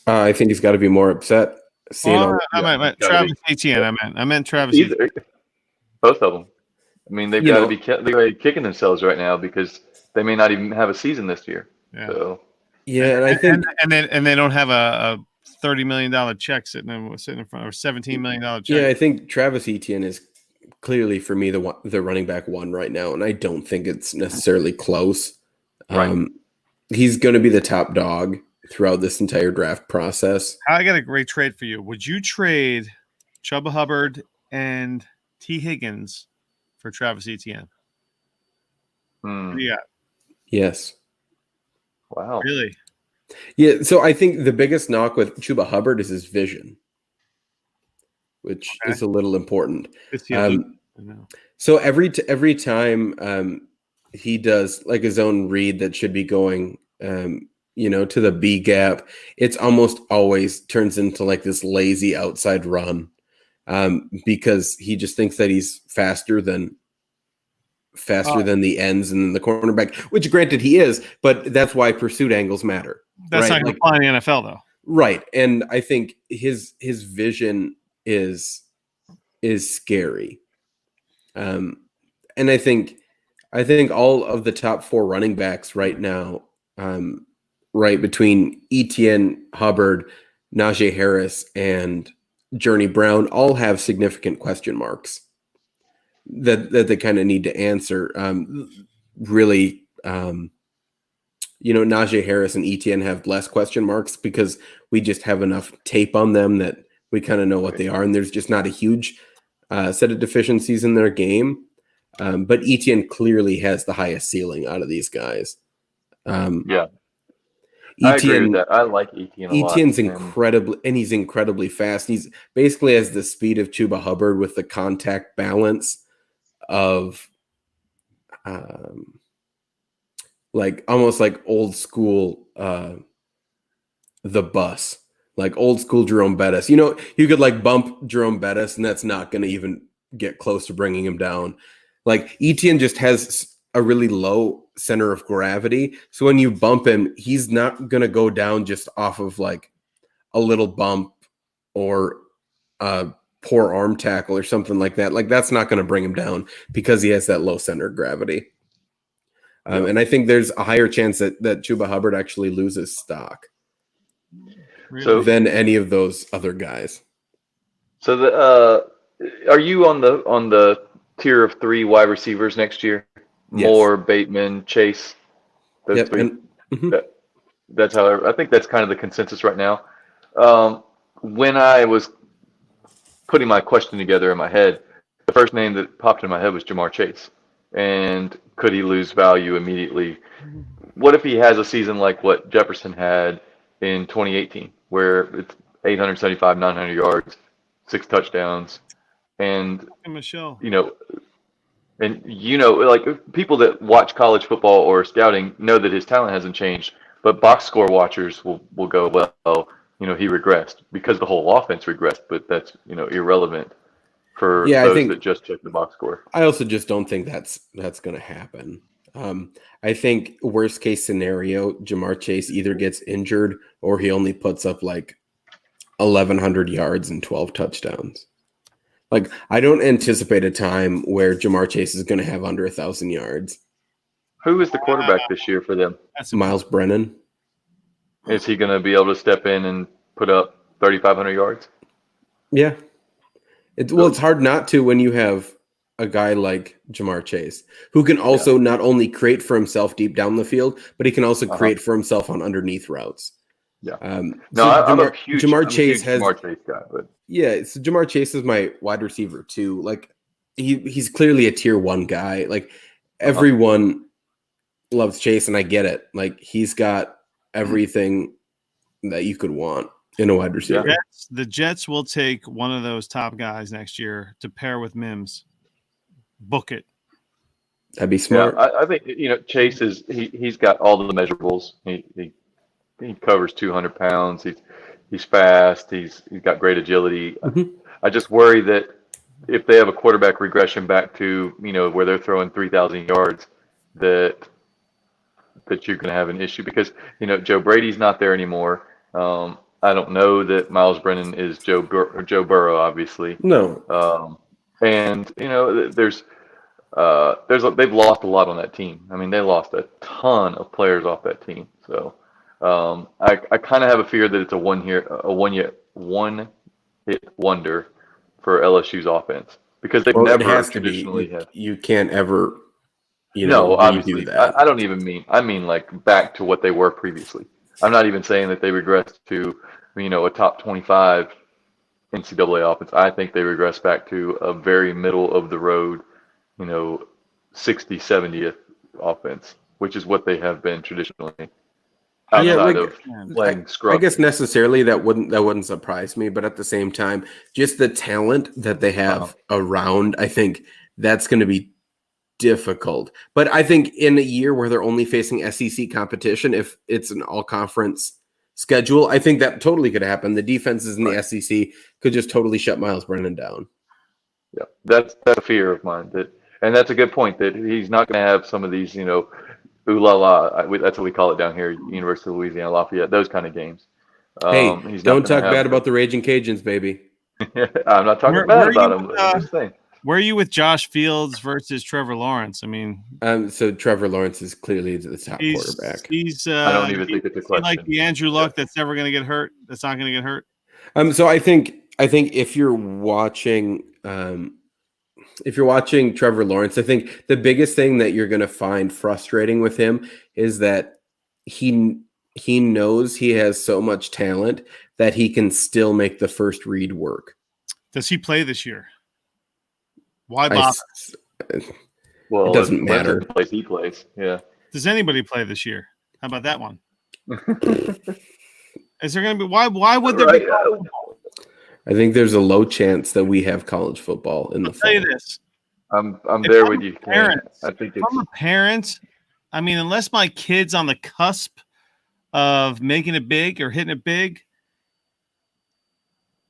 I think he's got to be more upset. I meant Travis Etienne. I meant Travis. Either, both of them. I mean, they've got to be kicking themselves right now because they may not even have a season this year. Yeah. So. Yeah, and I think and they don't have a $30 million check sitting in front, or $17 million check. Yeah, I think Travis Etienne is clearly for me the running back one right now, and I don't think it's necessarily close. Right. He's going to be the top dog throughout this entire draft process. I got a great trade for you. Would you trade Chuba Hubbard and T. Higgins for Travis Etienne? Yeah. Yes. Wow. Really? Yeah. So I think the biggest knock with Chuba Hubbard is his vision, which is a little important. So every time he does like his own read that should be going to the B gap, it's almost always turns into like this lazy outside run because he just thinks that he's faster than the ends and the cornerback, which granted he is, but that's why pursuit angles matter. That's not going to apply in the NFL though. Right. And I think his vision is scary. And I think all of the top four running backs right now, right between Etienne, Hubbard, Najee Harris, and Journey Brown, all have significant question marks that they kind of need to answer. Really, Najee Harris and Etienne have less question marks because we just have enough tape on them that we kind of know what they are, and there's just not a huge set of deficiencies in their game. But Etienne clearly has the highest ceiling out of these guys. Yeah. Etienne, I agree with that. I like Etienne a lot. Etienne's he's incredibly fast. He's basically has the speed of Chuba Hubbard with the contact balance of like almost like old school the bus, like old school Jerome Bettis. You could like bump Jerome Bettis and that's not going to even get close to bringing him down. Like Etienne just has a really low center of gravity. So when you bump him, he's not going to go down just off of like a little bump or a poor arm tackle or something like that. Like that's not going to bring him down because he has that low center of gravity. And I think there's a higher chance that Chuba Hubbard actually loses stock than any of those other guys. So are you on the tier of 3 wide receivers next year? Yes. Moore, Bateman, Chase. Those Yep. three. That's how I think that's kind of the consensus right now. When I was putting my question together in my head, the first name that popped in my head was Jamar Chase. And could he lose value immediately? What if he has a season like what Jefferson had in 2018, where it's 875, 900 yards, 6 touchdowns, and Michelle. like people that watch college football or scouting know that his talent hasn't changed, but box score watchers will go, well, he regressed because the whole offense regressed, but that's, irrelevant for Yeah, those that just check the box score. I also just don't think that's going to happen. I think worst case scenario, Jamar Chase either gets injured or he only puts up like 1,100 yards and 12 touchdowns. Like, I don't anticipate a time where Jamar Chase is going to have under 1,000 yards. Who is the quarterback this year for them? That's Miles Brennan. Is he going to be able to step in and put up 3,500 yards? Yeah. It's hard not to when you have a guy like Jamar Chase, who can also not only create for himself deep down the field, but he can also create for himself on underneath routes. Yeah. I'm a huge Jamar Chase guy, but yeah. So Jamar Chase is my wide receiver too. Like he's clearly a tier 1 guy. Like everyone loves Chase, and I get it. Like he's got everything that you could want in a wide receiver. The Jets will take one of those top guys next year to pair with Mims. Book it. That'd be smart. Yeah, I think Chase is he's got all the measurables. He covers 200 pounds. He's fast. He's got great agility. Mm-hmm. I just worry that if they have a quarterback regression back to where they're throwing 3,000 yards, that you're going to have an issue because Joe Brady's not there anymore. I don't know that Miles Brennan is Joe Burrow, obviously. No. And they've lost a lot on that team. I mean, they lost a ton of players off that team. So I kind of have a fear that it's a one hit wonder for LSU's offense because they've never traditionally had. You can't ever, obviously do that. I don't even mean. I mean like back to what they were previously. I'm not even saying that they regressed to a top 25 NCAA offense. I think they regress back to a very middle of the road, 60, 70th offense, which is what they have been traditionally. Outside of playing scrub. I guess necessarily that wouldn't surprise me, but at the same time, just the talent that they have around, I think that's going to be difficult. But I think in a year where they're only facing SEC competition, if it's an all-conference schedule, I think that totally could happen. The defenses in the SEC could just totally shut Miles Brennan down. Yeah, that's a fear of mine. And that's a good point that he's not going to have some of these, ooh la la. That's what we call it down here, University of Louisiana Lafayette. Those kind of games. Hey, don't talk bad about the Raging Cajuns, baby. I'm not talking bad about them. I'm just saying. Where are you with Josh Fields versus Trevor Lawrence? I mean, so Trevor Lawrence is clearly the top quarterback. I don't even think it's a question. Like the Andrew Luck that's never going to get hurt. That's not going to get hurt. So I think if you're watching Trevor Lawrence, I think the biggest thing that you're going to find frustrating with him is that he knows he has so much talent that he can still make the first read work. Does he play this year? Why bother? Well, it doesn't matter. The place he plays, yeah. Does anybody play this year? How about that one? Is there going to be why would there be? I think there's a low chance that we have college football in the fall. I'll tell you this. I'm there with you. I think I'm a parent. I mean, unless my kid's on the cusp of making it big or hitting it big,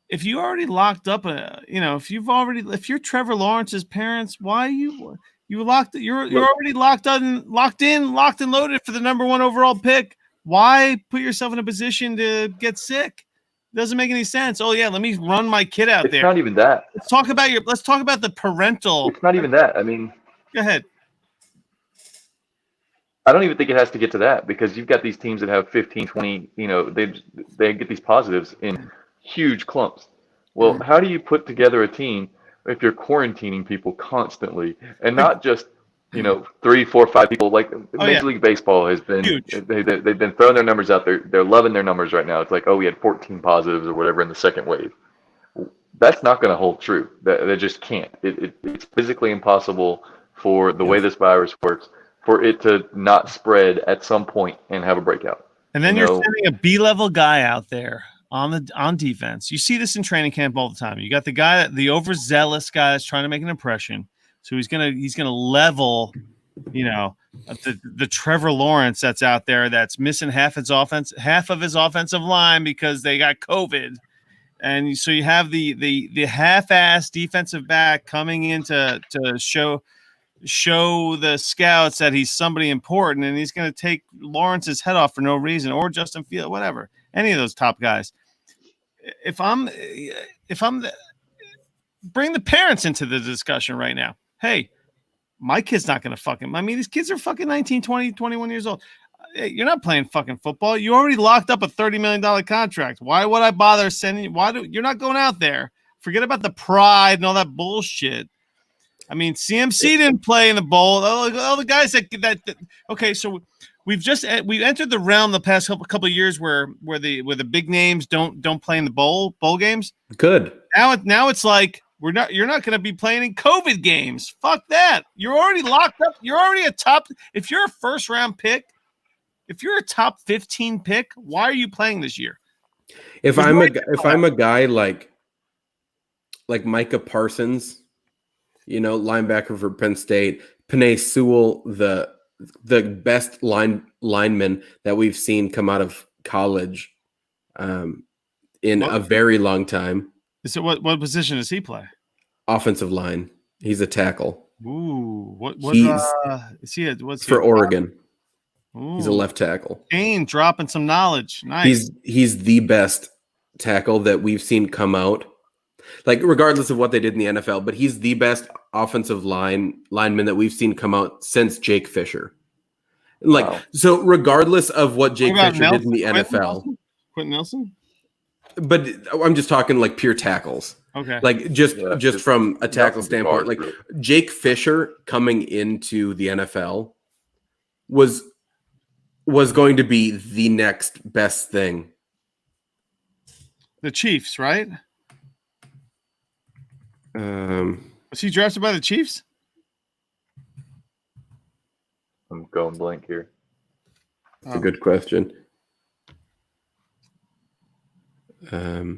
if you already locked up, if you're Trevor Lawrence's parents, why you locked? You're already locked in, locked and loaded for the number 1 overall pick. Why put yourself in a position to get sick? It doesn't make any sense. Oh yeah, let me run my kid out there. It's not even that. Let's talk about the parental. It's not even that. I mean, go ahead. I don't even think it has to get to that because you've got these teams that have 15, 20, they get these positives in huge clumps. Well, how do you put together a team if you're quarantining people constantly and not just, 3, 4, 5 people. Like Oh, yeah. Major League Baseball has been Huge. they've been throwing their numbers out there. They're loving their numbers right now. It's like, oh, we had 14 positives or whatever in the second wave. That's not going to hold true. That just can't. It's physically impossible for the way this virus works for it to not spread at some point and have a breakout. And then you're sending a B-level guy out there on defense. You see this in training camp all the time. You got the overzealous guy that's trying to make an impression. So he's gonna level, the Trevor Lawrence that's out there that's missing half of his offensive line because they got COVID. And so you have the half-ass defensive back coming in to show the scouts that he's somebody important, and he's going to take Lawrence's head off for no reason, or Justin Fields, whatever, any of those top guys. If I'm bring the parents into the discussion right now. Hey, my kid's not going to fucking, these kids are fucking 19, 20, 21 years old. You're not playing fucking football. You already locked up a $30 million contract. Why would I bother sending you? You're not going out there. Forget about the pride and all that bullshit. CMC didn't play in the bowl. All the guys that okay, so we've entered the realm the past couple of years where the big names don't play in the bowl games. Good. Now it's like you're not going to be playing in COVID games. Fuck that. You're already locked up. You're already a top. If you're a first round pick, if you're a top 15 pick, why are you playing this year? If I'm a guy like Micah Parsons, linebacker for Penn State, Penei Sewell, the best lineman that we've seen come out of college in a very long time. So what position does he play? Offensive line. He's a tackle. Ooh, what's for Oregon? Ooh. He's a left tackle. Kane dropping some knowledge. Nice. He's the best tackle that we've seen come out. Like, regardless of what they did in the NFL, but he's the best offensive lineman that we've seen come out since Jake Fisher. Wow. So regardless of what Jake Fisher did in the NFL. Quentin Nelson? But I'm just talking like pure tackles. Okay. Like just from a tackle standpoint. Like Jake Fisher coming into the NFL was going to be the next best thing. The Chiefs, right? Was he drafted by the Chiefs? I'm going blank here. That's a good question. I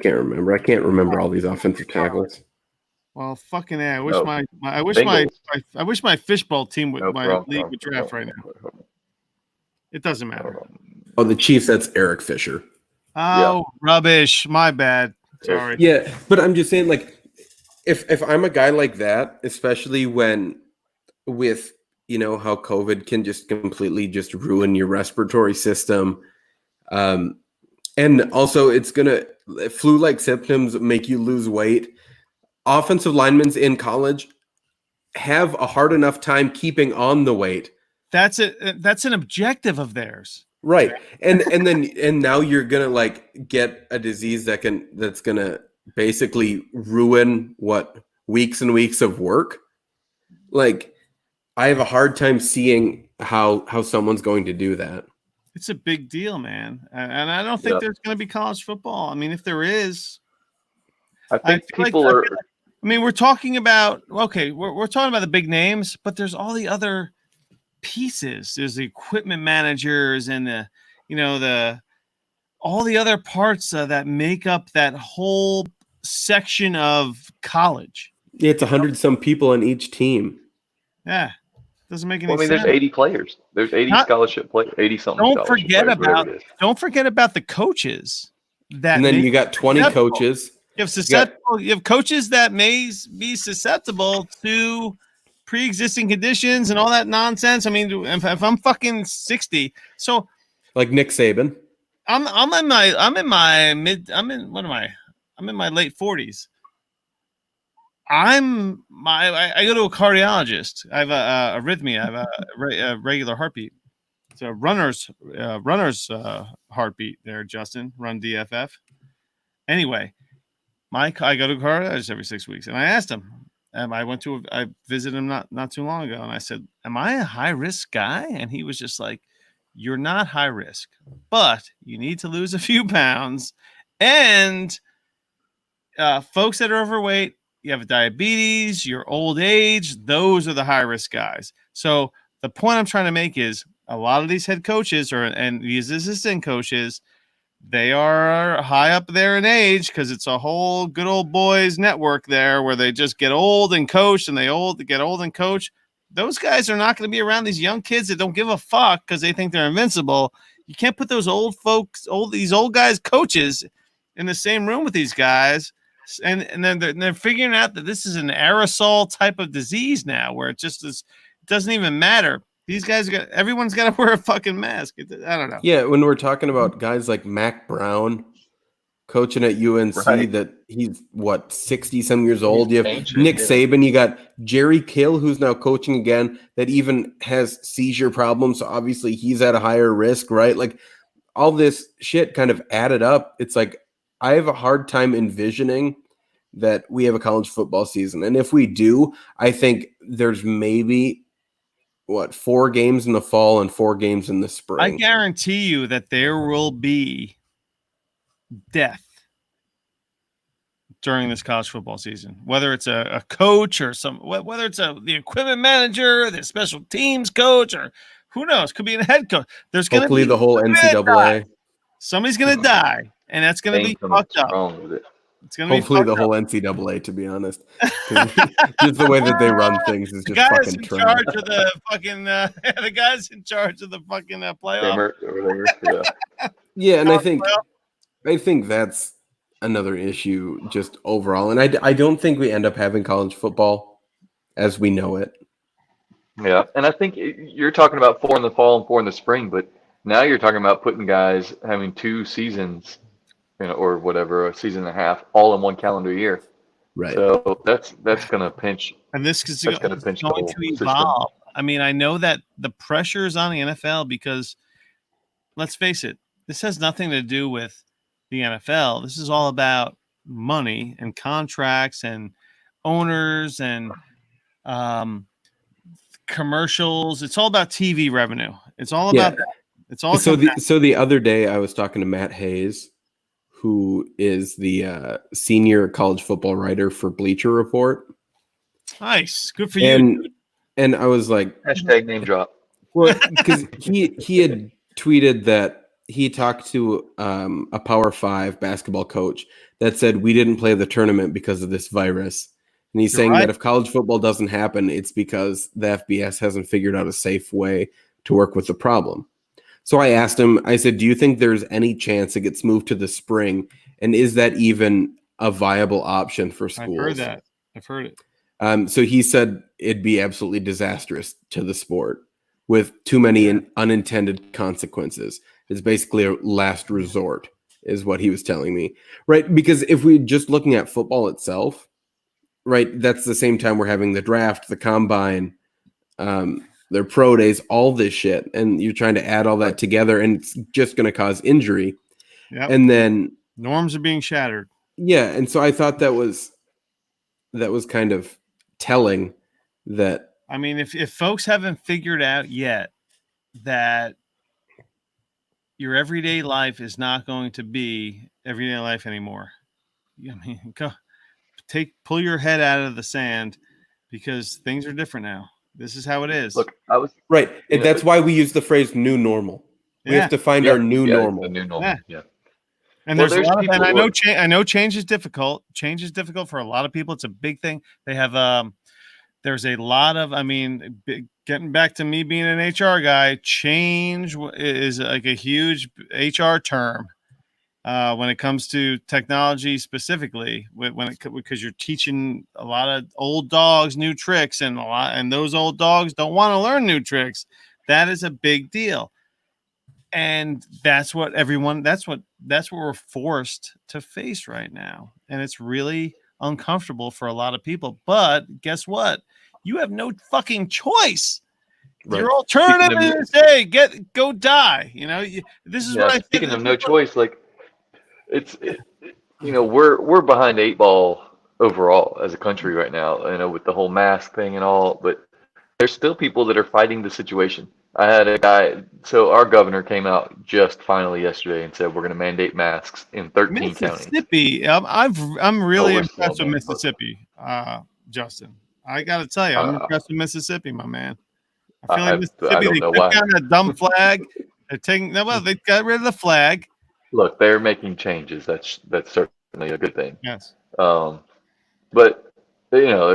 can't remember. I can't remember all these offensive tackles. Well, fucking I wish my fishbowl team would league would draft right now. It doesn't matter. Oh, the Chiefs. That's Eric Fisher. Oh, yeah. Rubbish. My bad. Sorry. Yeah, but I'm just saying, like, if I'm a guy like that, especially with how COVID can just completely just ruin your respiratory system, and also it's gonna flu-like symptoms make you lose weight. Offensive linemen in college have a hard enough time keeping on the weight. That's an objective of theirs. Right. And now you're going to get a disease that's going to basically ruin weeks and weeks of work. Like, I have a hard time seeing how someone's going to do that. It's a big deal, man. And I don't think there's going to be college football. If there is, I think people are. We're talking about we're talking about the big names, but there's all the other pieces. There's the equipment managers and all the other parts that make up that whole section of college. Yeah, it's 100 some people on each team. Yeah, doesn't make any sense. There's 80 players. There's 80 scholarship players. 80 something. Don't forget about the coaches. And then you got 20 coaches. You have coaches that may be susceptible to pre-existing conditions and all that nonsense. If I'm fucking 60, so like Nick Saban, I'm in my late 40s. I go to a cardiologist. I have a arrhythmia. I have a regular heartbeat. It's a runner's heartbeat there, Justin. Run DFF. Anyway, I go to a cardiologist every 6 weeks, and I asked him, I visited him not too long ago, and I said, "Am I a high risk guy?" And he was just like, "You're not high risk, but you need to lose a few pounds, and folks that are overweight, you have diabetes, your old age, those are the high risk guys." So the point I'm trying to make is a lot of these head coaches and these assistant coaches, they are high up there in age because it's a whole good old boys network there where they just get old and coach and get old and coach. Those guys are not going to be around these young kids that don't give a fuck because they think they're invincible. You can't put those old folks, these old guys coaches in the same room with these guys. And then they're figuring out that this is an aerosol type of disease now where it just is, it doesn't even matter. These guys everyone's got to wear a fucking mask. I don't know. Yeah, when we're talking about guys like Mac Brown coaching at UNC, Right. that he's 60 some years old. You have ancient, Nick yeah. Saban, you got Jerry Kill, who's now coaching again, that even has seizure problems. So obviously he's at a higher risk, right? Like all this shit kind of added up. It's like I have a hard time envisioning that we have a college football season. And if we do, I think there's maybe 4 games in the fall and 4 games in the spring. I guarantee you that there will be death during this college football season, whether it's a coach or whether it's the equipment manager, the special teams coach, or who knows, could be a head coach. There's going to Hopefully be the whole NCAA. Somebody's going to die, and that's going to be fucked up. Wrong with it. It's going to Hopefully be the whole NCAA, to be honest. Just the way that they run things is the just guys fucking in trash. charge of the fucking the guys in charge of the fucking playoff. Yeah, and I think that's another issue just overall. And I don't think we end up having college football as we know it. Yeah, and I think you're talking about 4 in the fall and 4 in the spring, but now you're talking about putting guys having 2 seasons, or whatever, a season and a half, all in one calendar year. Right. So that's going to pinch. And this is That's gonna pinch the going whole to system. evolve. I mean, I know that the pressure is on the NFL because, let's face it, this has nothing to do with the NFL. This is all about money and contracts and owners and commercials. It's all about TV revenue. It's all about that. It's all so the other day I was talking to Matt Hayes, who is the senior college football writer for Bleacher Report. Nice, good for you. And I was like, hashtag name drop. Well, because he had tweeted that he talked to a Power 5 basketball coach that said we didn't play the tournament because of this virus. And he's saying that if college football doesn't happen, it's because the FBS hasn't figured out a safe way to work with the problem. So I asked him, I said, do you think there's any chance it gets moved to the spring? And is that even a viable option for schools? I've heard that. I've heard it. So he said it'd be absolutely disastrous to the sport with too many unintended consequences. It's basically a last resort, is what he was telling me. Right? Because if we're just looking at football itself, right, that's the same time we're having the draft, the combine, their pro days, all this shit. And you're trying to add all that together, and it's just going to cause injury. Yep. And then norms are being shattered. Yeah. And so I thought that was kind of telling that. I mean, if folks haven't figured out yet that your everyday life is not going to be everyday life anymore, I mean, pull your head out of the sand, because things are different now. This is how it is. Look, I was right. And that's why we use the phrase new normal. We have to find our new normal. The new normal. Yeah. And there's a lot of, and I know change is difficult. Change is difficult for a lot of people. It's a big thing. They have there's a lot of, I mean, getting back to me being an HR guy, change is like a huge HR term when it comes to technology specifically. Because you're teaching a lot of old dogs new tricks, and those old dogs don't want to learn new tricks. That is a big deal. And that's what we're forced to face right now. And it's really uncomfortable for a lot of people. But guess what? You have no fucking choice. Right. Your alternative is, hey, go die. This is what I think. Speaking of no choice, like we're behind 8 ball overall as a country right now, with the whole mask thing and all, but there's still people that are fighting the situation. I had a guy, so our governor came out just finally yesterday and said we're going to mandate masks in 13 counties. Mississippi, I'm really we're slow, impressed with man. Mississippi, Justin. I got to tell you, I'm Uh, impressed with Mississippi, my man. I feel like I Mississippi, don't they know took why. down that dumb flag. They're taking, well, they got rid of the flag. Look, they're making changes. That's certainly a good thing. Yes. But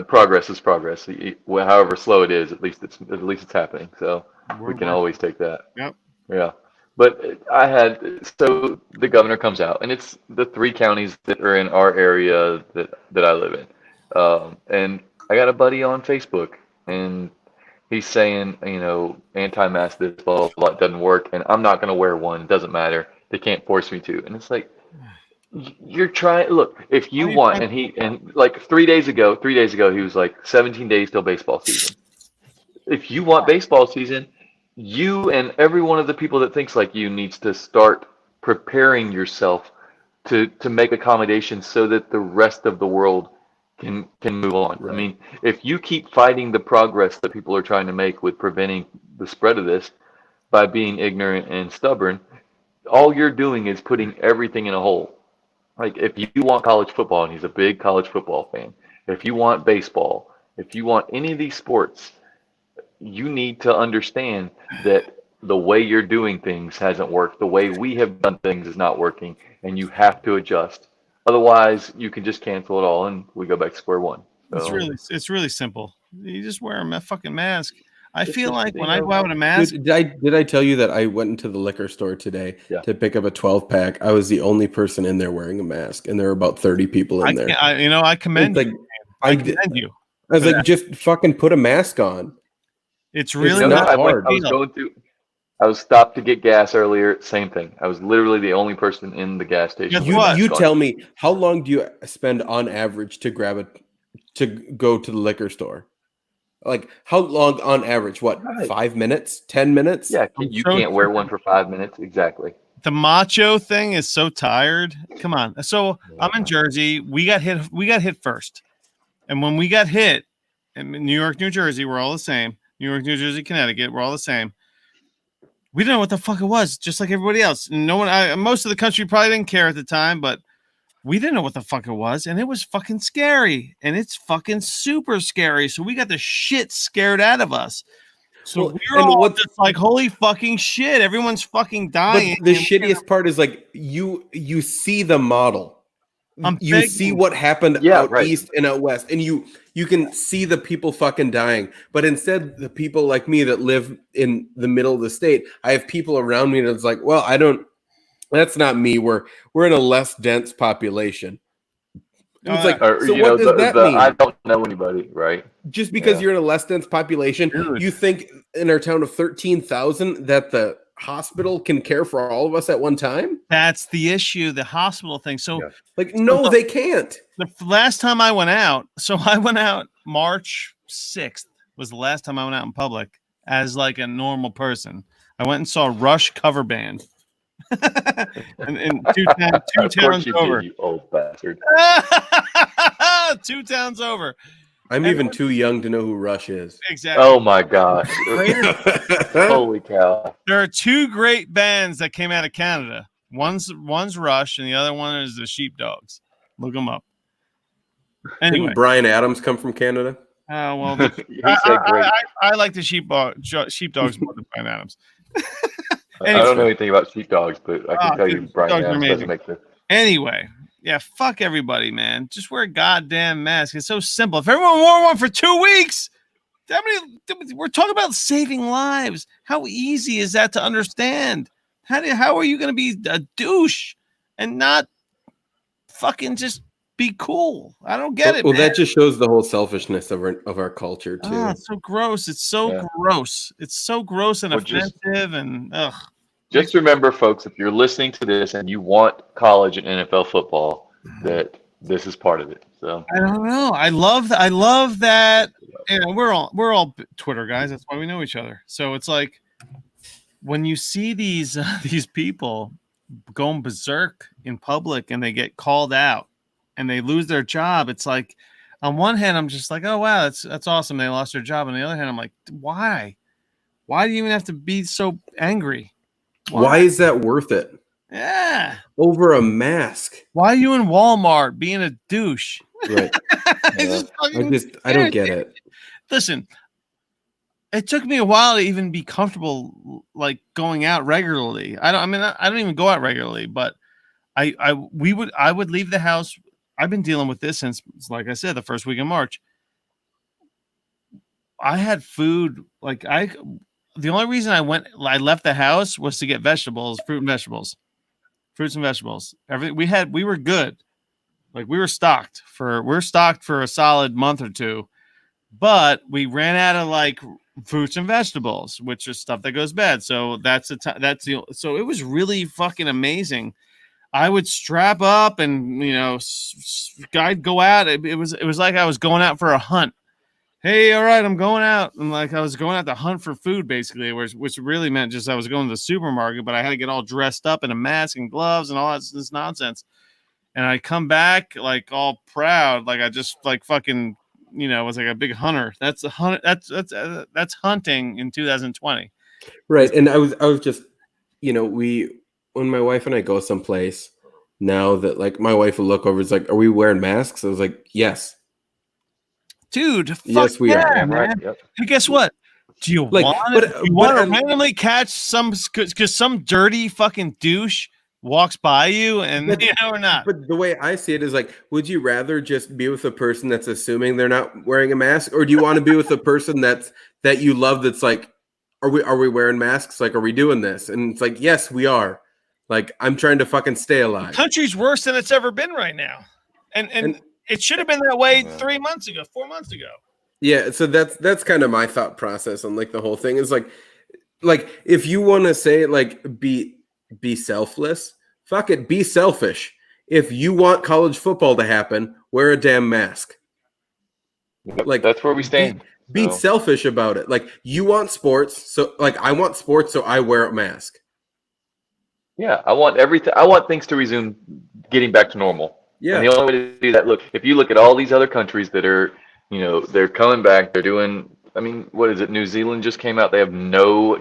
progress is progress. However slow it is, at least it's happening. So we can always take that. Yep. Yeah. But so the governor comes out, and it's the 3 counties that are in our area that I live in. And I got a buddy on Facebook, and he's saying, anti-mask, this, blah, blah, blah, it doesn't work, and I'm not going to wear one. It doesn't matter. They can't force me to. And it's like, you're trying. Look, if you want, and like 3 days ago, he was like 17 days till baseball season. If you want baseball season, you and every one of the people that thinks like you needs to start preparing yourself to make accommodations so that the rest of the world can move on. Right. I mean, if you keep fighting the progress that people are trying to make with preventing the spread of this by being ignorant and stubborn, all you're doing is putting everything in a hole. Like if you want college football, and he's a big college football fan, if you want baseball, if you want any of these sports, you need to understand that the way you're doing things hasn't worked. The way we have done things is not working, and you have to adjust. Otherwise, you can just cancel it all, and we go back to square one. So, It's really simple. You just wear a fucking mask. I feel like when I go out with a mask. Did I tell you that I went into the liquor store today to pick up a 12-pack? I was the only person in there wearing a mask, and there were about 30 people in there. I commend you. I commend you. I was like, just fucking put a mask on. It's really not hard. I was stopped to get gas earlier. Same thing. I was literally the only person in the gas station. You tell me, how long do you spend on average to go to the liquor store? Like how long on average? What, 5 minutes? 10 minutes? Yeah, you can't wear one for 5 minutes. Exactly. The macho thing is so tired. Come on. So I'm in Jersey. We got hit first. And when we got hit in New York, New Jersey, we're all the same. New York, New Jersey, Connecticut, we're all the same. We didn't know what the fuck it was, just like everybody else. Most of the country probably didn't care at the time, but we didn't know what the fuck it was, and it was fucking scary, and it's fucking super scary. So we got the shit scared out of us. So we're all just like, holy fucking shit, everyone's fucking dying. But the shittiest part is like you see the model. You see what happened out east and out west, and you can see the people fucking dying. But instead, the people like me that live in the middle of the state, I have people around me that's like, well, that's not me. We're in a less dense population. It's like, so what does that mean? I don't know anybody, right? Just because you're in a less dense population, you think in our town of 13,000 that the hospital can care for all of us at one time? That's the issue, the hospital thing. So they can't. The last time I went out, March 6th was the last time I went out in public as like a normal person. I went and saw Rush cover band. and two towns over. You old bastard. 2 towns over. I'm even too young to know who Rush is. Exactly. Oh my gosh. Holy cow. There are 2 great bands that came out of Canada. One's Rush, and the other one is the Sheepdogs. Look them up. Anyway, didn't Bryan Adams come from Canada? Oh well, I like the Sheepdogs more than Bryan Adams. Anyway. I don't know anything about Sheepdogs, but I can tell you Bryan Adams doesn't make sense. Anyway. Yeah, fuck everybody, man. Just wear a goddamn mask. It's so simple. If everyone wore one for 2 weeks, we're talking about saving lives. How easy is that to understand? How are you going to be a douche and not fucking just be cool? I don't get it. Well, that just shows the whole selfishness of our culture too. It's so gross. It's so gross. It's so gross and offensive and ugh. Just remember, folks, if you're listening to this and you want college and NFL football, that this is part of it. So I don't know. I love that. We're all Twitter guys. That's why we know each other. So it's like when you see these people going berserk in public and they get called out, and they lose their job, it's like, on one hand, I'm just like, oh wow, that's awesome. They lost their job. On the other hand, I'm like, why? Why do you even have to be so angry? Why is that worth it? Yeah. Over a mask. Why are you in Walmart being a douche? Right. I don't get it. Listen, it took me a while to even be comfortable, like going out regularly. I don't even go out regularly, but I would leave the house. I've been dealing with this since, like I said, the first week of March. I had food. The only reason I left the house was to get vegetables, fruits and vegetables. Everything we were good. Like we're stocked for a solid month or two, but we ran out of like fruits and vegetables, which is stuff that goes bad. So so it was really fucking amazing. I would strap up and, I'd go out. It was like I was going out for a hunt. Hey, all right, I'm going out. And like I was going out to hunt for food, basically, which really meant just I was going to the supermarket, but I had to get all dressed up in a mask and gloves and all this nonsense. And I come back like all proud, like I just like fucking, was like a big hunter. That's that's hunting in 2020. Right. And I was just, when my wife and I go someplace now that like my wife will look over, it's like, are we wearing masks? I was like, yes. Dude, yes, we are. Man. Right. Yep. Hey, guess what? Do you want to randomly catch because some dirty fucking douche walks by you and or not? But the way I see it is like, would you rather just be with a person that's assuming they're not wearing a mask, or do you want to be with a person that you love that's like, are we wearing masks? Like, are we doing this? And it's like, yes, we are. Like, I'm trying to fucking stay alive. The country's worse than it's ever been right now. And it should have been that way 4 months ago. Yeah, so that's kind of my thought process on like the whole thing is like if you want to say like be selfless, fuck it, be selfish. If you want college football to happen, wear a damn mask. Like that's where we stand. Be selfish about it. Like you want sports, so like I want sports, so I wear a mask. Yeah, I want things to resume getting back to normal. Yeah. And the only way to do that, look, if you look at all these other countries that are, they're coming back, they're doing, what is it? New Zealand just came out. They have no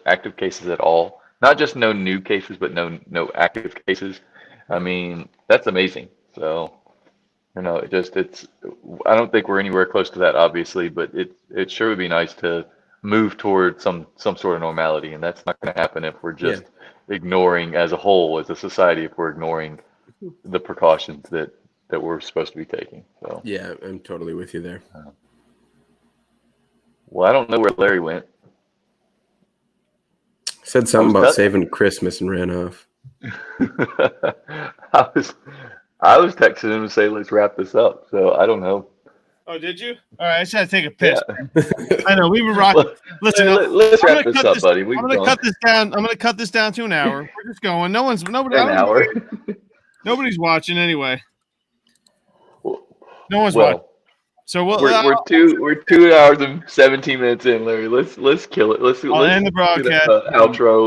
active cases at all. Not just no new cases, but no active cases. That's amazing. So, I don't think we're anywhere close to that, obviously, but it sure would be nice to move toward some sort of normality. And that's not going to happen if we're just ignoring as a whole, as a society, if we're ignoring the precautions that we're supposed to be taking. So yeah, I'm totally with you there. Well, I don't know where Larry went. Said something about saving Christmas and ran off. I was texting him to say let's wrap this up. So I don't know. Oh, did you? All right, I just had to take a piss. Yeah. I know we were rocking. Listen, let's wrap this up, buddy. I'm going to cut this down. I'm going to cut this down to an hour. We're just going. Nobody's watching anyway. No one's watching. So we're 2 hours and 17 minutes in, Larry. Let's kill it. Let's end the broadcast. Outro.